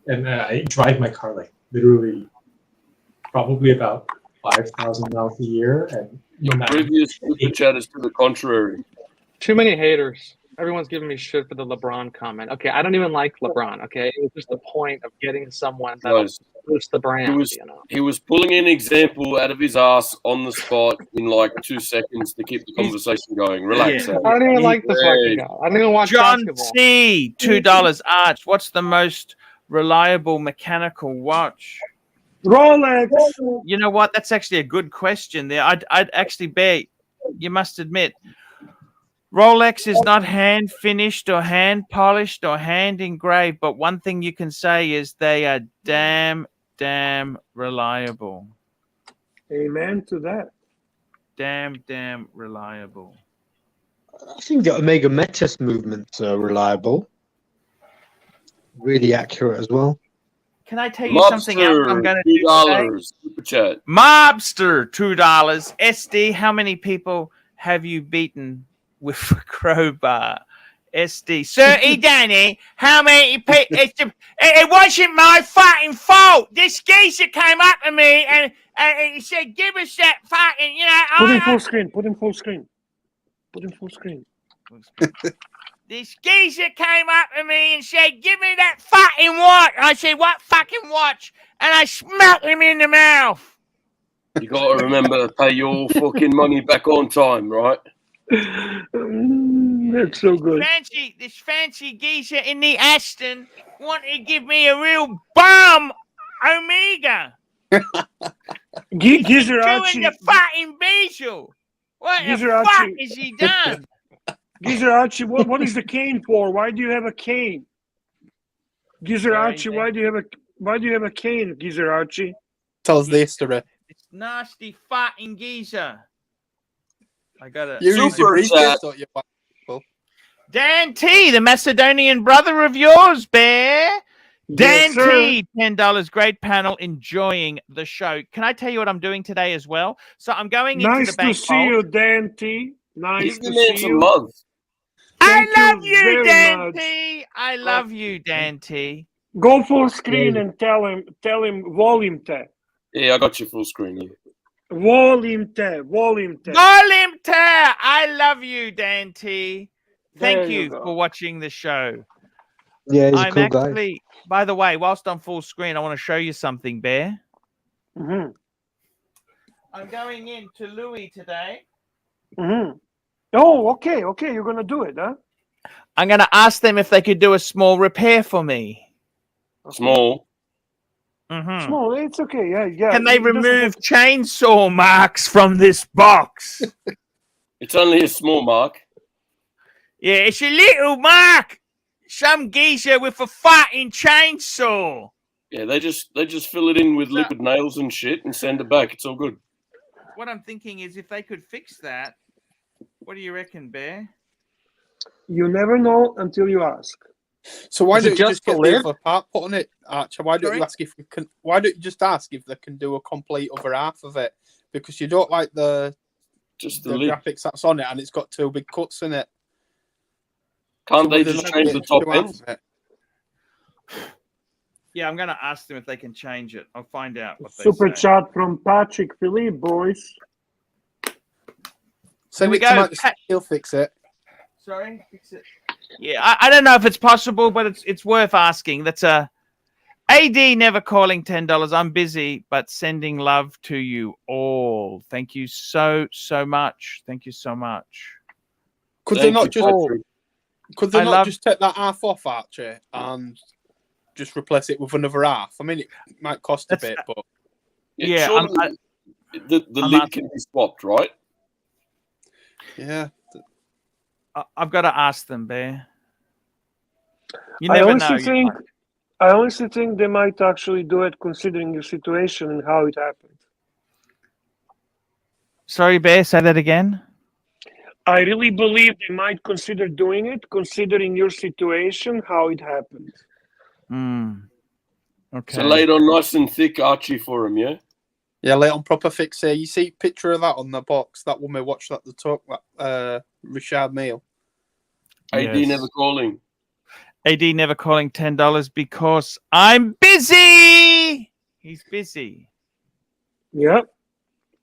and I drive my car like literally probably about 5,000 miles a year. And previous super chat is to the contrary. Too many haters. Everyone's giving me shit for the LeBron comment. Okay, I don't even like LeBron. Okay, it was just the point of getting someone that boosts the brand. He was pulling an example out of his ass on the spot in like 2 seconds to keep the conversation going. Relax. I don't even like the fucking guy. I don't even watch John basketball. C, $2. Arch, what's the most reliable mechanical watch? Rolex. You know what? That's actually a good question there. I'd actually bet, you must admit, Rolex is not hand finished or hand polished or hand engraved, but one thing you can say is they are damn reliable. Amen to that. Damn reliable. I think the Omega Metis movements are reliable. Really accurate as well. Can I tell you something else I'm going to do today? Super chat. Mobster, $2. SD, how many people have you beaten with a crowbar? SD. Sir Danny, how many people? It wasn't my fucking fault. This geezer came up to me and he said, give us that fucking, you know. Put in full screen. Put in full screen. Put in full screen. This geezer came up to me and said, give me that fucking watch. I said, what fucking watch? And I smacked him in the mouth. You got to remember to pay your fucking money back on time, right? That's so good. This fancy geezer in the Aston wanted to give me a real bum Omega. Geezer Doing Archie. the fucking bezel. What Geezer the fuck Archie. is he done? Geezer Archie, what is the cane for? Why do you have a cane? Geezer Archie, why do you have a cane, Geezer Archie? Tell us the history. It's nasty fucking geezer. I got it. Super chat. Dan T, the Macedonian brother of yours, Bear. Dan T, $10. Great panel. Enjoying the show. Can I tell you what I'm doing today as well? So I'm going into the bank. Nice to see you, Dan T. Nice to see you. Love. I love you, Dan T. I love you, Dan T. Go full screen and tell him volume tap. Yeah, I got you full screen here. Volimte. Volimte. I love you, Dante. Thank you for watching the show. Yeah, he's a I'm cool guy. actually, by the way, whilst I'm full screen, I want to show you something, Bear. Mm-hmm. I'm going in to Louis today. Mm-hmm. Oh, okay. You're gonna do it, huh? I'm going to ask them if they could do a small repair for me. Small. Mm-hmm. Small. It's okay. Yeah. Can they remove chainsaw marks from this box? It's only a small mark. Yeah, it's a little mark. Some geezer with a fucking chainsaw. Yeah, they just fill it in with liquid nails and shit and send it back. It's all good. What I'm thinking is if they could fix that, what do you reckon, Bear? You never know until you ask. So why don't you just get the lid? other part put on it, Archie? Why don't you ask if we can? Why don't you just ask if they can do a complete other half of it? Because you don't like the graphics that's on it, and it's got two big cuts in it. Can't they just change the top end? Yeah, I'm going to ask them if they can change it. I'll find out what they Super say. chat from Patek Philippe, boys. Send it to Mike, he'll fix it. Sorry, fix it. Yeah, I don't know if it's possible, but it's worth asking. That's a AD never calling $10. I'm busy, but sending love to you all. Thank you so much. Thank you so much. Could they not just take that half off, Archie, and just replace it with another half? I mean, it might cost a bit, but yeah, the lid can be swapped, right? Yeah. I've got to ask them, Bear. You I never know. honestly think they might actually do it, considering your situation and how it happened. Sorry, Bear, say that again. I really believe they might consider doing it, considering your situation, how it happened. Okay. So lay it on nice and thick, Archie, for him, yeah? Yeah, lay it on proper fix here. You see a picture of that on the box, that woman watched at the talk, Richard Meal. AD never calling. AD never calling $10 because I'm busy. He's busy. Yeah.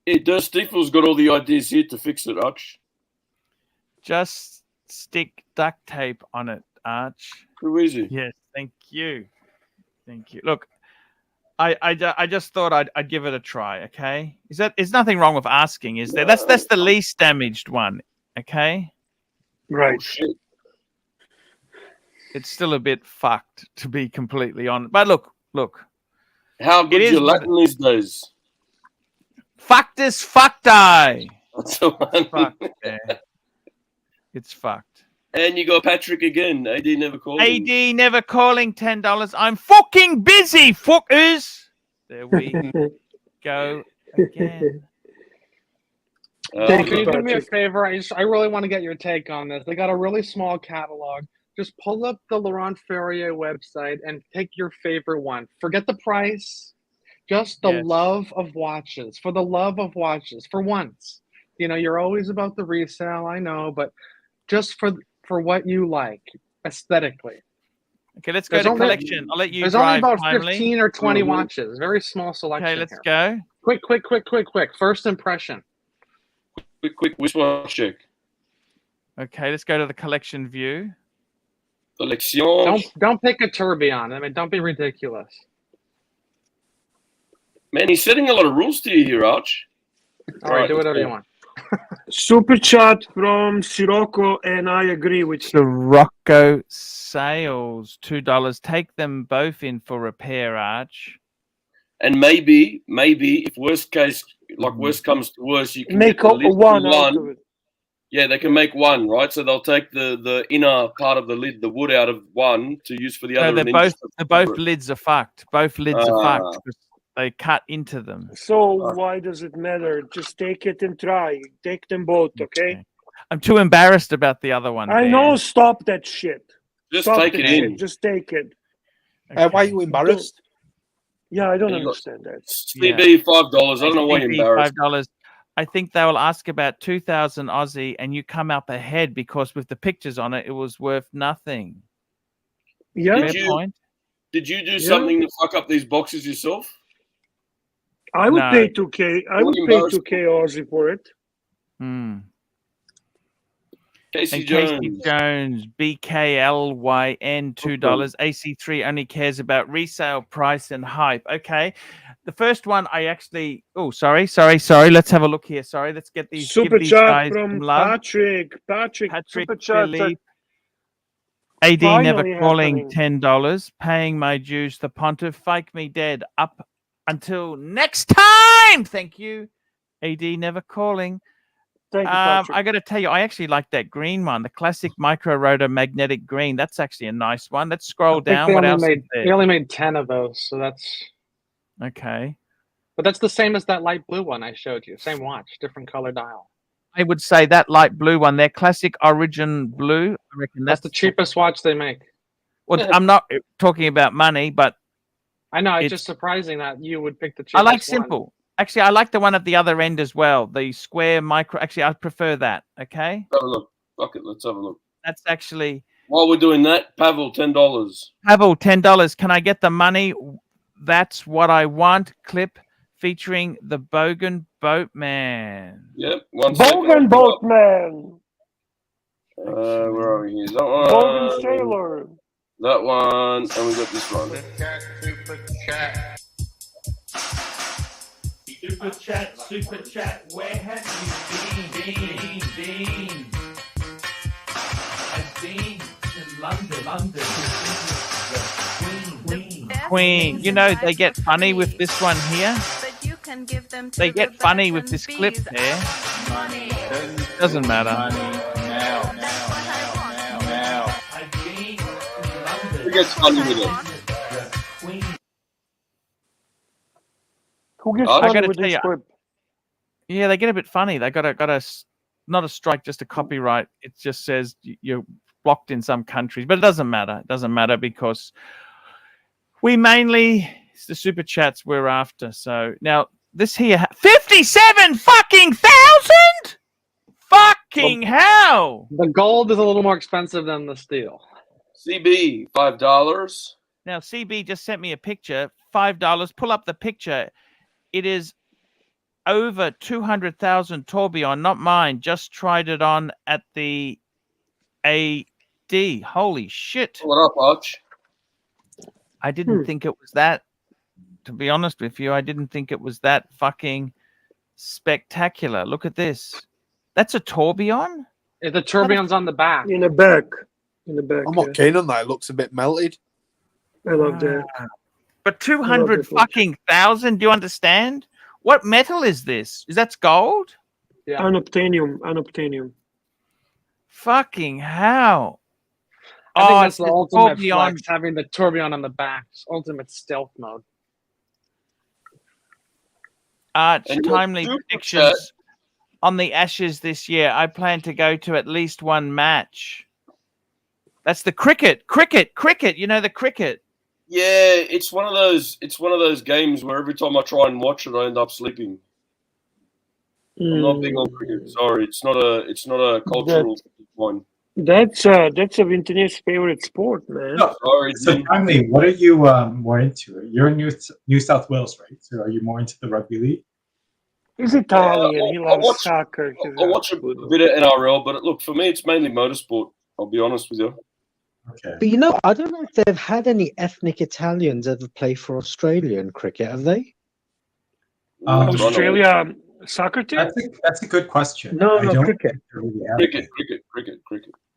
Hey, Dirk Stiefel's got all the ideas here to fix it, Arch. Just stick duct tape on it, Arch. Too easy. Yes, thank you. Thank you. Look, I just thought I'd give it a try, okay? There's nothing wrong with asking, is there? That's the least damaged one, okay? Right. Oh, shit. It's still a bit fucked, to be completely honest. But look. How good is your Latin these days? Fucktus fuckti. That's the one. It's fucked, yeah. It's fucked. And you got Patrick again. AD never calling. AD never calling $10. I'm fucking busy, fuckers. There we go again. Can you do me a favor? I really want to get your take on this. They got a really small catalog. Just pull up the Laurent Ferrier website and pick your favorite one. Forget the price. Just the love of watches. For the love of watches. For once. You know, you're always about the resale, I know, but just for what you like aesthetically. Okay, let's go to collection. I'll let you There's only about 15 or 20 watches. Very small selection. Okay, let's go. Quick. First impression. Quick wristwatch check. Okay, let's go to the collection view. Collection. Don't pick a tourbillon. I mean, don't be ridiculous. Man, he's setting a lot of rules to you here, Arch. All right, do whatever you want. Super chat from Sirocco, and I agree with you. Sirocco sales, $2. Take them both in for repair, Arch. And maybe if worst comes to worst, you can make one out of it. Yeah, they can make one, right? So they'll take the inner part of the lid, the wood out of one to use for the other. No, both lids are fucked. Both lids are fucked. They cut into them. So why does it matter? Just take it and try. Take them both, okay? I'm too embarrassed about the other one. I know. Stop that shit. Just take it in. Just take it. Okay. Why are you embarrassed? Yeah, I don't understand that. CB $5. I don't know why you're embarrassed. $5. I think they will ask about 2,000 Aussie, and you come up ahead because with the pictures on it, it was worth nothing. Yeah. Did you do something to fuck up these boxes yourself? I would No. pay 2K. I would pay 2K Aussie for it. Hmm. Casey And Casey Jones. Jones, BKLYN, $2. AC3 only cares about resale price and hype. Okay. The first one I actually, sorry. Let's have a look here. Sorry. Let's get these. Super give these chat guys from some love. Patrick, super chat. Philippe. AD Finally never calling happening. $10, paying my dues. The pontiff, fake me dead. Up until next time. Thank you. AD never calling. Thank you, Patrick. I got to tell you, I actually like that green one, the classic micro rotor magnetic green. That's actually a nice one. Let's scroll down. What else is there? They only made 10 of those, so that's Okay. But that's the same as that light blue one I showed you. Same watch, different color dial. I would say that light blue one, their classic origin blue. I reckon That's the cheapest watch they make. Well, I'm not talking about money, but I know it's just surprising that you would pick the cheapest. I like one. simple. Actually, I like the one at the other end as well. The square micro. Actually, I prefer that. Okay. Have a look. Fuck it. Let's have a look. That's actually. While we're doing that, Pavel, $10. Pavel, $10. Can I get the money? That's what I want. Clip featuring the Bogan Boatman. Yep. Bogan Boatman. Where are we here? That one. Bogan Sailor. That one. And we got this one. Super chat, where have you been? I've been to London. Queen. You know, they get funny with this one here. They get funny with this clip there. Doesn't matter. Who gets funny with it? Who gets I funny gotta with tell this you, clip? yeah, they get a bit funny. They got a not a strike, just a copyright. It just says you're blocked in some countries, but it doesn't matter. It doesn't matter because we mainly it's the super chats we're after. So now this here, 57 fucking thousand. Fucking hell! The gold is a little more expensive than the steel. CB, $5. Now CB just sent me a picture. $5. Pull up the picture. It is over 200,000 tourbillon, not mine. Just tried it on at the AD. Holy shit! What up, Arch? I didn't think it was that. To be honest with you, I didn't think it was that fucking spectacular. Look at this. That's a tourbillon? The tourbillon's on the back. In the back. I'm not keen on that. It looks a bit melted. I love that. But 200 fucking thousand, do you understand? What metal is this? Is that gold? Yeah. Unobtainium. Fucking hell. I think that's the it's ultimate tourbillon. flex, having the tourbillon on the back. It's ultimate stealth mode. Arch, And timely your predictions on the Ashes this year. I plan to go to at least one match. That's the cricket. You know the cricket. Yeah, it's one of those games where every time I try and watch it, I end up sleeping. I'm not big on cricket. Sorry, it's not a cultural one. That's a Vintonier's favorite sport, man. No, sorry, So, finally, what are you more into? You're in New South Wales, right? So, are you more into the rugby league? He's Italian. He loves soccer. I watch a bit of NRL, but look, for me, it's mainly motorsport. I'll be honest with you. Okay. But you know, I don't know if they've had any ethnic Italians ever play for Australia in cricket, have they? Australia soccer team? That's a good question. No, I don't cricket. think there really have. Cricket.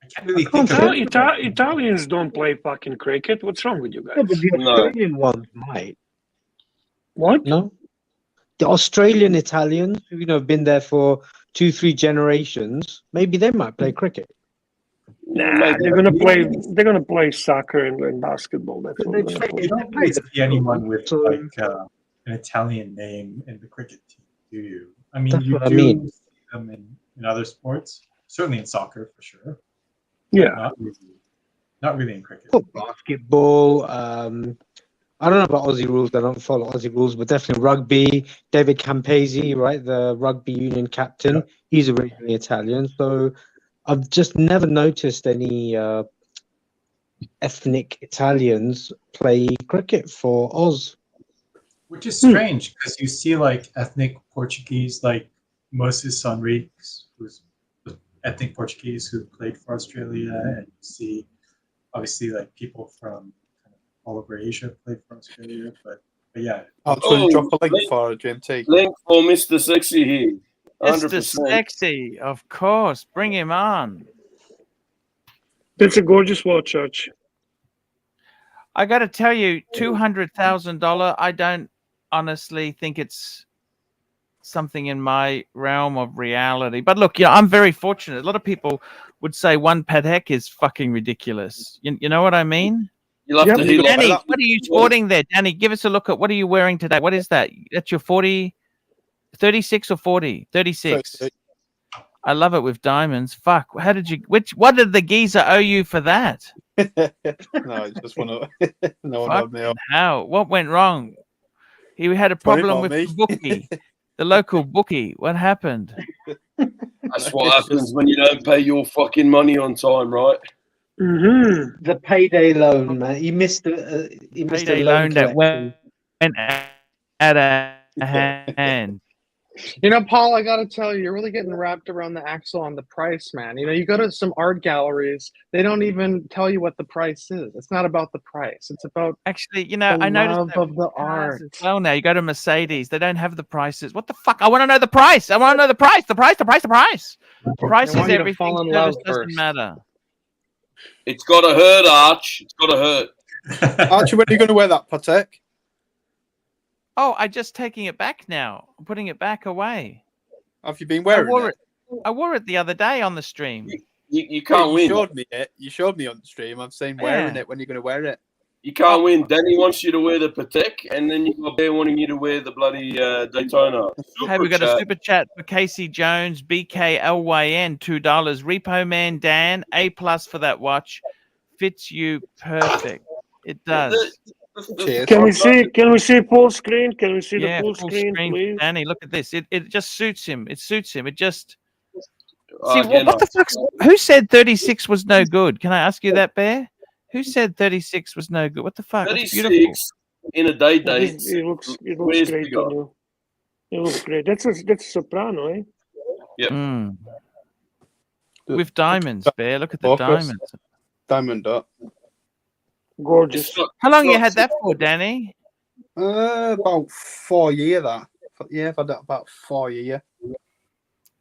I can't really think of it. Italians don't play fucking cricket. What's wrong with you guys? Yeah, but the Australian ones might. What? No? The Australian Italians, who have been there for 2-3 generations, maybe they might play cricket. Nah, they're gonna play soccer and basketball. That's what they're gonna play. You don't really see anyone with like an Italian name in the cricket team, do you? I mean, That's you what I do mean. see them in other sports, certainly in soccer for sure. Yeah. Not really in cricket. Basketball. I don't know about Aussie rules. I don't follow Aussie rules, but definitely rugby. David Campese, right, the rugby union captain. He's originally Italian, so I've just never noticed any ethnic Italians play cricket for Oz. Which is strange because you see like ethnic Portuguese, like Moses Sonriques, who's ethnic Portuguese who played for Australia, and you see obviously like people from kind of all over Asia played for Australia, but yeah. Actually, drop a link for GMT. Link for Mr. Sexy here. 100%. Mr. Sexy, of course. Bring him on. That's a gorgeous watch, Archie. I got to tell you, $200,000. I don't honestly think it's something in my realm of reality. But look, I'm very fortunate. A lot of people would say one Patek is fucking ridiculous. You know what I mean? You'll have to hit Danny, what are you sporting there? Danny, give us a look at what are you wearing today? What is that? That's your 36 or 40? 36. I love it with diamonds. Fuck. How did you? What did the geezer owe you for that? No, it's just one of no one me up. How? What went wrong? He had a problem with the bookie, the local bookie. What happened? That's what happens when you don't pay your fucking money on time, right? Mm-hmm. The payday loan, man. He missed the payday loan that went out of hand. You know, Paul, I got to tell you, you're really getting wrapped around the axle on the price, man. You know, you go to some art galleries, they don't even tell you what the price is. It's not about the price. It's about actually, you know, I noticed of the art as well. Now you go to Mercedes, they don't have the prices. What the fuck? I want to know the price. I want to know the price. The price. The price. The price. The price is everything. Service doesn't matter. It's got to hurt, Arch. It's got to hurt. Archie, when are you going to wear that Patek? Oh, I'm just taking it back now. I'm putting it back away. Have you been wearing it? I wore it the other day on the stream. You can't win. Showed me it. You showed me on the stream. I'm saying wearing it. When are you going to wear it? You can't win. Danny wants you to wear the Patek, and then you got Bear wanting you to wear the bloody Daytona. Hey, we got a super chat for Casey Jones, BKLYN, $2. Repo Man Dan, A+ for that watch. Fits you perfect. It does. Cheers. Can we see full screen? Can we see the full screen, please? Danny, look at this. It just suits him. It suits him. It just see what the fuck? Who said 36 was no good? Can I ask you that, Bear? Who said 36 was no good? What the fuck? 36 in a day date. It looks great. It looks great. That's a soprano, eh? Yep. Mm. With diamonds, Bear. Look at the diamonds. Diamond up. Gorgeous. How long you had that for, Danny? About 4 years. Yeah, I've had that about 4 years.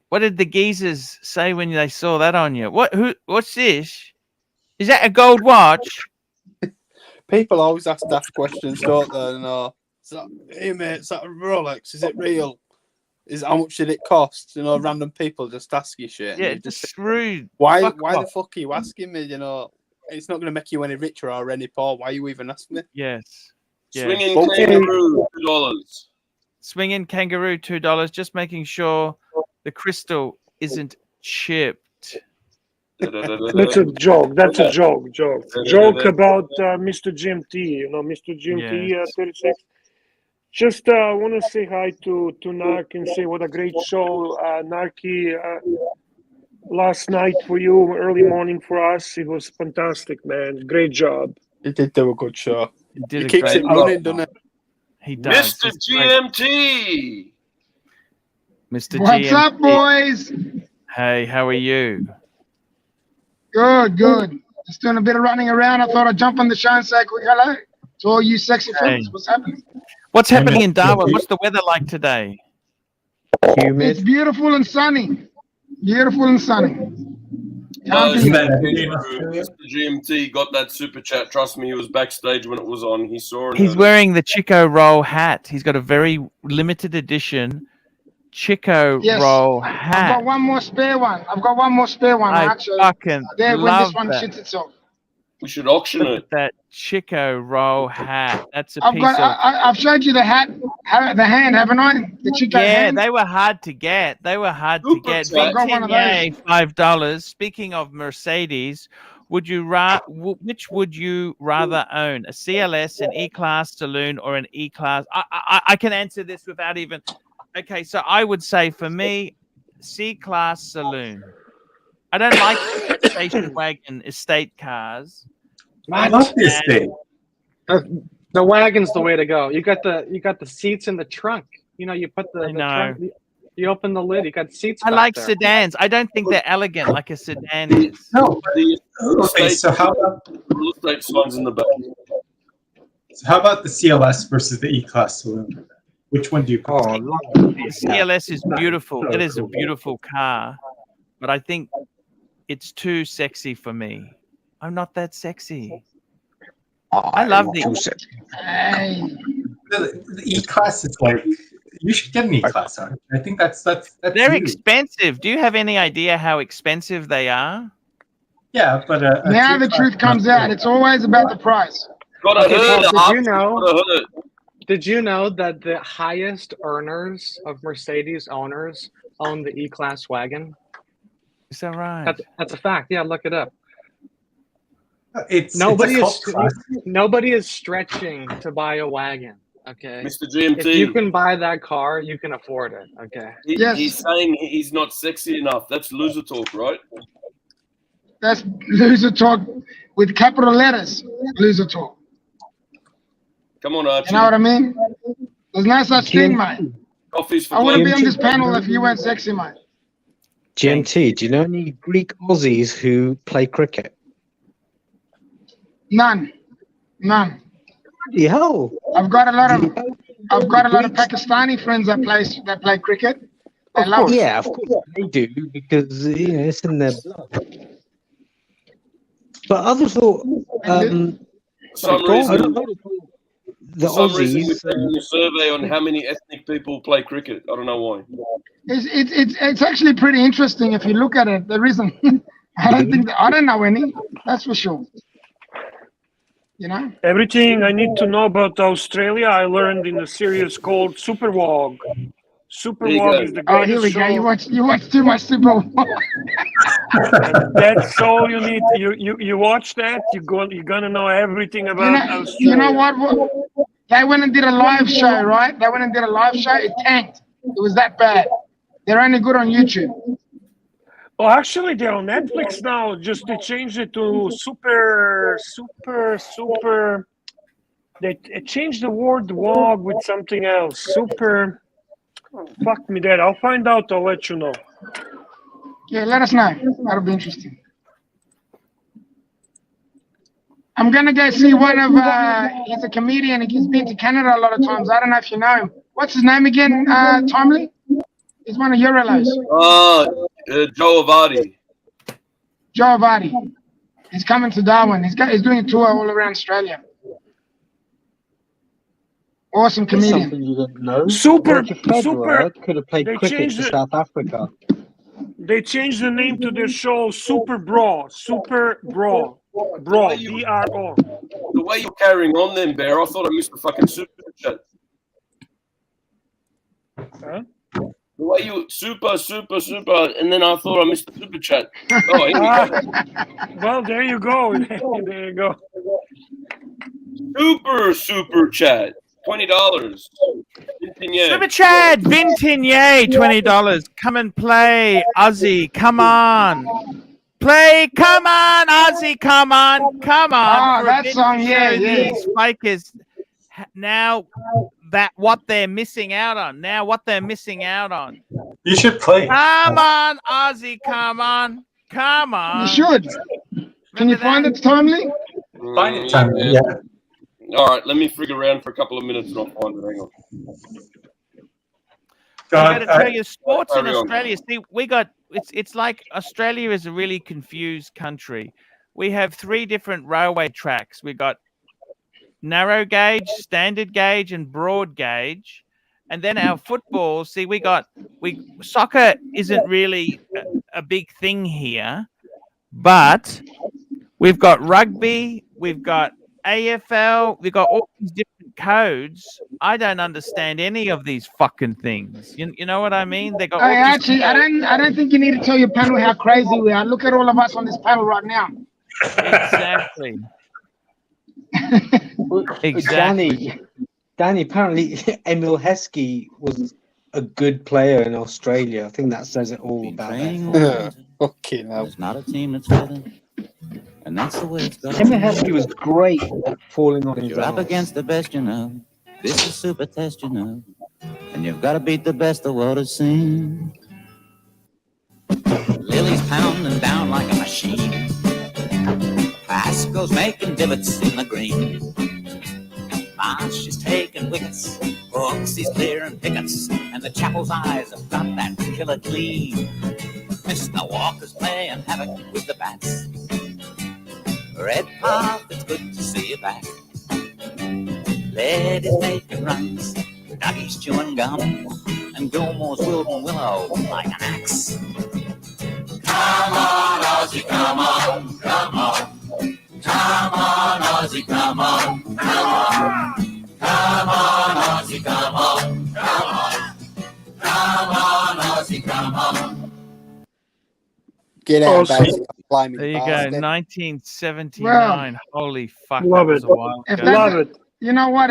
What did the geezers say when they saw that on you? What's this? Is that a gold watch? People always ask daft questions, don't they? Hey mate, is that a Rolex? Is it real? How much did it cost? You know, random people just ask you shit. Yeah, just rude. Why the fuck are you asking me? You know, it's not going to make you any richer or any poor. Why are you even asking me? Yes. Swinging kangaroo, $2. Swinging kangaroo, $2. Just making sure the crystal isn't chipped. That's a joke. That's a joke. Joke about Mr. GMT. You know, Mr. GMT 36. Just want to say hi to Nark and say what a great show, Narky. Last night for you, early morning for us. It was fantastic, man. Great job. He did do a good show. He keeps it running, doesn't it? He does. Mr. GMT. Mr. What's GMT. up, boys? Hey, how are you? Good. Just doing a bit of running around. I thought I'd jump on the show and say a quick hello to all you sexy fellas. What's happening? What's happening in Darwin? What's the weather like today? Humid. It's beautiful and sunny. Mr. GMT got that super chat. Trust me, he was backstage when it was on. He saw it. He's wearing the Chico Roll hat. He's got a very limited edition Chico Roll hat. I've got one more spare one. Actually. Fucking there when love this one that. shits itself. We should auction it. That Chico Roll hat. That's a I've showed you the hat, the hand, haven't I? The Chico hand. They were hard to get. I've got one of those. $5. Speaking of Mercedes, which would you rather own? A CLS, an E-Class saloon, or an E-Class? I can answer this without even... Okay, so I would say for me, C-Class saloon. I don't like station wagon estate cars. I love the estate. The wagon's the way to go. You got the seats in the trunk. You know, you put the trunk. You open the lid. You got seats. I back like there. sedans. I don't think they're elegant like a sedan is. No. The Okay, so how about real estate signs in the back? So how about the CLS versus the E-Class saloon? Which one do you prefer? The CLS is beautiful. It is a beautiful car, but I think it's too sexy for me. I'm not that sexy. I love the E-Class is like, you should get an E-Class. I think that's They're you. expensive. Do you have any idea how expensive they are? Yeah, but now the truth comes out. It's always about the price. Did you know that the highest earners of Mercedes owners own the E-Class wagon? Is that right? That's a fact. Yeah, look it up. It's nobody is stretching to buy a wagon. Okay, Mr. GMT. If you can buy that car, you can afford it. Okay. He's saying he's not sexy enough. That's loser talk, right? That's loser talk with capital letters. Loser talk. Come on, Archie. You know what I mean? There's no such thing, mate. Coffee's for I wouldn't be blokes. on this panel if you weren't sexy, mate. GMT, do you know any Greek Aussies who play cricket? None. Bloody hell. I've got a lot of Pakistani friends that play cricket. They love it. Yeah, of course they do, because it's in their blood. But others thought some reason the Aussies a survey on how many ethnic people play cricket. I don't know why. It's actually pretty interesting if you look at it. There isn't. I don't know any. That's for sure. You know, everything I need to know about Australia I learned in a series called Super Wog. Super Wog is the greatest here we show. go. You watch too much Super Wog. That's all you need. You watch that, you're gonna know everything about Australia. You know what? They went and did a live show, right? They went and did a live show. It tanked. It was that bad. They're only good on YouTube. Oh, actually, they're on Netflix now. Just they changed it to super. They changed the word "wog" with something else. Super. Fuck me dead. I'll find out. I'll let you know. Yeah, let us know. That'll be interesting. I'm gonna go see one of. He's a comedian. He's been to Canada a lot of times. I don't know if you know him. What's his name again? Timely. He's one of Eurolos. Joe Avati. Joe Avati. He's coming to Darwin. He's doing a tour all around Australia. Awesome comedian. Something you don't know. Super. Could have played They cricket changed for it. South Africa. They changed the name to their show Super Bro. Bro. B-R-O. The way you're carrying on then, Bear, I thought I missed the fucking super chat. Huh? The way you super, and then I thought I missed the super chat. Oh, here we go. Well, there you go. There you go. Super chat. $20. Super Chad, Vintigny, $20. Come and play, Aussie. Come on. Play, come on, Aussie. Come on. Oh, that song, yeah. These fakers now what they're missing out on. You should play. Come on, Aussie. Come on. You should. Can you find it, Timely? Find it, Timely. Yeah. All right, let me figure around for a couple of minutes and I'll find it. Hang on. I got to tell you, sports in Australia. See, it's like Australia is a really confused country. We have 3 different railway tracks. We got narrow gauge, standard gauge, and broad gauge. And then our football, see, soccer isn't really a big thing here, but we've got rugby, we've got AFL, we've got all these different codes. I don't understand any of these fucking things. You know what I mean? They got. Hey, actually, I don't think you need to tell your panel how crazy we are. Look at all of us on this panel right now. Exactly. Exactly. Danny, apparently Emil Heskey was a good player in Australia. I think that says it all about that. Fucking hell. It's not a team that's winning. And that's the way it's got to Emil be. Heskey was great at falling on his You're up arse. against the best, you know. This is super test, you know. And you've got to beat the best the world has seen. Lily's pounding down like a machine. Pasco's making divots in the green. Marsh is taking wickets. Brooks is clearing pickets. And the Chapel's eyes have got that killer gleam. Mr. Walker's playing havoc with the bats. Red Path, it's good to see you back. Lady's making runs. Dougie's chewing gum. And Gilmore's wielding willow like an axe. Come on, Aussie, come on, come on. Come on, Aussie, come on, come on. Come on, Aussie, come on, come on. Come on, Aussie, come on. Get out, Awesome. baby. Climbing There you go, bastard. 1979. Holy fuck, Love that was it. a while If ago. that's Love it. You know what?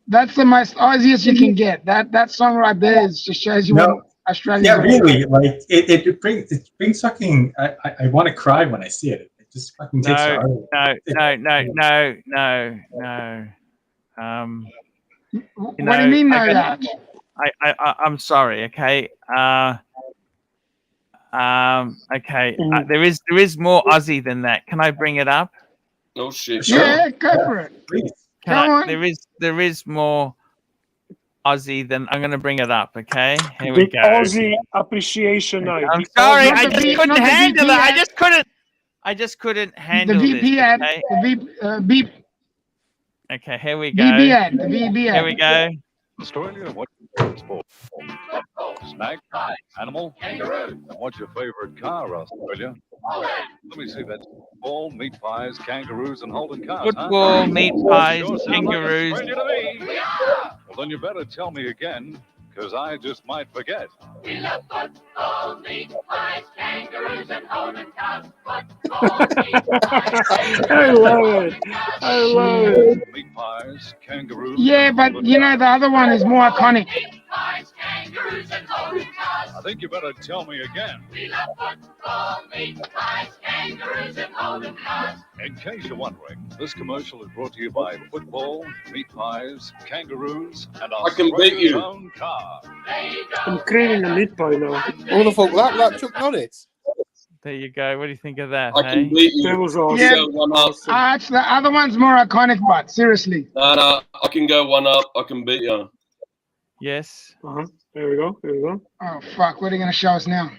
That's the most Aussiest you can get. That song right there just shows you No. what Australia. Yeah, really. Like it brings fucking. I want to cry when I see it. It just fucking takes No, heart. no. What do you mean, no, that? I'm sorry. Okay. Okay. There is more Aussie than that. Can I bring it up? No shit. Yeah, go for it. Please. Come on. There is more Aussie than I'm going to bring it up. Okay. Here we The go. Aussie Appreciation Night. I'm The sorry. Not I the just V- couldn't not the handle it. VP I just couldn't The handle VP this. ad. Okay. The VP Okay. Here we go. VB ad. The VB ad. Here we go. Australia, what sport? Snack, animal, and what's your favorite car, Australia? Let me see that. Football, meat pies, kangaroos, and Holden cars. Football, meat pies, Sure sound like kangaroos. Australia to me. Well, then you better tell me again, because I just might forget. We love football, meat pies, kangaroos, and Holden cars. Football, meat pies, I love it. I love it. Meat pies, kangaroos. Yeah, and but Holden you know cars. the other one is more iconic. meat pies, kangaroos, and Holden cars. I think you better tell me again. We love football, meat pies, kangaroos, and Holden cars. In case you're wondering, this commercial is brought to you by football, meat pies, kangaroos, and I can beat Australia's you. own car. There you go. I'm craving a meat pie now. Who the fuck that Chuck Norris? There you go. What do you think of that? I Hey? can beat you. That was awesome. Yeah. Go one up. It's the other one's more iconic, but seriously. No, I can go one up. I can beat you. Yes. There we go. There we go. Oh fuck! What are you gonna show us now?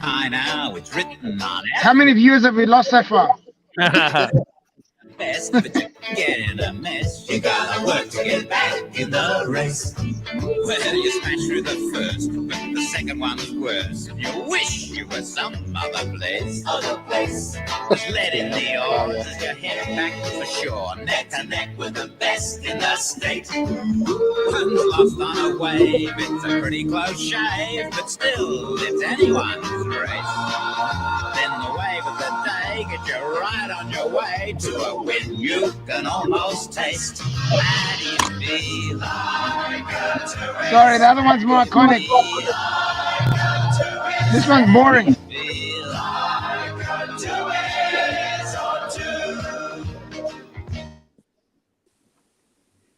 I know it's written on How many viewers have we lost so far? best, but you get in a mess. You gotta work to get back in the race. Well, you smash through the first, but the second one's worse. You wish you were some other place. Just let in the oars as you head back for shore. Neck to neck with the best in the state. One's lost on a wave, it's a pretty close shave, but still, it's anyone's race. Then the wave of the day gets you right on your way to a win you can almost taste. How do you feel like a Sorry, the other one's more iconic. This one's boring.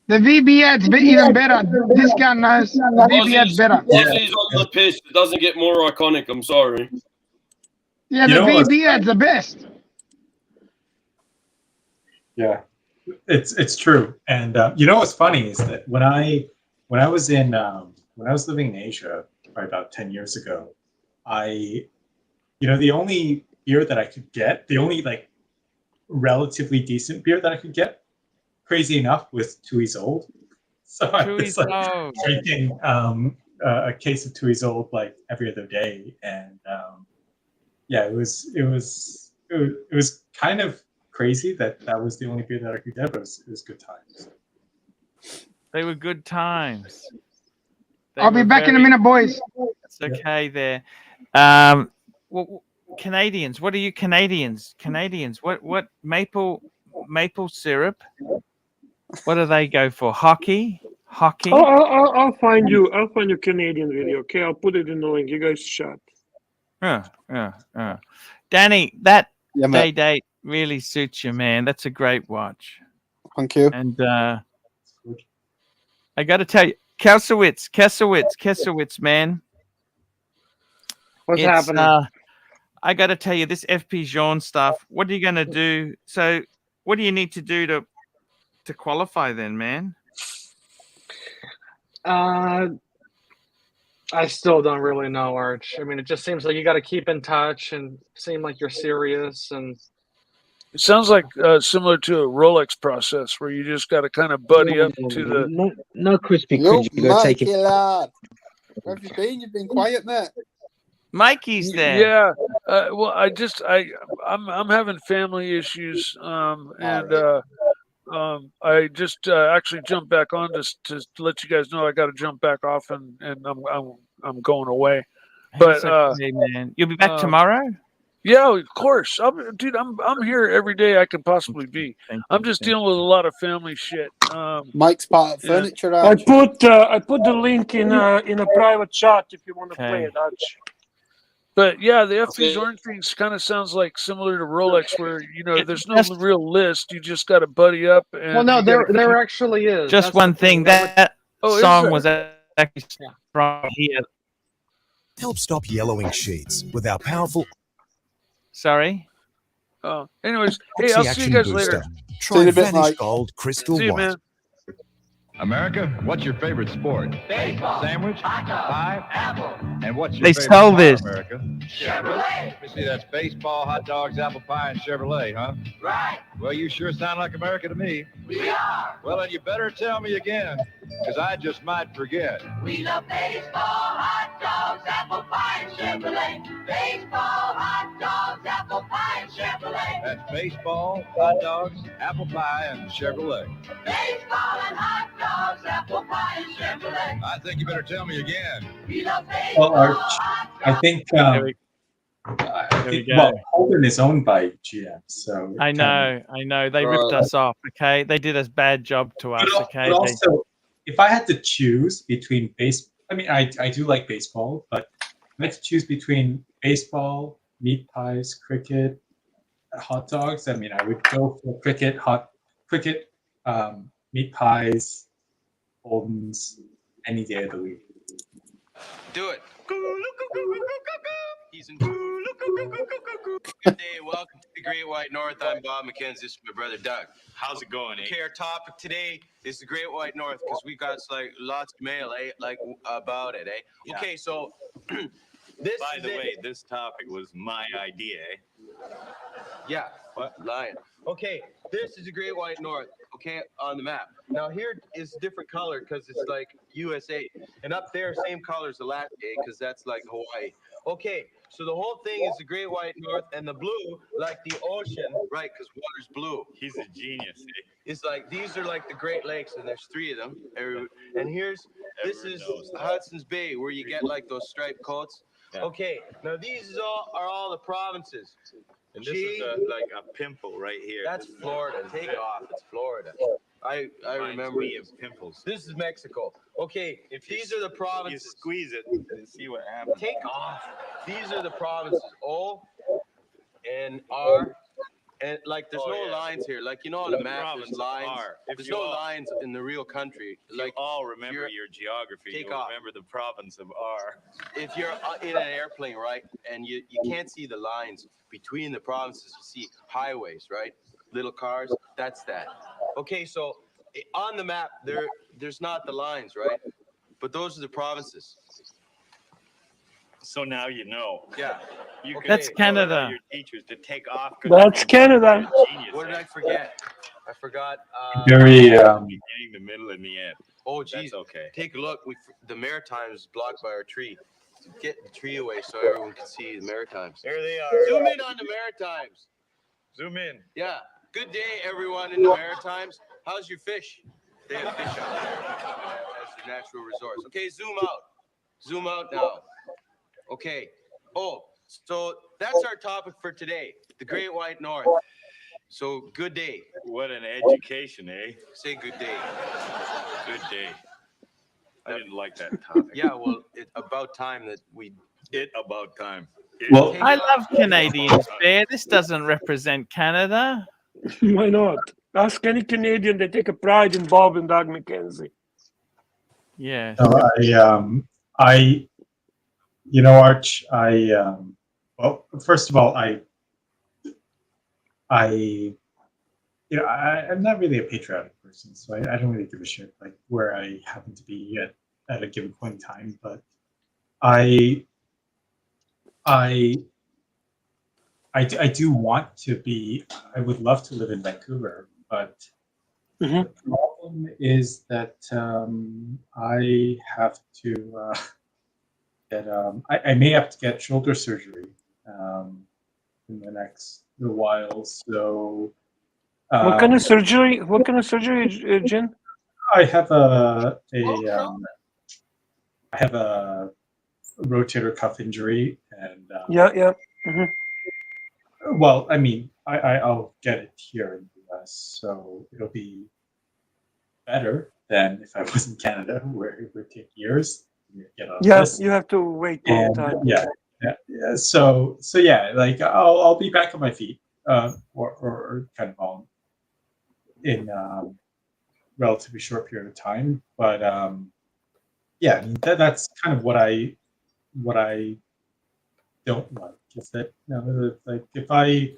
The VB ad's even better. This guy knows the VB ad's better. Aussie's on the piss. It doesn't get more iconic. I'm sorry. Yeah, You the know what? VB ad's the best. Yeah, it's true. And you know what's funny is that when I was living in Asia probably about 10 years ago, the only beer that I could get, the only like relatively decent beer that I could get, crazy enough, was Tooheys Old. So I was like drinking a case of Tooheys Old like every other day, and yeah, it was kind of crazy that was the only beer that I could get, but it was good times. They were good times. I'll be back in a minute, boys. It's okay there. Well, Canadians, what are you Canadians? What maple syrup? What do they go for? Hockey? I'll find you Canadian video. Okay, I'll put it in the link. You guys shut. Danny, that Yeah, mate. Date really suits you, man. That's a great watch. Thank you. And I got to tell you, Kesslerwitz, man. What's happening? I got to tell you, this FP Journe stuff. What are you going to do? So, what do you need to do to qualify then, man? I still don't really know, Arch. I mean, it just seems like you got to keep in touch and seem like you're serious. And it sounds like similar to a Rolex process where you just got to kind of buddy up to the. No crispy Yo, cringe. You got to take it. lad. Where have you been? You've been quiet, mate. Mikey's there. Yeah. Well, I'm having family issues, and I just actually jumped back on to let you guys know I got to jump back off, and I'm going away. But okay, man, you'll be back tomorrow. Yeah, of course. I'm here every day I can possibly be. I'm just dealing with a lot of family shit. Mike's part of furniture. I put the link in a private chat if you want to play it, Arch. But yeah, the FP Journe things kind of sounds like similar to Rolex, where there's no real list. You just got to buddy up. And well, no, there actually is. Just That's one thing. That song was actually Yeah. from here. Help stop yellowing sheets with our powerful. Sorry. Anyways, hey, I'll see you guys later. Try Vanish Gold Crystal See you, White. man. America, what's your favorite sport? Baseball. Sandwich? Pie? Apple. And what's your They favorite sell car, this. America? Chevrolet. Let me see, that's baseball, hot dogs, apple pie, and Chevrolet, huh? Right. Well, you sure sound like America to me. We are. Well, then you better tell me again, because I just might forget. We love baseball, hot dogs, apple pie, and Chevrolet. Baseball, hot dogs, apple pie, and Chevrolet. That's baseball, hot dogs, apple pie, and Chevrolet. Baseball and hot dogs, apple pie, and Chevrolet. I think you better tell me again. We love baseball, Well, Arch, hot I dogs. think, we go. well, Hogan is owned by GM, so I know. They ripped us off. Okay, they did a bad job to us. Okay. But also, if I had to choose between I do like baseball, but if I had to choose between baseball, meat pies, cricket, hot dogs, I would go for cricket, meat pies, Holdens, any day of the week. Do it. He's in. Good day. Welcome to the Great White North. I'm Bob McKenzie. This is my brother Doug. How's it going? Okay, our topic today is the Great White North because we got lots of mail, about it, Yeah. Okay, so this. By the way, this topic was my idea. Yeah. What? Lying. Okay, this is the Great White North. Okay, on the map. Now here is a different color because it's like USA, and up there same color as the last day because that's like Hawaii. Okay, so the whole thing is the Great White North, and the blue like the ocean, right? Because water's blue. He's a genius. It's like these are like the Great Lakes, and there's 3 of them. And this is Hudson's Bay where you get like those striped coats. Yeah. Okay, now these are all the provinces. And this is like a pimple right here. That's Florida. Take off. It's Florida. I remember. Me of pimples. This is Mexico. Okay, if these are the provinces. You squeeze it and see what happens. Take off. These are the provinces. O and R. And like there's no lines here. Like on the map there's lines. There's no lines in the real country. Like all remember your geography. Take You'll off. remember the province of R. If you're in an airplane, right, and you can't see the lines between the provinces, you see highways, right? Little cars, that's that. Okay, so on the map, there's not the lines, right? But those are the provinces. So now you know. Yeah. You can That's Canada. tell your teachers to take off. That's Canada. What did I forget? I forgot. Very Beginning, the middle, and the end. Oh, geez. That's okay. Take a look. The Maritimes is blocked by our tree. Get the tree away so everyone can see the Maritimes. There they are. Zoom in on the Maritimes. Zoom in. Yeah. Good day, everyone in the Maritimes. How's your fish? They have fish out there. That's your natural resource. Okay, zoom out. Zoom out now. Okay. Oh, so that's our topic for today. The Great White North. So, good day. What an education, eh? Say good day. Good day. I didn't like that topic. Yeah, well, it's about time that we... About time. Well, I love Canadians, Bear. This doesn't represent Canada. Why not? Ask any Canadian. They take a pride in Bob and Doug McKenzie. Yeah. You know, Arch, well, first of all, I'm not really a patriotic person, so I don't really give a shit like where I happen to be at a given point in time. But I do want to be. I would love to live in Vancouver, but the problem is that I have to get. I may have to get shoulder surgery in the next little while. So. What kind of surgery? Jen? I have a rotator cuff injury, and yeah. Well, I mean, I'll get it here in the US, so it'll be better than if I was in Canada, where it would take years. Yes, you have to wait a long time. Yeah. So yeah, like I'll be back on my feet, or kind of on in relatively short period of time. But yeah, I mean, that's kind of what I don't like is that like if I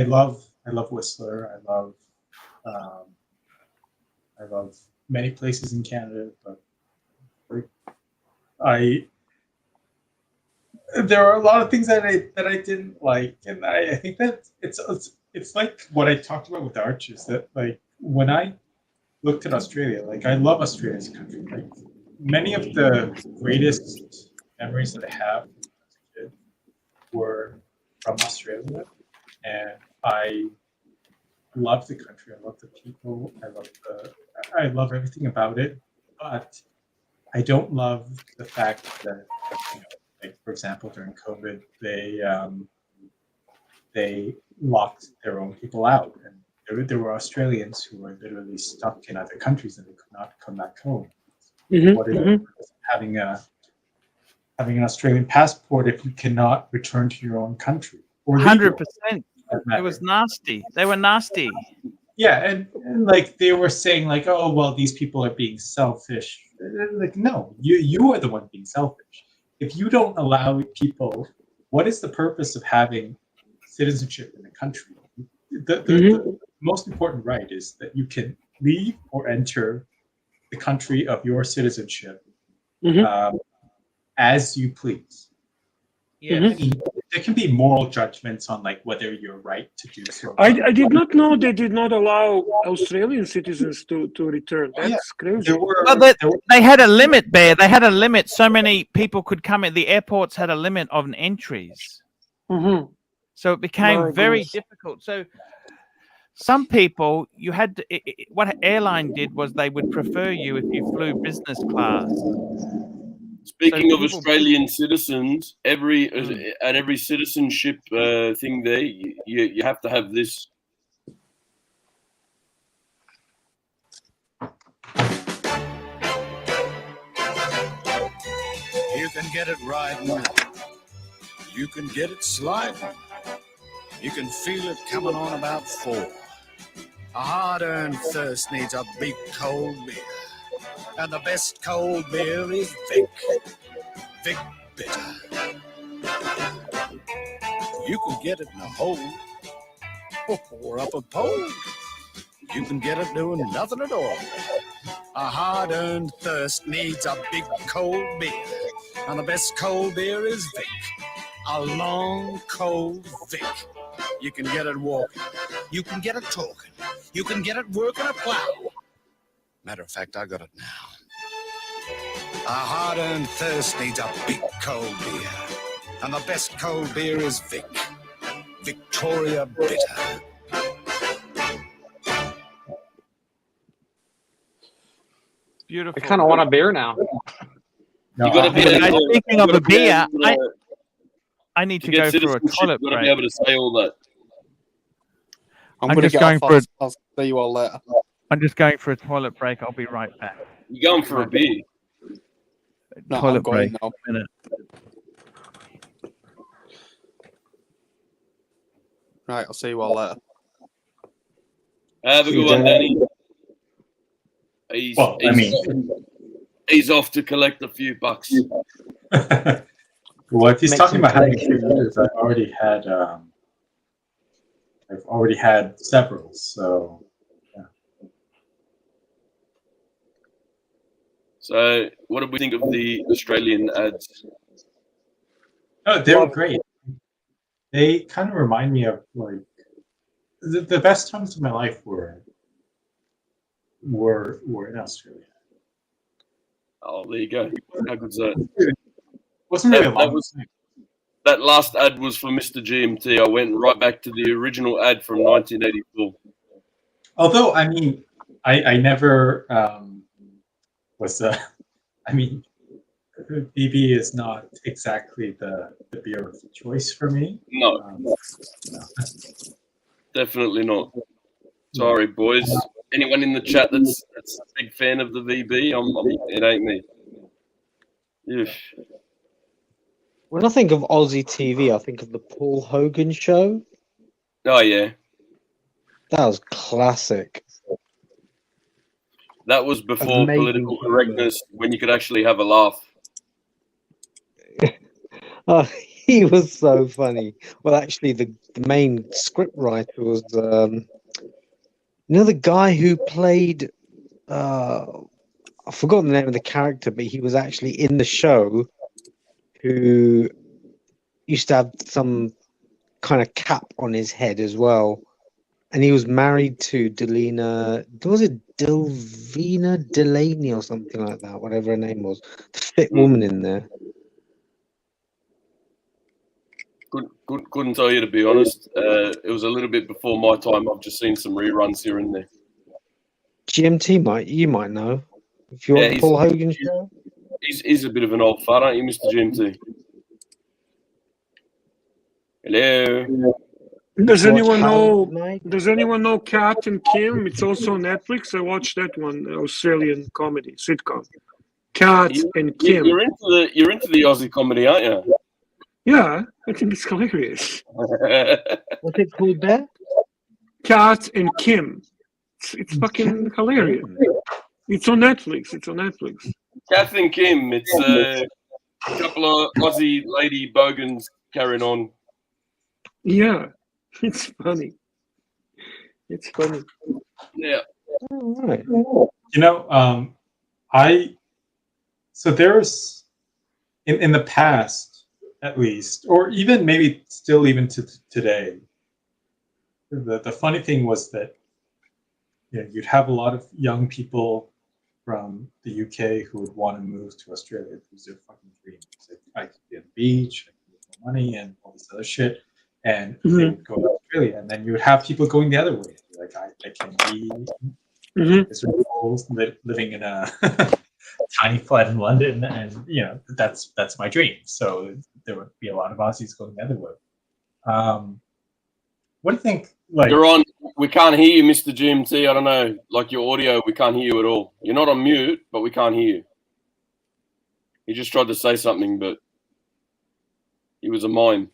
love Whistler, I love many places in Canada, but there are a lot of things that I didn't like, and I think that it's like what I talked about with Arch is that like when I looked at Australia, like I love Australia as a country. Like many of the greatest memories that I have as a kid were from Australia, and I love the country. I love the people. I love everything about it, but I don't love the fact that, like for example, during COVID, they locked their own people out, and there were Australians who were literally stuck in other countries and they could not come back home. What is having an Australian passport if you cannot return to your own country? 100%. It was nasty. They were nasty. Yeah, and like they were saying, like, oh well, these people are being selfish. Like, no, you are the one being selfish. If you don't allow people, what is the purpose of having citizenship in a country? The most important right is that you can leave or enter the country of your citizenship as you please. Yes. I mean, there can be moral judgments on like whether you're right to do so. I did not know they did not allow Australian citizens to return. That's crazy. They had a limit, Bear. They had a limit. So many people could come in. The airports had a limit of entries. So it became very difficult. So some people, you had to, what airline did was they would prefer you if you flew business class. Speaking of Australian citizens, at every citizenship thing there, you have to have this. You can get it riding, you can get it sliding, you can feel it coming on about 4. A hard-earned thirst needs a big cold beer. And the best cold beer is Vic. Vic Bitter. You can get it in a hole or up a pole. You can get it doing nothing at all. A hard-earned thirst needs a big cold beer. And the best cold beer is Vic. A long, cold Vic. You can get it walking. You can get it talking. You can get it working a plow. Matter of fact, I got it now. A hard-earned thirst needs a big cold beer. And the best cold beer is Vic. Victoria Bitter. Beautiful. I kind of want a beer now. Speaking of a beer, I need to go for a toilet break. Be able to say all that. I'm just going for I'll see you all later. I'm just going for a toilet break. I'll be right back. You going for a beer? No, Toilet I'm going break. now. Minute. Right, I'll see you all later. Have a good one, Danny. He's he's off to collect a few bucks. Well, if he's talking about having 2 years, I've already had several. So, yeah. So, what do we think of the Australian ads? Oh, they were great. They kind of remind me of like the best times of my life were in Australia. Oh, there you go. How good's that? Wasn't really long. That last ad was for Mr. GMT. I went right back to the original ad from 1984. Although, I mean, I never was. I mean, BB is not exactly the beer of choice for me. No, no. Definitely not. Sorry, boys. Anyone in the chat that's a big fan of the VB? It ain't me. Yeah. When I think of Aussie TV, I think of the Paul Hogan show. Oh yeah, that was classic. That was before political correctness, when you could actually have a laugh. Oh, he was so funny. Well, actually, the main script writer was, the guy who played, I've forgotten the name of the character, but he was actually in the show, who used to have some kind of cap on his head as well. And he was married to Delvina Delaney or something like that, whatever her name was. The fit woman in there. Couldn't tell you, to be honest. It was a little bit before my time. I've just seen some reruns here and there. GMT you might know. If you're on Paul Hogan show. He's a bit of an old fart, aren't you, Mr. GMT? Hello. Does anyone know Kat and Kim? It's also on Netflix. I watched that one, Australian comedy sitcom. Kat and Kim. You're into the Aussie comedy, aren't you? Yeah, I think it's hilarious. What's it called there? Kat and Kim. It's fucking hilarious. It's on Netflix. Kath and Kim. It's a couple of Aussie lady bogans carrying on. Yeah, it's funny. Yeah. Right. You know, so there's in the past, at least, or even maybe still even to today, the funny thing was that you'd have a lot of young people from the UK who would want to move to Australia because their fucking dreams. Like, I could be on the beach, I could make more money, and all this other shit. And they would go to Australia, and then you would have people going the other way. Like, I can be living in a tiny flat in London, and that's my dream. So there would be a lot of Aussies going the other way. What do you think? Like, you're on. We can't hear you, Mr. GMT. I don't know. Like your audio, we can't hear you at all. You're not on mute, but we can't hear you. He just tried to say something, but he was a mime.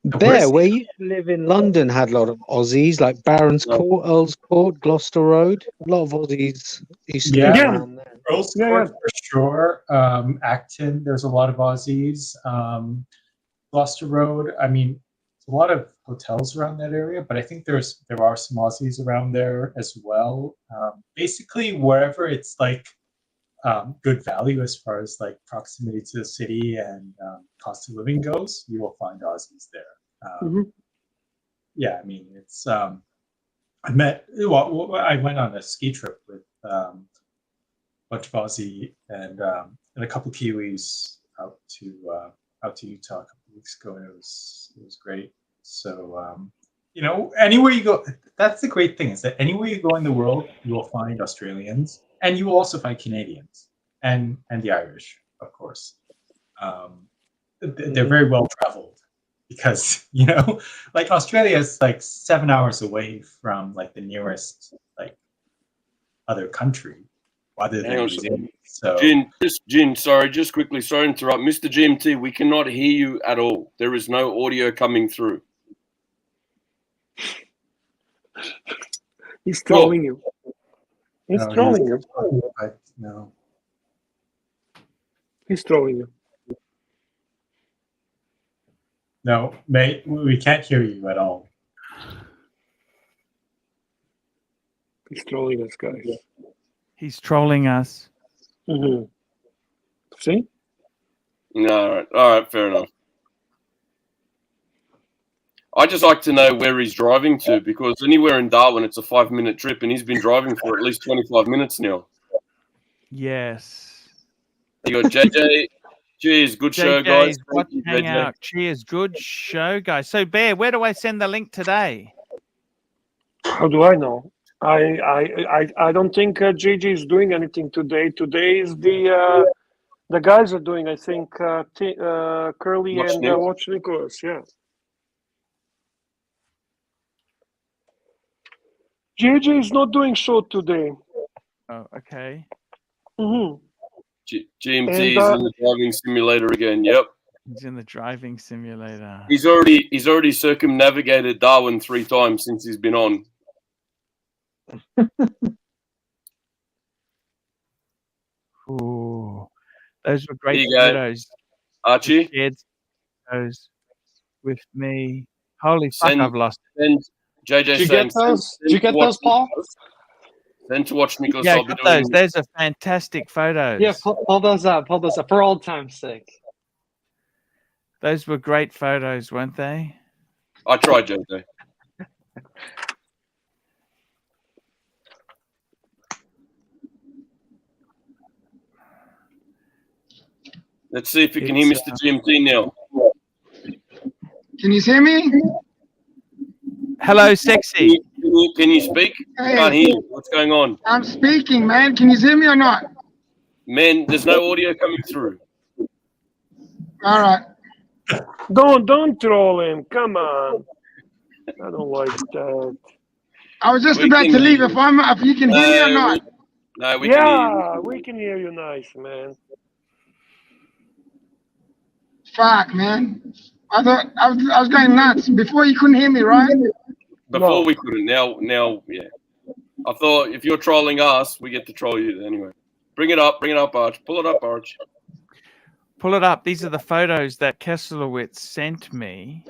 Bear, where you used to live in London, had a lot of Aussies, like Barons Court, Earl's Court, Gloucester Road. A lot of Aussies used to live around there. Earl's Court for sure. Acton, there's a lot of Aussies. Gloucester Road, I mean, there's a lot of hotels around that area, but I think there are some Aussies around there as well. Basically, wherever it's like good value as far as like proximity to the city and cost of living goes, you will find Aussies there. Yeah, I mean, it's I went on a ski trip with a bunch of Aussie and a couple Kiwis out to Utah a couple of weeks ago, and it was great. So anywhere you go, that's the great thing, is that anywhere you go in the world, you will find Australians. And you will also find Canadians and the Irish, of course. They're very well traveled because, like Australia is like 7 hours away from like the nearest like other country, other than New Zealand. So, Jin, sorry, just quickly, sorry to interrupt. Mr. GMT, we cannot hear you at all. There is no audio coming through. He's trolling you. He's No, trolling you. But no. He's trolling you. No, mate, we can't hear you at all. He's trolling us, guys. He's trolling us. Mm-hmm. See? No, all right, fair enough. I just like to know where he's driving to, because anywhere in Darwin, it's a 5-minute trip, and he's been driving for at least 25 minutes now. Yes. You got JJ. Cheers, good show, guys. Watch Thank you, Hangout. Cheers, good show, guys. So, Bear, where do I send the link today? How do I know? I don't think Gigi is doing anything today. Today is the guys are doing. I think Curly Watch and Nick. Watch Nicholas. Yeah. Gigi is not doing show today. Oh, okay. Mm-hmm. GMT is in the driving simulator again. Yep. He's in the driving simulator. He's already circumnavigated Darwin 3 times since he's been on. Ooh, those were great Here you go. photos. Archie? Shared those with me. Holy fuck, I've lost. Send JJ Did you saying, get those? send Did you to get watch those, Paul? Nicholas. Send to watch Nicholas. Yeah, I'll be got doing those. Those are fantastic photos. Yeah, pull those up. Pull those up for old time's sake. Those were great photos, weren't they? I tried, JJ. Let's see if you can hear Mr. GMT now. Can you hear me? Hello, sexy. Can you speak? Hey. Can't hear you. What's going on? I'm speaking, man. Can you hear me or not? Man, there's no audio coming through. All right. Don't troll him. Come on. I don't like that. I was just We about can to leave. hear If you can hear me or No, not. we can hear you. Yeah, we can hear you nice, man. Fuck, man. I thought I was going nuts. Before you couldn't hear me, right? Before we couldn't. Now, yeah. I thought if you're trolling us, we get to troll you anyway. Bring it up, Arch. Pull it up, Arch. Pull it up. These are the photos that Kesslerwitz sent me.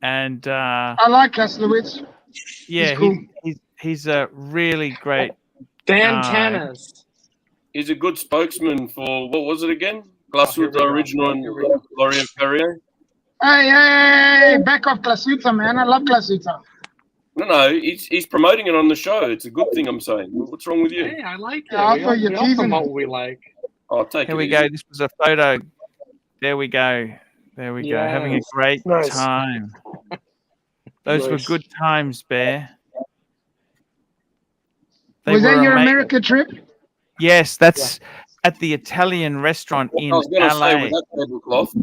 And I like Kesslerwitz. yeah, He's cool. he's a really great Dan guy. Tanis. He's a good spokesman for, what was it again? Glashutte Original and Laurent Ferrier. Hey, back off Glashutte, man. I love Glashutte. No, he's promoting it on the show. It's a good thing, I'm saying. What's wrong with you? Hey, I like it. Yeah, I we thought all, you're we all teasing. promote what we like. Oh, take Here it we easy. go. This was a photo. There we go. There we go. Having a Yes. great Nice. time. Those were Nice. good times, Bear. They Was that were your amazing. America trip? Yes, that's at the Italian restaurant in I was going to LA. say, was that tablecloth?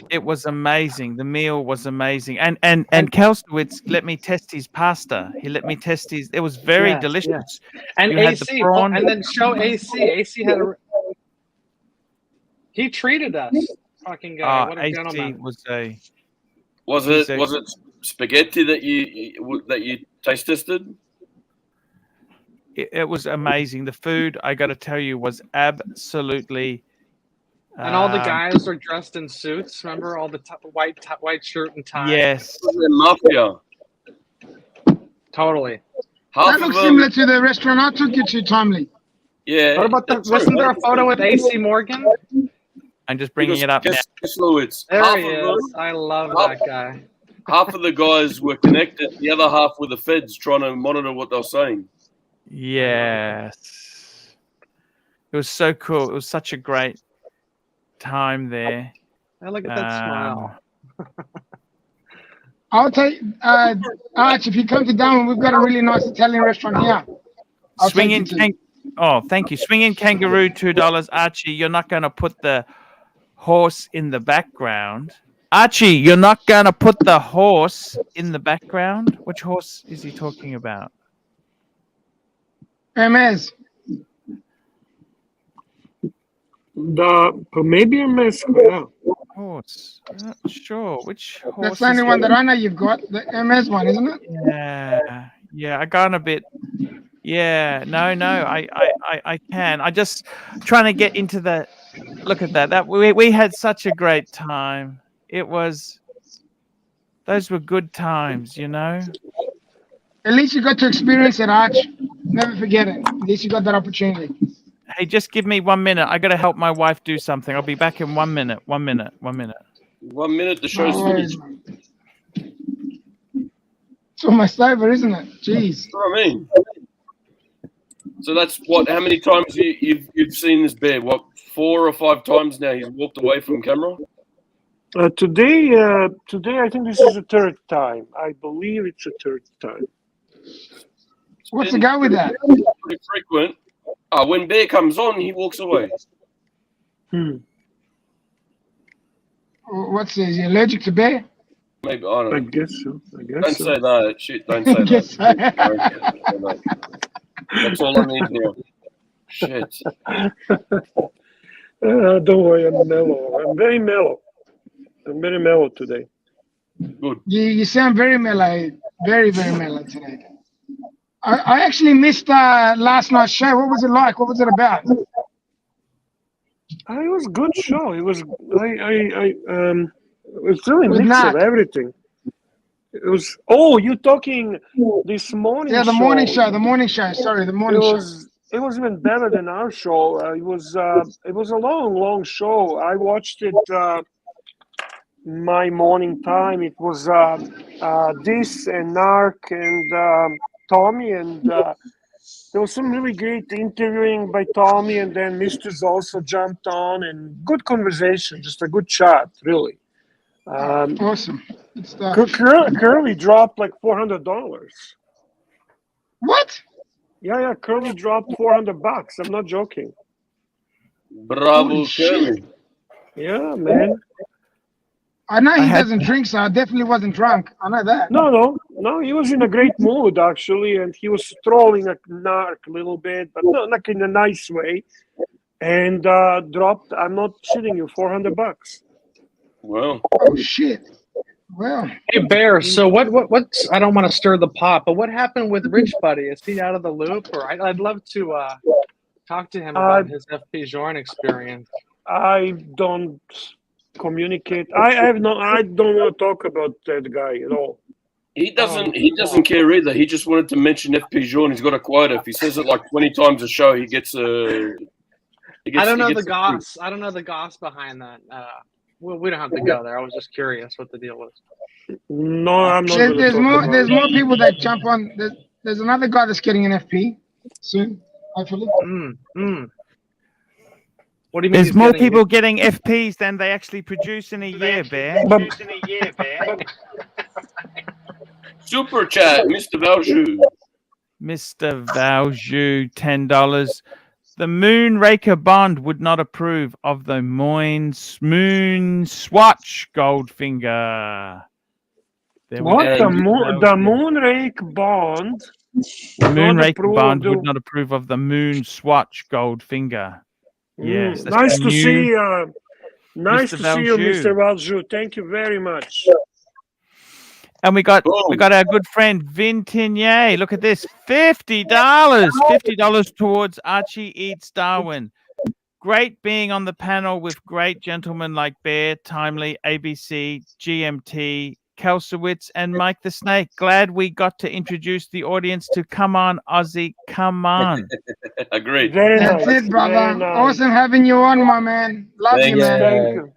It was amazing. The meal was amazing. And Kesslerwitz let me test his pasta. He let me test his. It was very Yes, delicious. yes. And You had the AC, prawn. and then show AC. AC had a. He treated us. Fucking guy. What a AC gentleman. was a. Was He's it spaghetti that you taste tested? It was amazing. The food, I got to tell you, was absolutely. And all the guys are dressed in suits. Remember all the white shirt and tie. Yes. Mafia. Totally. That looks similar to the restaurant I took you to, Tomley. Yeah. What about the? Wasn't there a photo with AC Morgan? I'm just bringing it up now. Kesslerwitz. There he is. I love that guy. Half of the guys were connected. The other half were the feds trying to monitor what they were saying. Yes. It was so cool. It was such a great time there. I look at that smile. I'll take Arch, if you come to Darwin, we've got a really nice Italian restaurant here. I'll take you to. Oh, thank you. Swinging kangaroo, $2. Archie, you're not going to put the horse in the background. Archie, you're not going to put the horse in the background? Which horse is he talking about? Hermes. Maybe a mess. Yeah. Oh, horse? I'm not sure. Which horse? That's the only one that I know you've got, the MS one, isn't it? Yeah. I gone a bit. Yeah, no, I can. I just trying to get into the. Look at that. That we had such a great time. It was. Those were good times, you know. At least you got to experience it, Arch. Never forget it. At least you got that opportunity. Hey, just give me 1 minute. I got to help my wife do something. I'll be back in 1 minute. 1 minute. 1 minute. 1 minute. The show's finished. It's almost over, isn't it? Jeez. That's what I mean. So that's what? How many times you've seen this bear? What, 4 or 5 times now? He's walked away from camera. Today, I think this is the 3rd time. I believe it's the 3rd time. What's the go with that? Pretty frequent. When bear comes on, he walks away. What's this? Is he allergic to bear? Maybe, I don't know. I guess so. Don't say that. Shit, don't say that. That's all I need now. Shit. Don't worry, I'm mellow. I'm very mellow. I'm very mellow today. Good. You sound very mellow. Very, very mellow today. I actually missed last night's show. What was it like? What was it about? It was a good show. It was it was really With mix Nat. of everything. It was. Oh, you talking this morning? Yeah, the morning show. The morning show. Sorry, the morning show. It was even better than our show. It was a long show. I watched it my morning time. It was this and Narc and Tommy, and there was some really great interviewing by Tommy, and then Mr. also jumped on, and good conversation, just a good chat, really. Awesome. Curly dropped like $400. What? Yeah, Curly dropped $400. I'm not joking. Bravo, Curly. Yeah, man. I know he doesn't drink, so I definitely wasn't drunk. I know that. No, he was in a great mood, actually, and he was trolling a Narc a little bit, but not in a nice way, and dropped, I'm not shitting you, $400. Well. Oh, shit. Well. Hey, Bear, so what's, I don't want to stir the pot, but what happened with Rich Buddy? Is he out of the loop? Or I'd love to talk to him about his FP Journe experience. I don't communicate. I don't want to talk about that guy at all. He doesn't care either. He just wanted to mention FP Journe. He's got a quota. If he says it like 20 times a show, he gets a. I don't know the goss. I don't know the goss behind that. Well, we don't have to go there. I was just curious what the deal was. No, I'm not. There's more people that jump on. There's another guy that's getting an FP soon, hopefully. What do you mean? There's more people getting FPs than they actually produce in a year, Bear. Super chat, Mr. Valjou. Mr. Valjou, $10. The Moonraker Bond would not approve of the Moon Swatch Goldfinger. What? The Moonrake Bond? The Moonraker Bond would not approve of the Moon Swatch Goldfinger. Yes. Nice to see you, Mr. Valjou. Thank you very much. And we got our good friend Vin Tinier. Look at this, $50. $50 towards Archie Eats Darwin. Great being on the panel with great gentlemen like Bear, Timely, ABC, GMT, Kesslerwitz, and Mike the Snake. Glad we got to introduce the audience to Come On, Aussie, Come On. Agreed. That's it, brother. Nice. Awesome having you on, my man. Love you, man.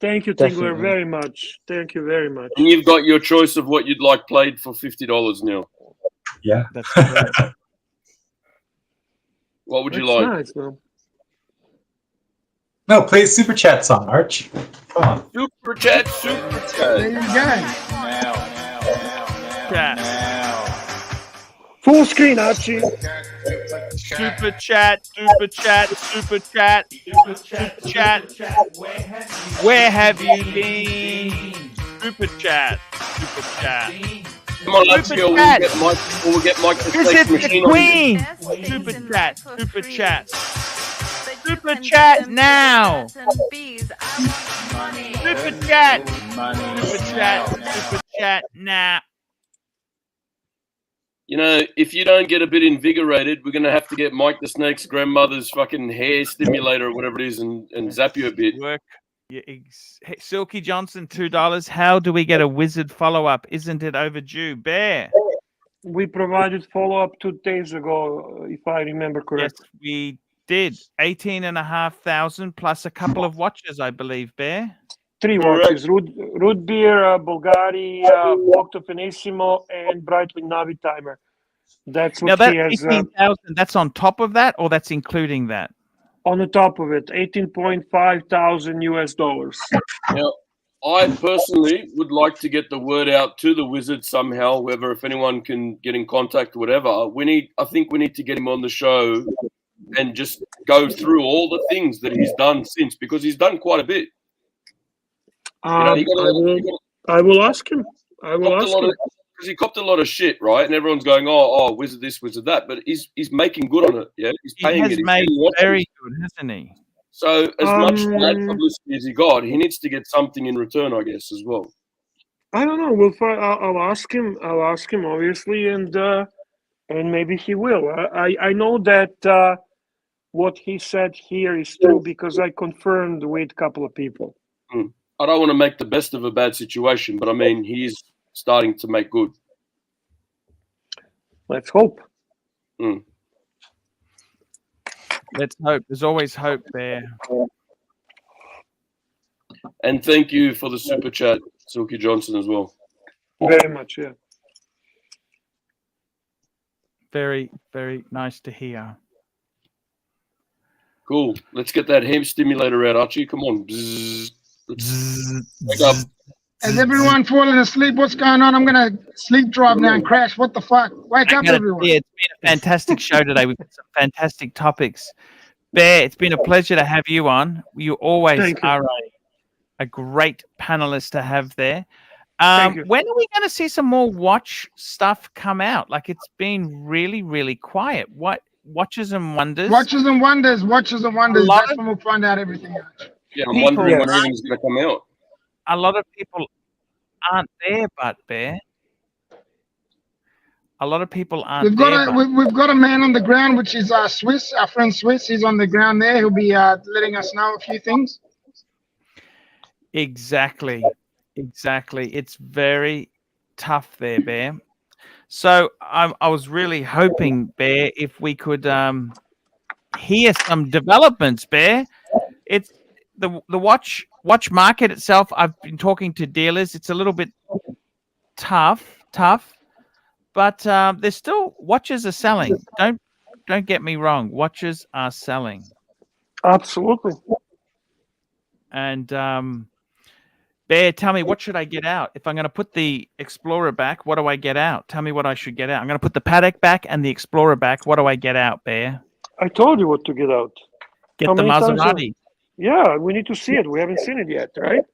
Thank you, Tingler, very much. Thank you very much. And you've got your choice of what you'd like played for $50 now. Yeah. That's correct. What would you like? Nice, man. No, play a Super Chat song, Arch. Come on. Super Chat. There you go. Full screen, Archie. Super chat. Where have you been? Super chat. Come on, let's go. We'll get Mike the Snake Visit machine the Queen. Super chat. Super chat now. Super chat. Super chat now. You know, if you don't get a bit invigorated, we're going to have to get Mike the Snake's grandmother's fucking hair stimulator or whatever it is and zap you a bit. Work. Yeah, Silky Johnson, $2. How do we get a wizard follow-up? Isn't it overdue? Bear. We provided follow-up 2 days ago, if I remember correctly. Yes, we did. 18,500 plus a couple of watches, I believe, Bear. 3 watches. Root Beer, Bulgari, Octo Finissimo, and Breitling Navi Timer. That's what Now, he that has. 18,000, that's on top of that, or that's including that? On the top of it, 18.5 thousand US dollars. Now, I personally would like to get the word out to the wizard somehow, whether if anyone can get in contact or whatever. I think we need to get him on the show and just go through all the things that he's done since, because he's done quite a bit. I will ask him. I will ask him. Because he copped a lot of shit, right? And everyone's going, oh, wizard this, wizard that. But he's making good on it. Yeah, he's paying it. He has made very good, hasn't he? So as much bad publicity as he got, he needs to get something in return, I guess, as well. I don't know. I'll ask him. I'll ask him, obviously, and maybe he will. I know that what he said here is true because I confirmed with a couple of people. I don't want to make the best of a bad situation, but I mean, he's starting to make good. Let's hope. Let's hope. There's always hope there. And thank you for the super chat, Silky Johnson, as well. Very much, yeah. Very, very nice to hear. Cool. Let's get that ham stimulator out, Archie. Come on. Bzzz. Wake up. Has everyone fallen asleep? What's going on? I'm going to sleep drive now and crash. What the fuck? Wake up, everyone. Yeah, it's been a fantastic show today. We've got some fantastic topics. Bear, it's been a pleasure to have you on. You always are a great panelist to have there. When are we going to see some more watch stuff come out? Like, it's been really, really quiet. What Watches and Wonders? Watches and Wonders. That's when we'll find out everything out. Yeah, I'm wondering when everything's going to come out. A lot of people aren't there, but Bear. A lot of people aren't we've got a man on the ground, which is Swiss, our friend Swiss. He's on the ground there. He'll be letting us know a few things. Exactly. It's very tough there, Bear. So I was really hoping, Bear, if we could hear some developments, Bear. It's the watch market itself. I've been talking to dealers. It's a little bit tough, but there's still watches are selling. Don't get me wrong. Watches are selling. Absolutely. And Bear, tell me, what should I get out? If I'm going to put the Explorer back, what do I get out? Tell me what I should get out. I'm going to put the Patek back and the Explorer back. What do I get out, Bear? I told you what to get out. Get the Maserati. Yeah, we need to see it. We haven't seen it yet, right?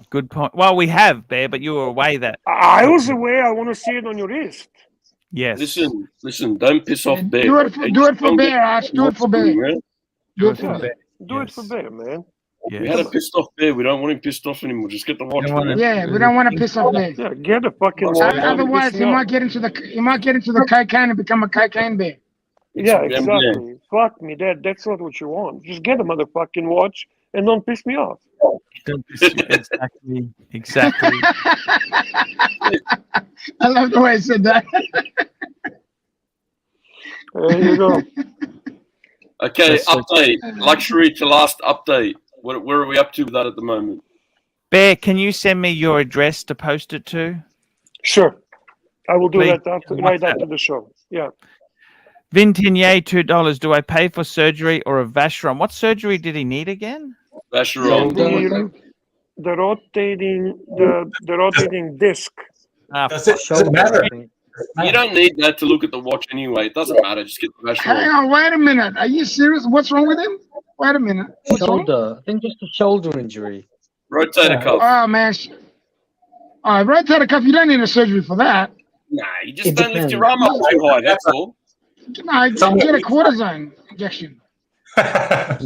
Good point. Well, we have, Bear, but you were away that. I was away. I want to see it on your wrist. Yes. Listen, don't piss off Bear. Do it for Bear, Ash. Do it for Bear. Do it for Bear. Do it for Bear, man. Yes. We had a pissed off Bear. We don't want him pissed off anymore. Just get the watch. Yeah, we don't want to piss off Bear. Yeah, get the fucking watch. Otherwise, he might get into the cocaine and become a cocaine bear. Yeah, exactly. Fuck me, that's not what you want. Just get a motherfucking watch and don't piss me off. Don't piss me exactly. I love the way I said that. There you go. Okay, update. Luxury to last update. Where are we up to with that at the moment? Bear, can you send me your address to post it to? Sure. I will do Please. that right after the show. Yeah. Vintinier, $2. Do I pay for surgery or a Vacheron? What surgery did he need again? Vacheron. The rotating disc. Does it matter? You don't need that to look at the watch anyway. It doesn't matter. Just get the Vacheron. Hang on, wait a minute. Are you serious? What's wrong with him? Wait a minute. Shoulder. I think just a shoulder injury. Rotator cuff. Oh, man. Rotator cuff, you don't need a surgery for that. Nah, you just don't lift your arm up too high, that's all. No, get a cortisone injection. Don't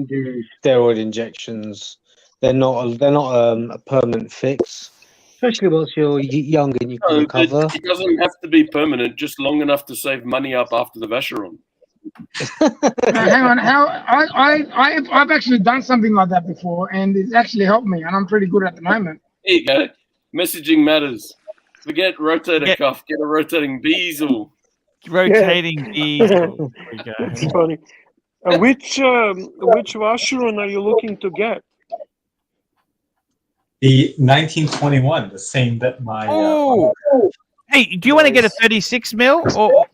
do steroid injections. They're not a permanent fix, especially once you're young and you can recover. It doesn't have to be permanent, just long enough to save money up after the Vacheron. Hang on, I've actually done something like that before, and it's actually helped me, and I'm pretty good at the moment. There you go. Messaging matters. Forget rotator cuff. Get a rotating bezel. Rotating bezel. That's funny. Which Vacheron are you looking to get? The 1921, the same that my. Hey, do you want to get a 36 mil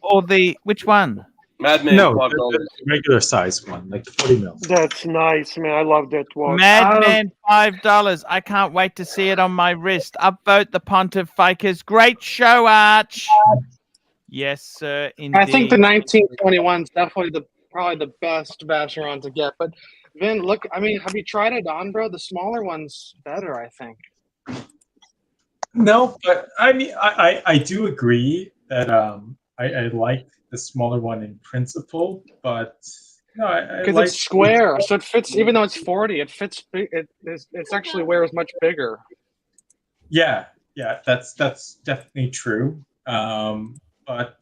or the which one? Madman. No, the regular size one, like the 40 mil. That's nice, man. I love that watch. Madman, $5. I can't wait to see it on my wrist. Upvote the Pontificers. Great show, Arch. Yes, sir. Indeed. I think the 1921 is definitely probably the best Vacheron to get. But Vin, look, I mean, have you tried it on, bro? The smaller one's better, I think. No, but I mean, I do agree that I like the smaller one in principle, but no, because like, it's square, so it fits. Even though it's 40, it fits. It's actually wears much bigger. Yeah, that's definitely true. But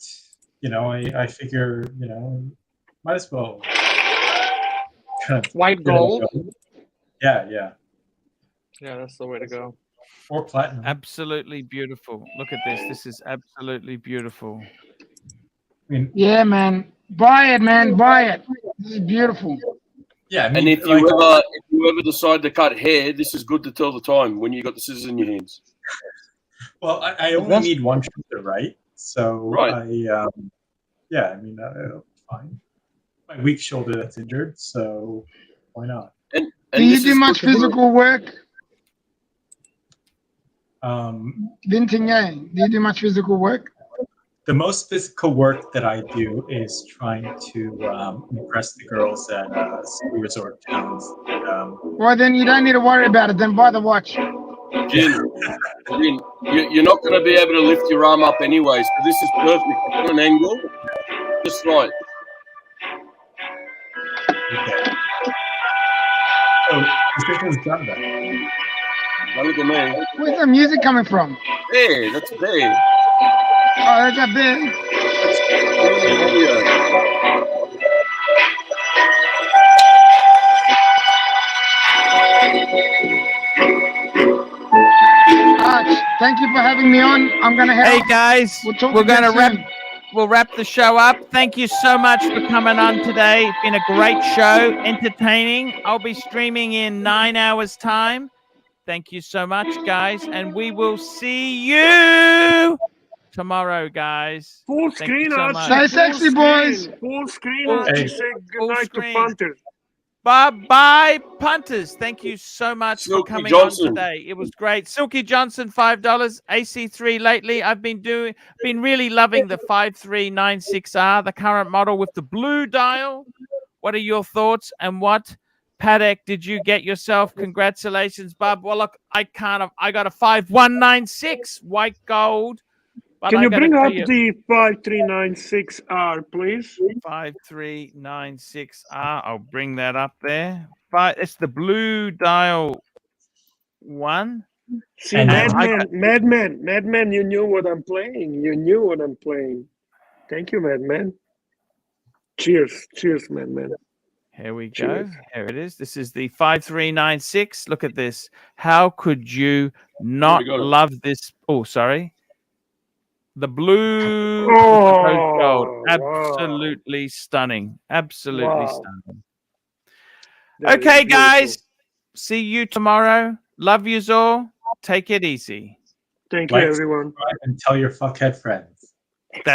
you know, I figure, you know, might as well kind of white gold. Yeah, that's the way to go. Or platinum. Absolutely beautiful. Look at this. This is absolutely beautiful. I mean, yeah, man, buy it, man, buy it. This is beautiful. Yeah, I mean, and if you ever decide to cut hair, this is good to tell the time when you got the scissors in your hands. Well, I only need one shoulder, right? So right. Yeah, I mean, fine. My weak shoulder that's injured, so why not? And do you do much physical work? Vintingue, do you do much physical work? The most physical work that I do is trying to impress the girls at ski resort towns. Well, then you don't need to worry about it. Then buy the watch. Jin, you're not going to be able to lift your arm up anyway, so this is perfect. Put an angle, just right. Okay. So, decision's done then. Now look at me. Where's the music coming from? There, that's there. Oh, that's up there. Arch, thank you for having me on. I'm gonna head. Hey guys, we'll wrap the show up. Thank you so much for coming on today. It's been a great show, entertaining. I'll be streaming in 9 hours' time. Thank you so much, guys, and we will see you tomorrow, guys. Full Thank screen, you so Archie. much. Stay sexy, boys. Full screen, Archie. Say goodnight to punters. Bye, punters. Thank you so much Silky for coming Johnson. on today. It was great. Silky Johnson, $5. AC3 lately. I've been really loving the 5396R, the current model with the blue dial. What are your thoughts? And what Patek did you get yourself? Congratulations, Bob. Well, look, I got a 5196 white gold. Can you bring up the 5396R, please? 5396R. I'll bring that up there. It's the blue dial one. See, Madman, you knew what I'm playing. You knew what I'm playing. Thank you, Madman. Cheers, Madman. Here we go. Cheers. Here it is. This is the 5396. Look at this. How could you not love this? Oh, sorry. The blue gold. Absolutely stunning. Absolutely stunning. Okay, guys. See you tomorrow. Love yous all. Take it easy. Thank you, everyone. And tell your fuckhead friends. That's